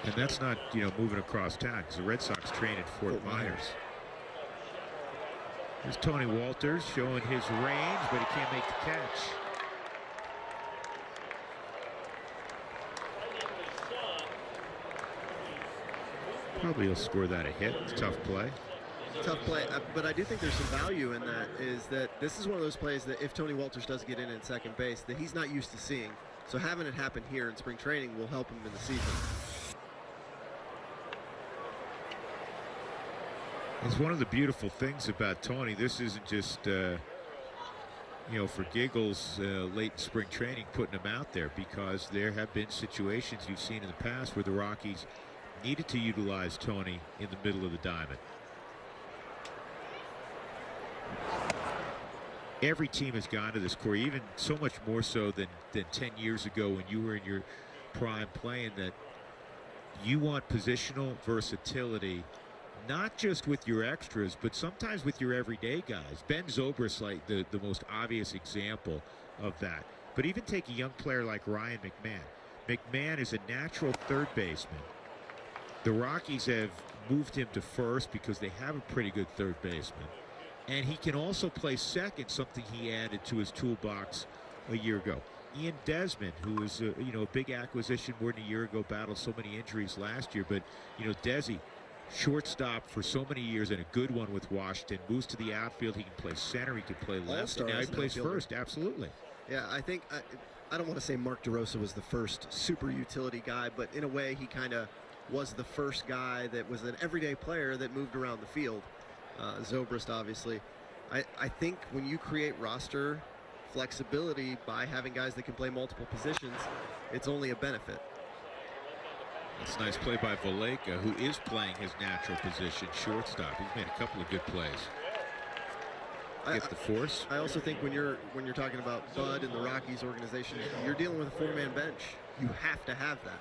And that's not, moving across town, because the Red Sox train at Fort Myers. There's Tony Walters showing his range, but he can't make the catch. Probably he'll score that a hit. It's a tough play. Tough play, but I do think there's some value in that, is that this is one of those plays that if Tony Walters does get in at second base, that he's not used to seeing. So having it happen here in spring training will help him in the season. It's one of the beautiful things about Tony. This isn't just, for giggles late in spring training, putting him out there, because there have been situations you've seen in the past where the Rockies needed to utilize Tony in the middle of the diamond. Every team has gone to this, Corey, even so much more so than 10 years ago when you were in your prime playing, that you want positional versatility, not just with your extras, but sometimes with your everyday guys. Ben Zobrist, like the most obvious example of that. But even take a young player like Ryan McMahon. McMahon is a natural third baseman. The Rockies have moved him to first because they have a pretty good third baseman. And he can also play second, something he added to his toolbox a year ago. Ian Desmond, who was a big acquisition more than a year ago, battled so many injuries last year. But, Desi, shortstop for so many years and a good one with Washington, moves to the outfield. He can play center, he can play left, and now he plays first. Absolutely. Yeah, I think, I don't want to say Mark DeRosa was the first super utility guy, but in a way he kind of was the first guy that was an everyday player that moved around the field. Zobrist, obviously. I think when you create roster flexibility by having guys that can play multiple positions, it's only a benefit. That's a nice play by Valleca, who is playing his natural position, shortstop. He's made a couple of good plays. Gets the force. I also think when you're talking about Bud and the Rockies organization, you're dealing with a 4-man bench. You have to have that.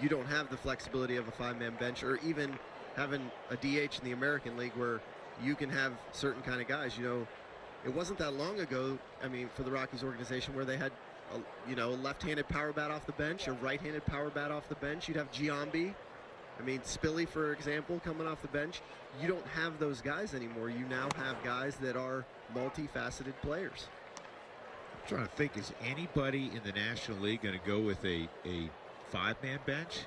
You don't have the flexibility of a 5-man bench, or even having a DH in the American League where you can have certain kind of guys. It wasn't that long ago, for the Rockies organization, where they had a left-handed power bat off the bench, a right-handed power bat off the bench. You'd have Giambi, Spilly, for example, coming off the bench. You don't have those guys anymore. You now have guys that are multifaceted players. I'm trying to think, is anybody in the National League going to go with a 5-man bench?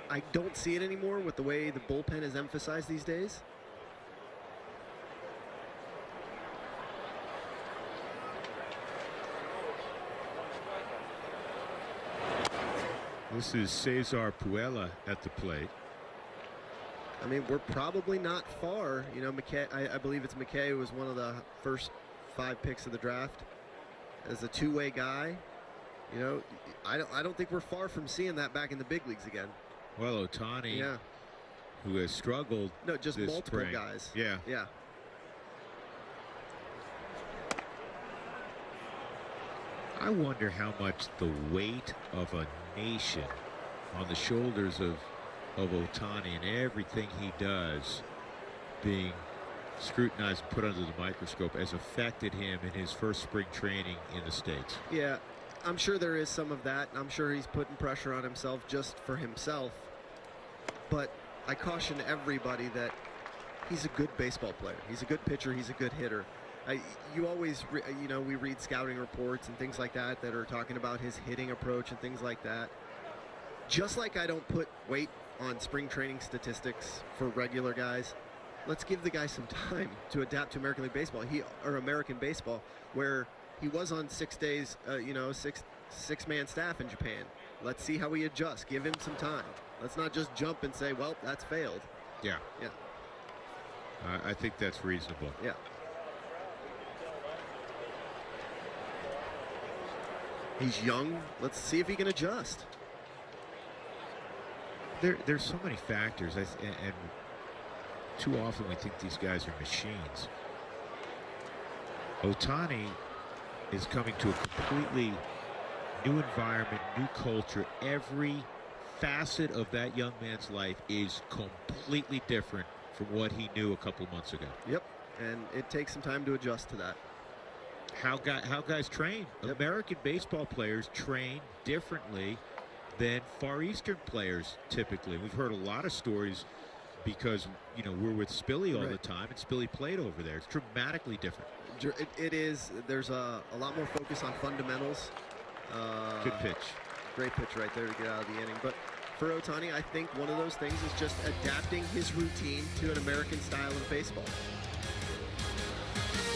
I don't see it anymore with the way the bullpen is emphasized these days. This is Cesar Puella at the plate. We're probably not far. McKay, I believe it's McKay, who was one of the first 5 picks of the draft as a two-way guy. I don't think we're far from seeing that back in the big leagues again. Well, Ohtani, who has struggled. No, just this multiple spring. guys. Yeah. I wonder how much the weight of a nation on the shoulders of Ohtani and everything he does being scrutinized and put under the microscope has affected him in his first spring training in the States. Yeah, I'm sure there is some of that. I'm sure he's putting pressure on himself just for himself. But I caution everybody that he's a good baseball player. He's a good pitcher. He's a good hitter. You always, we read scouting reports and things like that that are talking about his hitting approach and things like that. Just like I don't put weight on spring training statistics for regular guys, let's give the guy some time to adapt to American League Baseball, or American baseball, where he was on 6 days, six-man staff in Japan. Let's see how he adjusts. Give him some time. Let's not just jump and say, well, that's failed. Yeah. Yeah. I think that's reasonable. Yeah. He's young. Let's see if he can adjust. There's so many factors, and too often we think these guys are machines. Ohtani is coming to a completely new environment, new culture. Every facet of that young man's life is completely different from what he knew a couple months ago. Yep, and it takes some time to adjust to that. How guys train. Yep. American baseball players train differently than Far Eastern players typically. We've heard a lot of stories because, you know, we're with Spilly all the time, and Spilly played over there. It's dramatically different. It is. There's a lot more focus on fundamentals. Good pitch. Great pitch right there to get out of the inning. But for Ohtani, I think one of those things is just adapting his routine to an American style of baseball.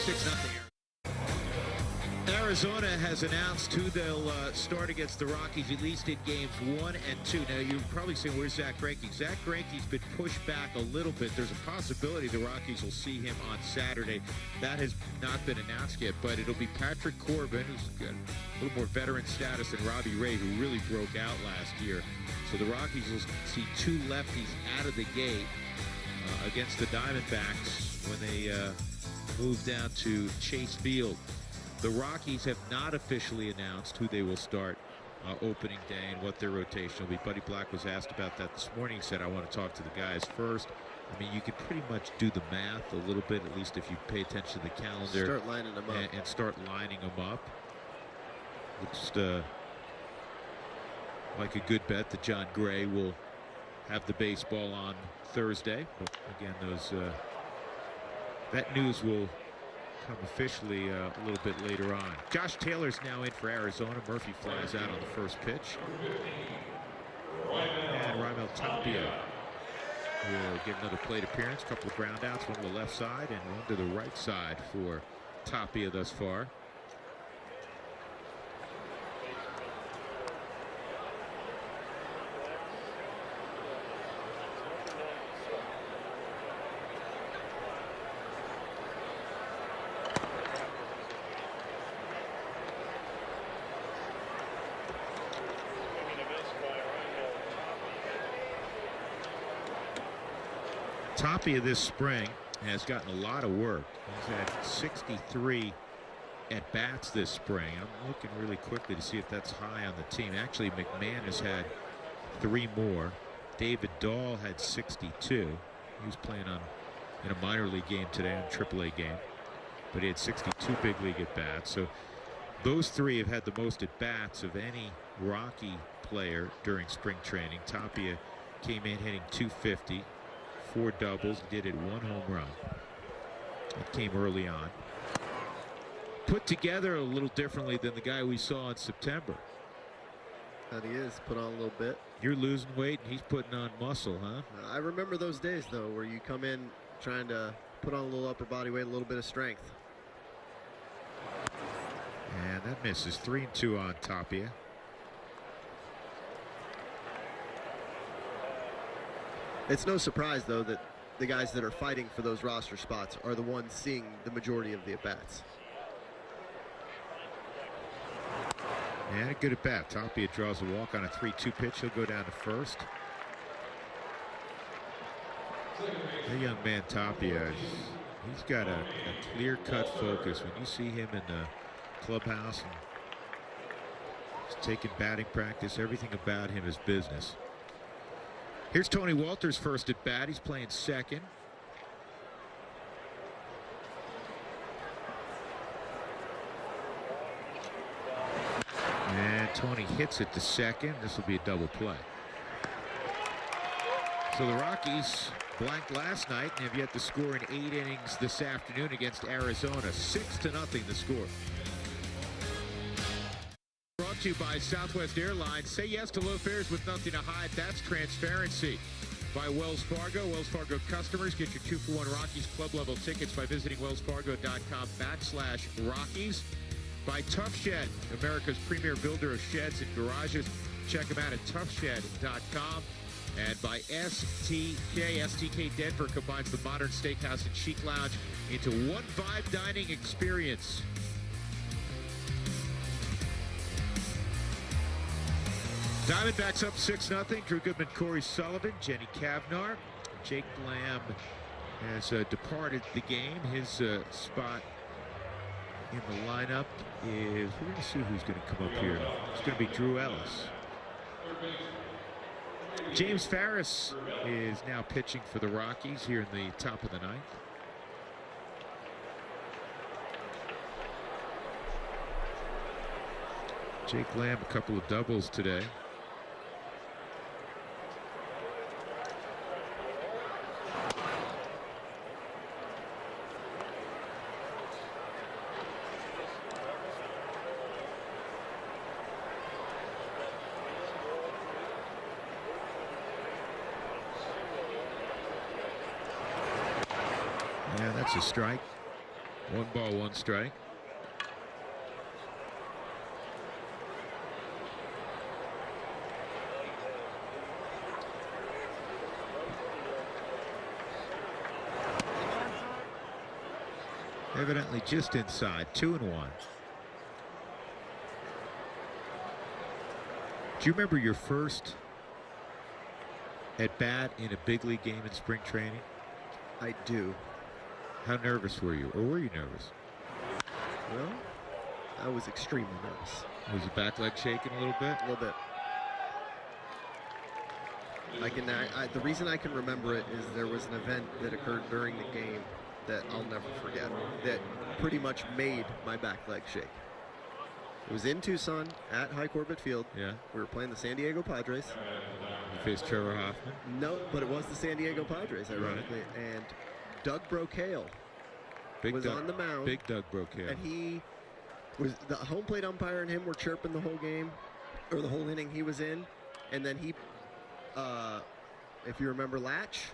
6-0. Arizona has announced who they'll start against the Rockies, at least in games 1 and 2. Now, you're probably saying, where's Zach Greinke? Zach Greinke's been pushed back a little bit. There's a possibility the Rockies will see him on Saturday. That has not been announced yet, but it'll be Patrick Corbin, who's got a little more veteran status than Robbie Ray, who really broke out last year. So the Rockies will see 2 lefties out of the gate against the Diamondbacks when they move down to Chase Field. The Rockies have not officially announced who they will start opening day and what their rotation will be. Buddy Black was asked about that this morning. He said, I want to talk to the guys first. I mean, you can pretty much do the math a little bit, at least if you pay attention to the calendar. Start lining them up. And start lining them up. Looks like a good bet that John Gray will have the baseball on Thursday. But again, that news will come officially a little bit later on. Josh Taylor's now in for Arizona. Murphy flies out on the first pitch. And Raimel Tapia will get another plate appearance. A couple of ground outs, one to the left side and one to the right side for Tapia thus far. Tapia this spring has gotten a lot of work. He's had 63 at-bats this spring. I'm looking really quickly to see if that's high on the team. Actually, McMahon has had 3 more. David Dahl had 62. He was playing in a minor league game today, a AAA game. But he had 62 big league at-bats. So those 3 have had the most at-bats of any Rocky player during spring training. Tapia came in hitting .250. 4 doubles, did it 1 home run. It came early on. Put together a little differently than the guy we saw in September. That he is, put on a little bit. You're losing weight and he's putting on muscle, huh? I remember those days, though, where you come in trying to put on a little upper body weight, a little bit of strength. And that misses. 3-2 on Tapia. It's no surprise, though, that the guys that are fighting for those roster spots are the ones seeing the majority of the at-bats. And a good at-bat. Tapia draws a walk on a 3-2 pitch. He'll go down to first. The young man Tapia, he's got a clear-cut focus. When you see him in the clubhouse and he's taking batting practice, everything about him is business. Here's Tony Walters' first at bat. He's playing second. And Tony hits it to second. This will be a double play. So the Rockies blanked last night and have yet to score in 8 innings this afternoon against Arizona. 6-0 the score. Brought to you by Southwest Airlines. Say yes to low fares with nothing to hide. That's transparency. By Wells Fargo. Wells Fargo customers get your 2-for-1 Rockies club level tickets by visiting wellsfargo.com/Rockies. By Tough Shed, America's premier builder of sheds and garages. Check them out at toughshed.com. And by STK Denver combines the modern steakhouse and chic lounge into one vibe dining experience. Diamondbacks up 6-0. Drew Goodman, Corey Sullivan, Jenny Cavnar. Jake Lamb has departed the game. His spot in the lineup is, we're going to see who's going to come up here. It's going to be Drew Ellis. James Farris is now pitching for the Rockies here in the top of the ninth. Jake Lamb, a couple of doubles today. Yeah, that's a strike. 1 ball, 1 strike. Evidently just inside. 2-1. Do you remember your first at bat in a big league game in spring training? I do. How nervous were you, or were you nervous? Well, I was extremely nervous. Was the back leg shaking a little bit? A little bit. The reason I can remember it is there was an event that occurred during the game that I'll never forget, that pretty much made my back leg shake. It was in Tucson at High Corbett Field. Yeah. We were playing the San Diego Padres. You faced Trevor Hoffman? No, but it was the San Diego Padres, ironically. Right. And Doug Brocail was on the mound. Big Doug Brocail. And he was, the home plate umpire and him were chirping the whole game, or the whole inning he was in. And then he, if you remember Latch,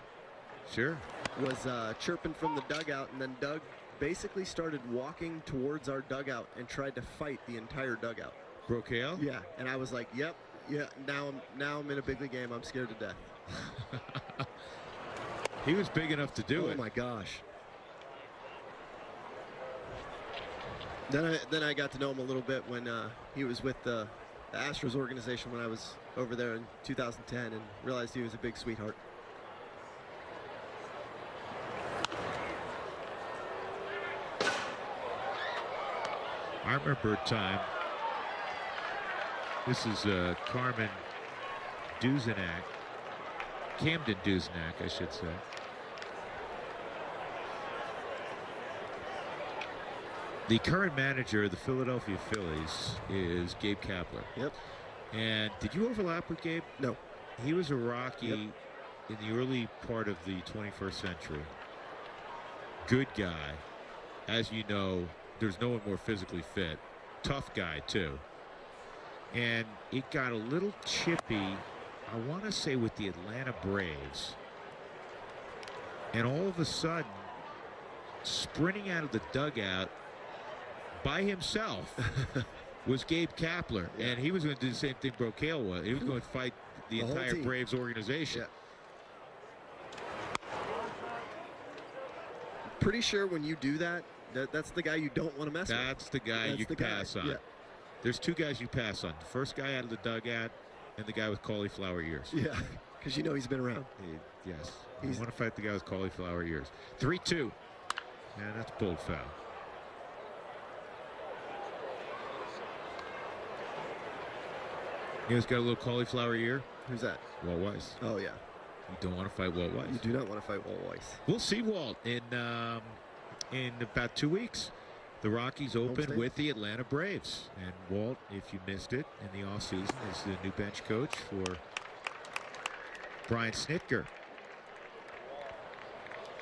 sure, was chirping from the dugout, and then Doug basically started walking towards our dugout and tried to fight the entire dugout. Brocail? Yeah, and I was like, yep, yeah, now I'm in a big league game. I'm scared to death. He was big enough to do it. Oh my gosh. Then I got to know him a little bit when he was with the Astros organization when I was over there in 2010, and realized he was a big sweetheart. I remember a time. This is Camden Duzenak, I should say. The current manager of the Philadelphia Phillies is Gabe Kapler. Yep. And did you overlap with Gabe? No. He was a Rocky in the early part of the 21st century. Good guy. As you know, there's no one more physically fit. Tough guy, too. And it got a little chippy, I want to say, with the Atlanta Braves. And all of a sudden, sprinting out of the dugout by himself was Gabe Kapler. Yeah. And he was going to do the same thing Brocail was. He was going to fight the entire Braves organization. Yeah. Pretty sure when you do that, that's the guy you don't want to mess with. That's the guy you pass on. Yeah. There's two guys you pass on. The first guy out of the dugout and the guy with cauliflower ears. Yeah, because you know he's been around. Yes. You want to fight the guy with cauliflower ears. 3-2. And that's bold foul. You guys got a little cauliflower ear? Who's that? Walt Weiss. Oh, yeah. You don't want to fight Walt Weiss. You do not want to fight Walt Weiss. We'll see Walt in about 2 weeks. The Rockies open with the Atlanta Braves. And Walt, if you missed it, in the offseason is the new bench coach for Brian Snitker.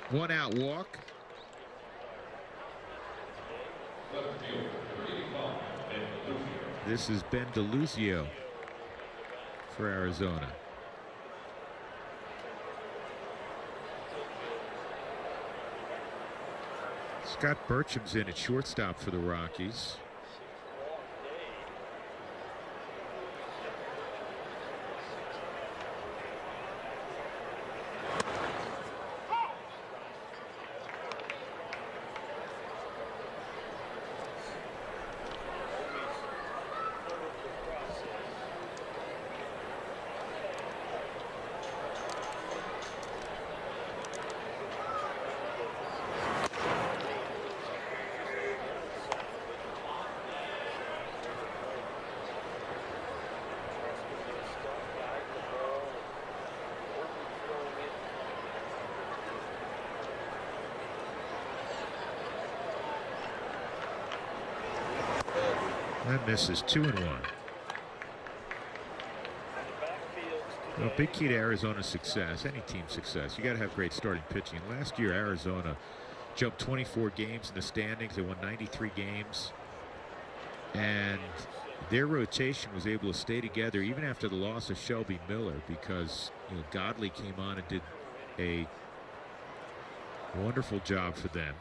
1 out walk. This is Ben DeLuzio for Arizona. Scott Burcham's in at shortstop for the Rockies. That misses. 2-1. Well, big key to Arizona's success, any team's success, you got to have great starting pitching. Last year, Arizona jumped 24 games in the standings. They won 93 games. And their rotation was able to stay together even after the loss of Shelby Miller, because Godley came on and did a wonderful job for them.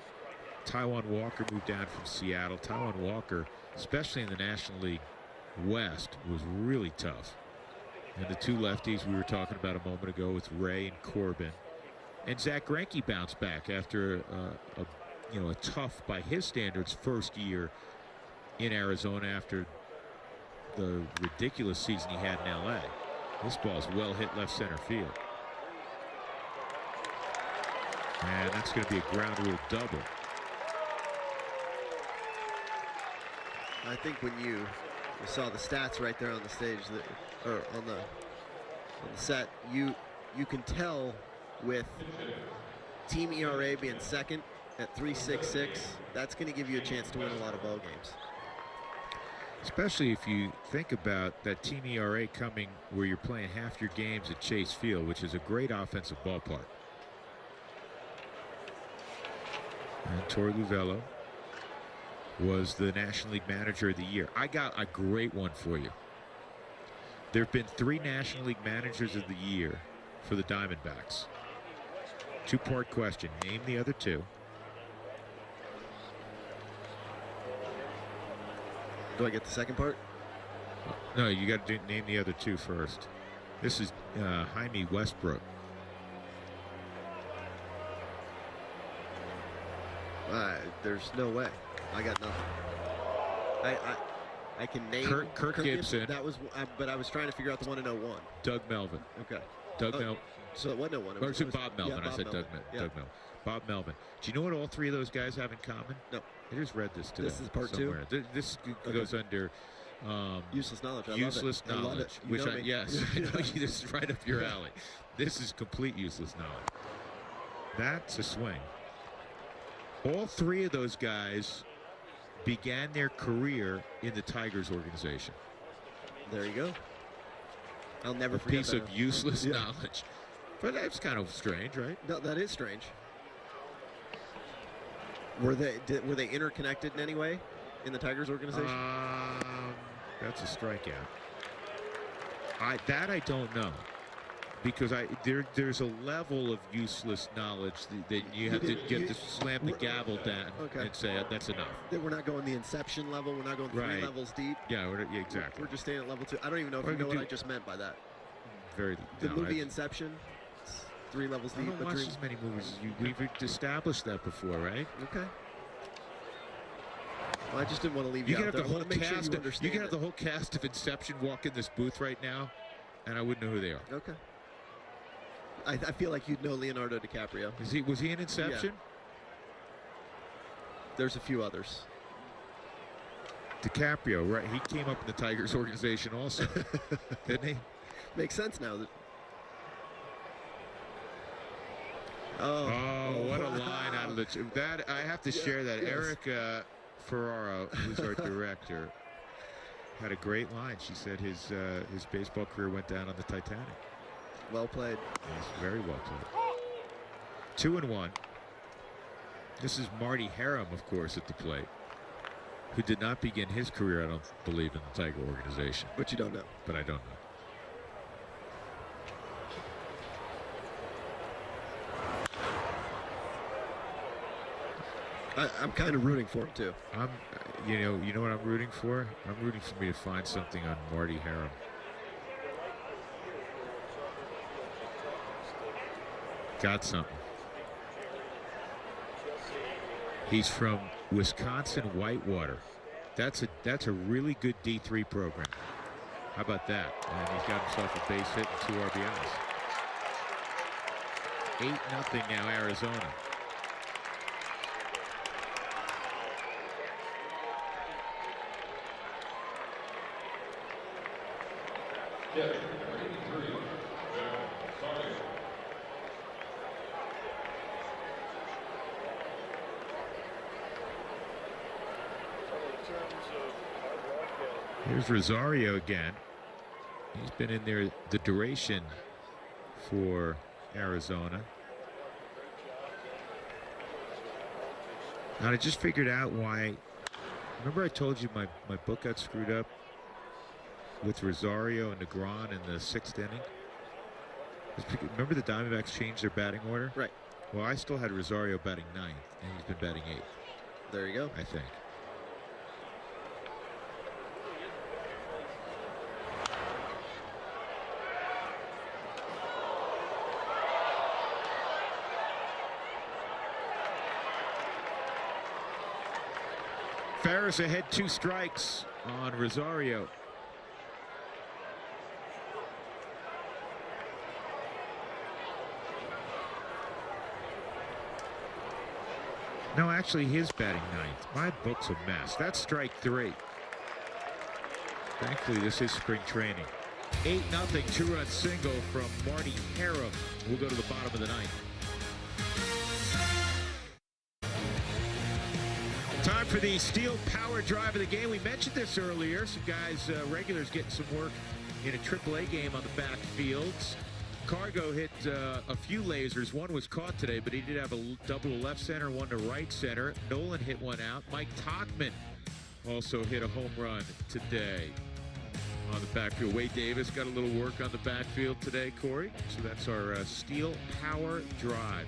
Taijuan Walker moved down from Seattle. Taijuan Walker, especially in the National League West, was really tough. And the two lefties we were talking about a moment ago with Ray and Corbin. And Zach Greinke bounced back after a tough, by his standards, first year in Arizona after the ridiculous season he had in LA. This ball's well hit left center field. And that's going to be a ground rule double. I think when you saw the stats right there on the stage, or on the set, you can tell with team ERA being second at 3.66, that's going to give you a chance to win a lot of ball games. Especially if you think about that team ERA coming where you're playing half your games at Chase Field, which is a great offensive ballpark. And Torey Luvello was the National League Manager of the Year. I got a great one for you. There have been 3 National League Managers of the Year for the Diamondbacks. 2-part question. Name the other 2. Do I get the second part? No, you got to name the other 2 first. This is Jaime Westbrook. There's no way. I got nothing. I can name Kirk Gibson. That was, but I was trying to figure out the one in 01. Doug Melvin. Okay. Doug Melvin. So it wasn't 01. Or was it Bob Melvin? Yeah, I said Melvin. Doug Melvin. Bob Melvin. Do you know what all 3 of those guys have in common? No. I just read this today. This is part somewhere. 2? This goes under useless knowledge. Useless I love knowledge. it. Which yes, I know you. This is right up your alley. This is complete useless knowledge. That's a swing. All 3 of those guys began their career in the Tigers organization. There you go. I'll never a forget piece that. of useless knowledge. But that's kind of strange, right? No, that is strange. Were they interconnected in any way in the Tigers organization? That's a strikeout. That I don't know, because there's a level of useless knowledge that you have to slam the gavel down and say that's enough. That we're not going the inception level. We're not going 3 levels deep. Yeah, exactly. We're just staying at level 2. I don't even know if you know what I just meant by that. The movie Inception. 3 levels deep. I don't watch as many movies as you. We've established that before, right? Okay. Well, I just didn't want to leave you out there. You could have the whole cast of Inception walk in this booth right now, and I wouldn't know who they are. Okay. I feel like you'd know Leonardo DiCaprio. Was he in Inception? Yeah. There's a few others. DiCaprio, right? He came up in the Tigers organization also, didn't he? Makes sense now. What a line out of the that I have to share that. Yes. Eric Ferraro, who's our director, had a great line. She said his baseball career went down on the Titanic. Well played. Yes, very well played. 2-1. This is Marty Harum, of course, at the plate, who did not begin his career, I don't believe, in the Tiger organization. But you don't know. But I don't know. I'm kind of rooting for him too. You know what I'm rooting for? I'm rooting for me to find something on Marty Harum. Got something. He's from Wisconsin Whitewater. That's a really good D3 program. How about that? And he's got himself a base hit and 2 RBIs. 8-0 now, Arizona. Here's Rosario again. He's been in there the duration for Arizona. And I just figured out why. Remember I told you my book got screwed up with Rosario and Negron in the 6th inning? Remember the Diamondbacks changed their batting order? Right. Well, I still had Rosario batting 9th, and he's been batting 8th. There you go. I think. Ferris ahead 2 strikes on Rosario. No, actually his batting 9th. My book's a mess. That's strike 3. Thankfully this is spring training. 8-0 2-run single from Marty Harum. We'll go to the bottom of the 9th. Time for the steel power drive of the game. We mentioned this earlier. Some guys, regulars, getting some work in a AAA game on the backfields. Cargo hit a few lasers. One was caught today, but he did have a double to left center, one to right center. Nolan hit one out. Mike Tauchman also hit a home run today on the backfield. Wade Davis got a little work on the backfield today, Corey. So that's our steel power drive.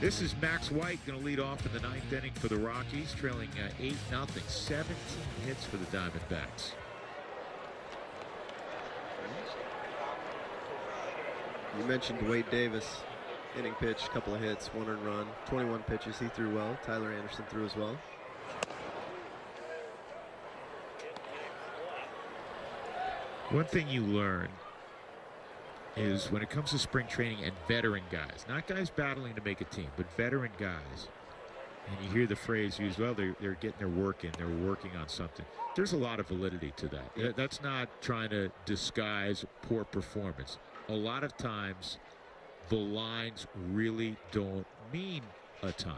This is Max White going to lead off in the 9th inning for the Rockies, trailing 8-0. 17 hits for the Diamondbacks. You mentioned Wade Davis, inning pitch, couple of hits, 1 earned run, 21 pitches. He threw well. Tyler Anderson threw as well. One thing you learn is when it comes to spring training and veteran guys, not guys battling to make a team, but veteran guys, and you hear the phrase used, well, they're getting their work in, they're working on something. There's a lot of validity to that. That's not trying to disguise poor performance. A lot of times the lines really don't mean a ton.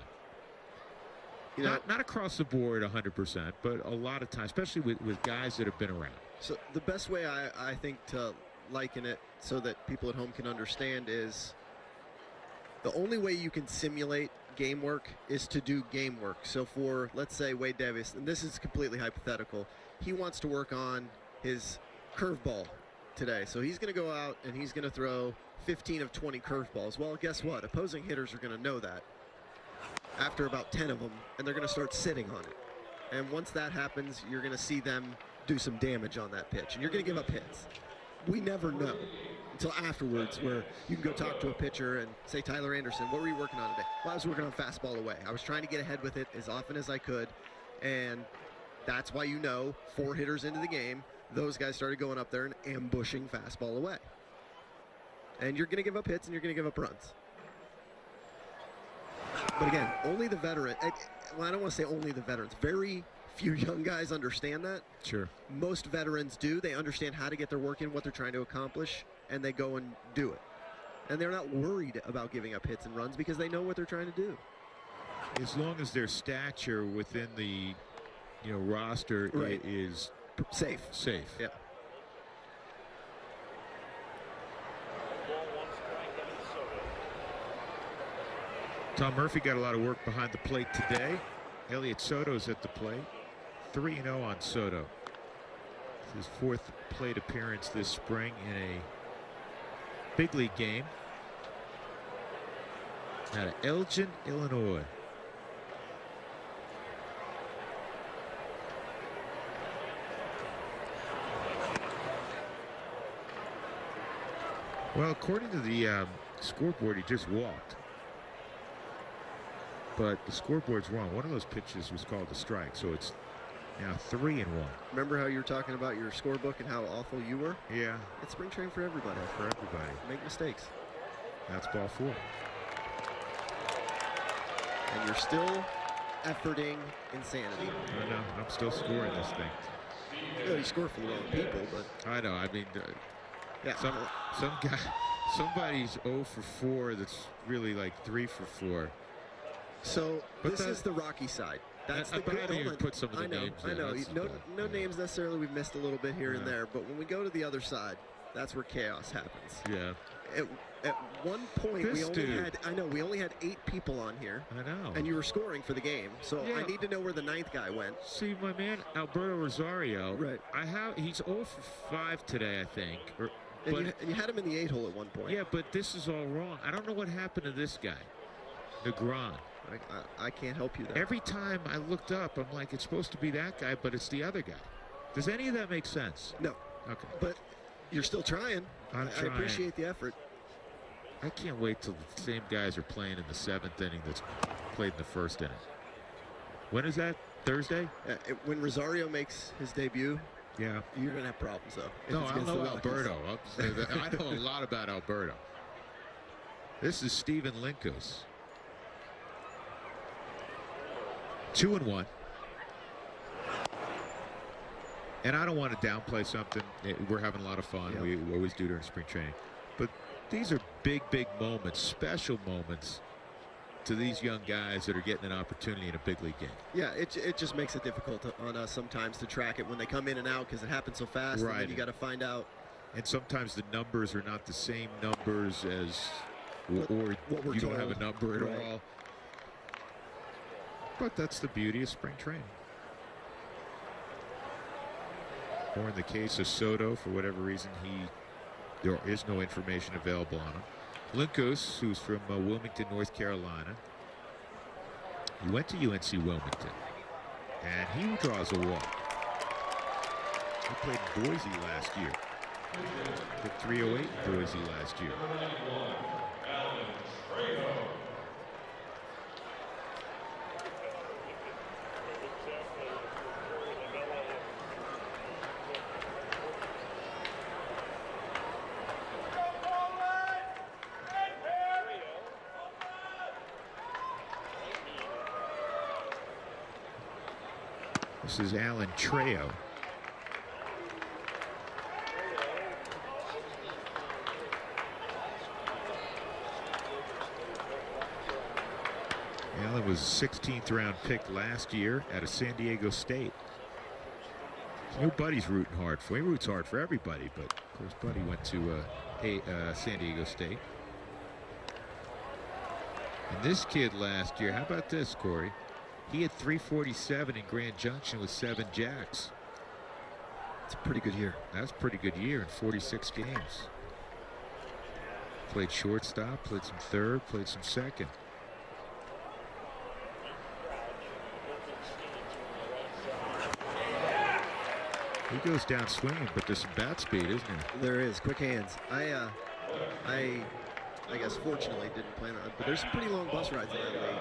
You know, not across the board 100%, but a lot of times, especially with guys that have been around. So the best way I think to liken it so that people at home can understand is the only way you can simulate game work is to do game work. So for, let's say, Wade Davis, and this is completely hypothetical, he wants to work on his curveball today. So he's going to go out and he's going to throw 15 of 20 curveballs. Well, guess what? Opposing hitters are going to know that after about 10 of them, and they're going to start sitting on it. And once that happens, you're going to see them do some damage on that pitch, and you're going to give up hits. We never know until afterwards, where you can go talk to a pitcher and say, Tyler Anderson, what were you working on today? Well, I was working on fastball away. I was trying to get ahead with it as often as I could, and that's why, you know, 4 hitters into the game, those guys started going up there and ambushing fastball away. And you're going to give up hits and you're going to give up runs. But again, only the veteran, well, I don't want to say only the veterans. Very few young guys understand that. Sure. Most veterans do. They understand how to get their work in, what they're trying to accomplish, and they go and do it. And they're not worried about giving up hits and runs because they know what they're trying to do. As long as their stature within the, roster is safe. Yeah. Tom Murphy got a lot of work behind the plate today. Elliot Soto's at the plate. 3-0 on Soto. It's his 4th plate appearance this spring in a big league game out of Elgin, Illinois. Well, according to the scoreboard, he just walked. But the scoreboard's wrong. One of those pitches was called a strike, so it's now 3-1. Remember how you were talking about your scorebook and how awful you were? Yeah. It's spring training for everybody. For everybody. Make mistakes. That's ball 4. And you're still efforting insanity. I know. I'm still scoring this thing. You score for the wrong people, but I know. I mean, yeah. Some guy, somebody's 0 for 4 that's really like 3 for 4. So this is the Rocky side. That's the but I good didn't even one. put some of the I know, names I in. know. That's No, bad. no names necessarily. We've missed a little bit here and Yeah. there, but when we go to the other side, that's where chaos happens. Yeah. At one point, This we only dude. had, I know, we only had 8 people on here, I know. and you were scoring for the game. So Yeah. I need to know where the 9th guy went. See, my man Alberto Rosario. Right. He's 0 for 5 today, I think. And you had him in the 8-hole at one point. Yeah, but this is all wrong. I don't know what happened to this guy, Negron. I can't help you there. Every time I looked up, I'm like, it's supposed to be that guy, but it's the other guy. Does any of that make sense? No. Okay. But you're still trying. I'm I trying. appreciate the effort. I can't wait till the same guys are playing in the 7th inning that's played in the 1st inning. When is that? Thursday? When Rosario makes his debut, Yeah. you're going to have problems, though. if No, it's I against know the Rockies. Alberto. I know a lot about Alberto. This is Steven Lincos. 2-1. And I don't want to downplay something. We're having a lot of fun. Yep. We always do during spring training. But these are big, big moments, special moments to these young guys that are getting an opportunity in a big league game. Yeah, it just makes it difficult on us sometimes to track it when they come in and out because it happens so fast. And Right. then you got to find out. And sometimes the numbers are not the same numbers as, What we're you don't have a told. number at Right. all. But that's the beauty of spring training. Or in the case of Soto, for whatever reason, there is no information available on him. Lincos, who's from Wilmington, North Carolina. He went to UNC Wilmington, and he draws a walk. He played in Boise last year. Hit 308 in Boise last year. This is Alan Trejo. Alan was a 16th round pick last year out of San Diego State. New Buddy's rooting hard for him. He roots hard for everybody, but of course Buddy went to San Diego State. And this kid last year, how about this, Corey? He had 347 in Grand Junction with 7 jacks. It's a pretty good year. That's a pretty good year in 46 games. Played shortstop, played some third, played some second. He goes down swinging, but there's some bat speed, isn't there? There is quick hands. I guess fortunately didn't plan on, but there's some pretty long bus rides in that league.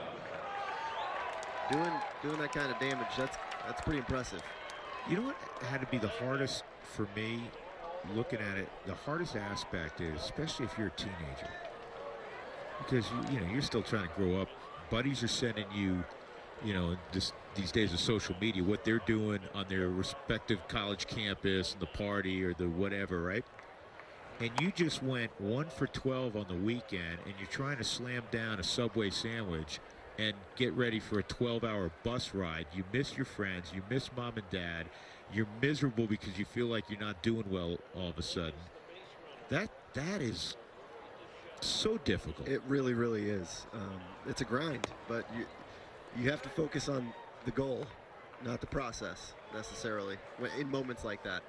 Doing that kind of damage, that's pretty impressive. You know what had to be the hardest for me looking at it? The hardest aspect is, especially if you're a teenager, because you know you're still trying to grow up. Buddies are sending you, these days of social media, what they're doing on their respective college campus and the party or the whatever, right? And you just went 1 for 12 on the weekend, and you're trying to slam down a Subway sandwich and get ready for a 12-hour bus ride. You miss your friends, you miss mom and dad, you're miserable because you feel like you're not doing well all of a sudden. That is so difficult. It really, really is. It's a grind, but you have to focus on the goal, not the process necessarily. In moments like that,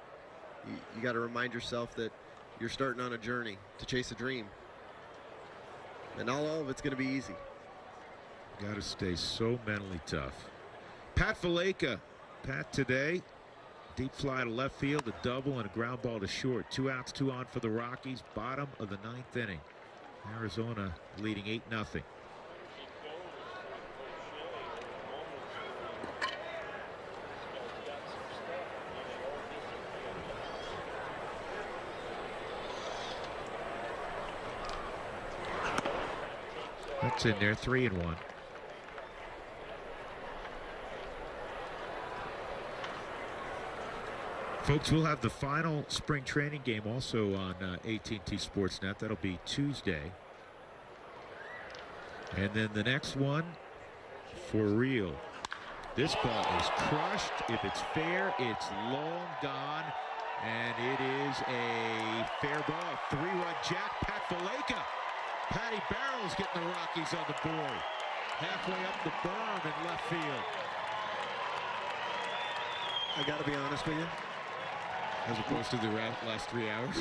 you got to remind yourself that you're starting on a journey to chase a dream, and not all of it's going to be easy. Got to stay so mentally tough. Pat Valaika. Pat today, deep fly to left field, a double and a ground ball to short. 2 outs, 2 on for the Rockies. Bottom of the 9th inning. Arizona leading 8-0. That's in there, 3-1. Folks, we'll have the final spring training game also on AT&T Sportsnet. That'll be Tuesday. And then the next one, for real, This ball is crushed. If it's fair, it's long gone. And it is a fair ball. 3-run jack, Pat Valaika. Patty Barrels getting the Rockies on the board. Halfway up the berm in left field. I got to be honest with you. As opposed to the last 3 hours.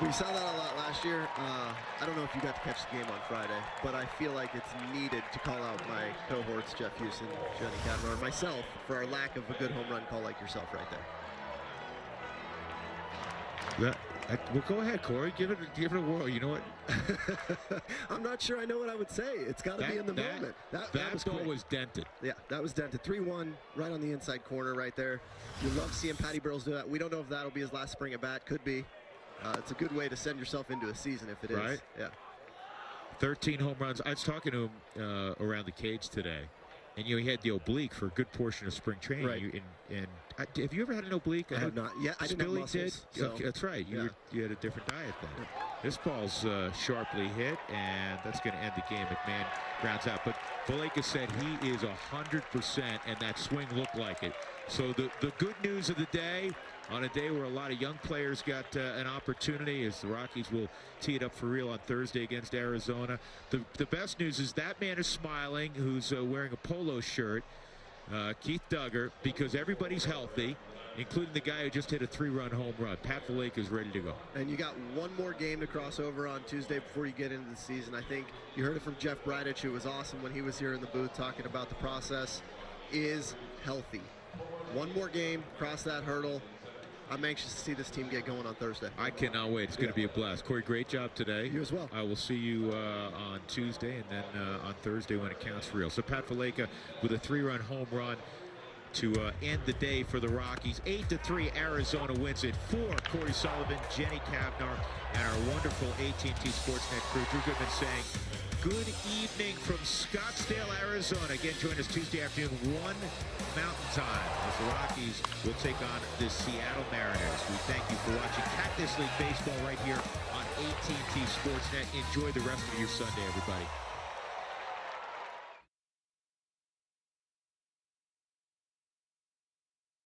We saw that a lot last year. I don't know if you got to catch the game on Friday, but I feel like it's needed to call out my cohorts, Jeff Houston, Jenny Kavanaugh, myself, for our lack of a good home run call like yourself right there. Well, go ahead, Corey. Give it a whirl. You know what? I'm not sure I know what I would say. It's got to be in the moment. That ball was dented. Yeah, that was dented. 3-1, right on the inside corner right there. You love seeing Patty Barrels do that. We don't know if that'll be his last spring at bat. Could be. It's a good way to send yourself into a season if it is. Right. Yeah. 13 home runs. I was talking to him around the cage today, and he had the oblique for a good portion of spring training. Right. Have you ever had an oblique? I have not. Yeah, I didn't have muscles. Did. Okay, that's right. You had a different diet then. Yeah. This ball's sharply hit, and that's going to end the game. McMahon grounds out. But Valaika said he is 100%, and that swing looked like it. So the good news of the day, on a day where a lot of young players got an opportunity, is the Rockies will tee it up for real on Thursday against Arizona. The best news is that man is smiling, who's wearing a polo shirt, Keith Duggar, because everybody's healthy, including the guy who just hit a 3-run home run. Pat Valaika is ready to go. And you got one more game to cross over on Tuesday before you get into the season. I think you heard it from Jeff Bridich, who was awesome when he was here in the booth talking about the process, is healthy. One more game, cross that hurdle. I'm anxious to see this team get going on Thursday. I cannot wait. It's going to be a blast. Corey, great job today. You as well. I will see you on Tuesday and then on Thursday when it counts for real. So Pat Valaika with a 3-run home run to end the day for the Rockies. 8-3, Arizona wins it. For Corey Sullivan, Jenny Kavanaugh, and our wonderful AT&T Sportsnet crew. Drew Goodman saying good evening from Scottsdale, Arizona. Again, join us Tuesday afternoon, 1 Mountain Time, as the Rockies will take on the Seattle Mariners. We thank you for watching Cactus League Baseball right here on AT&T Sportsnet. Enjoy the rest of your Sunday, everybody.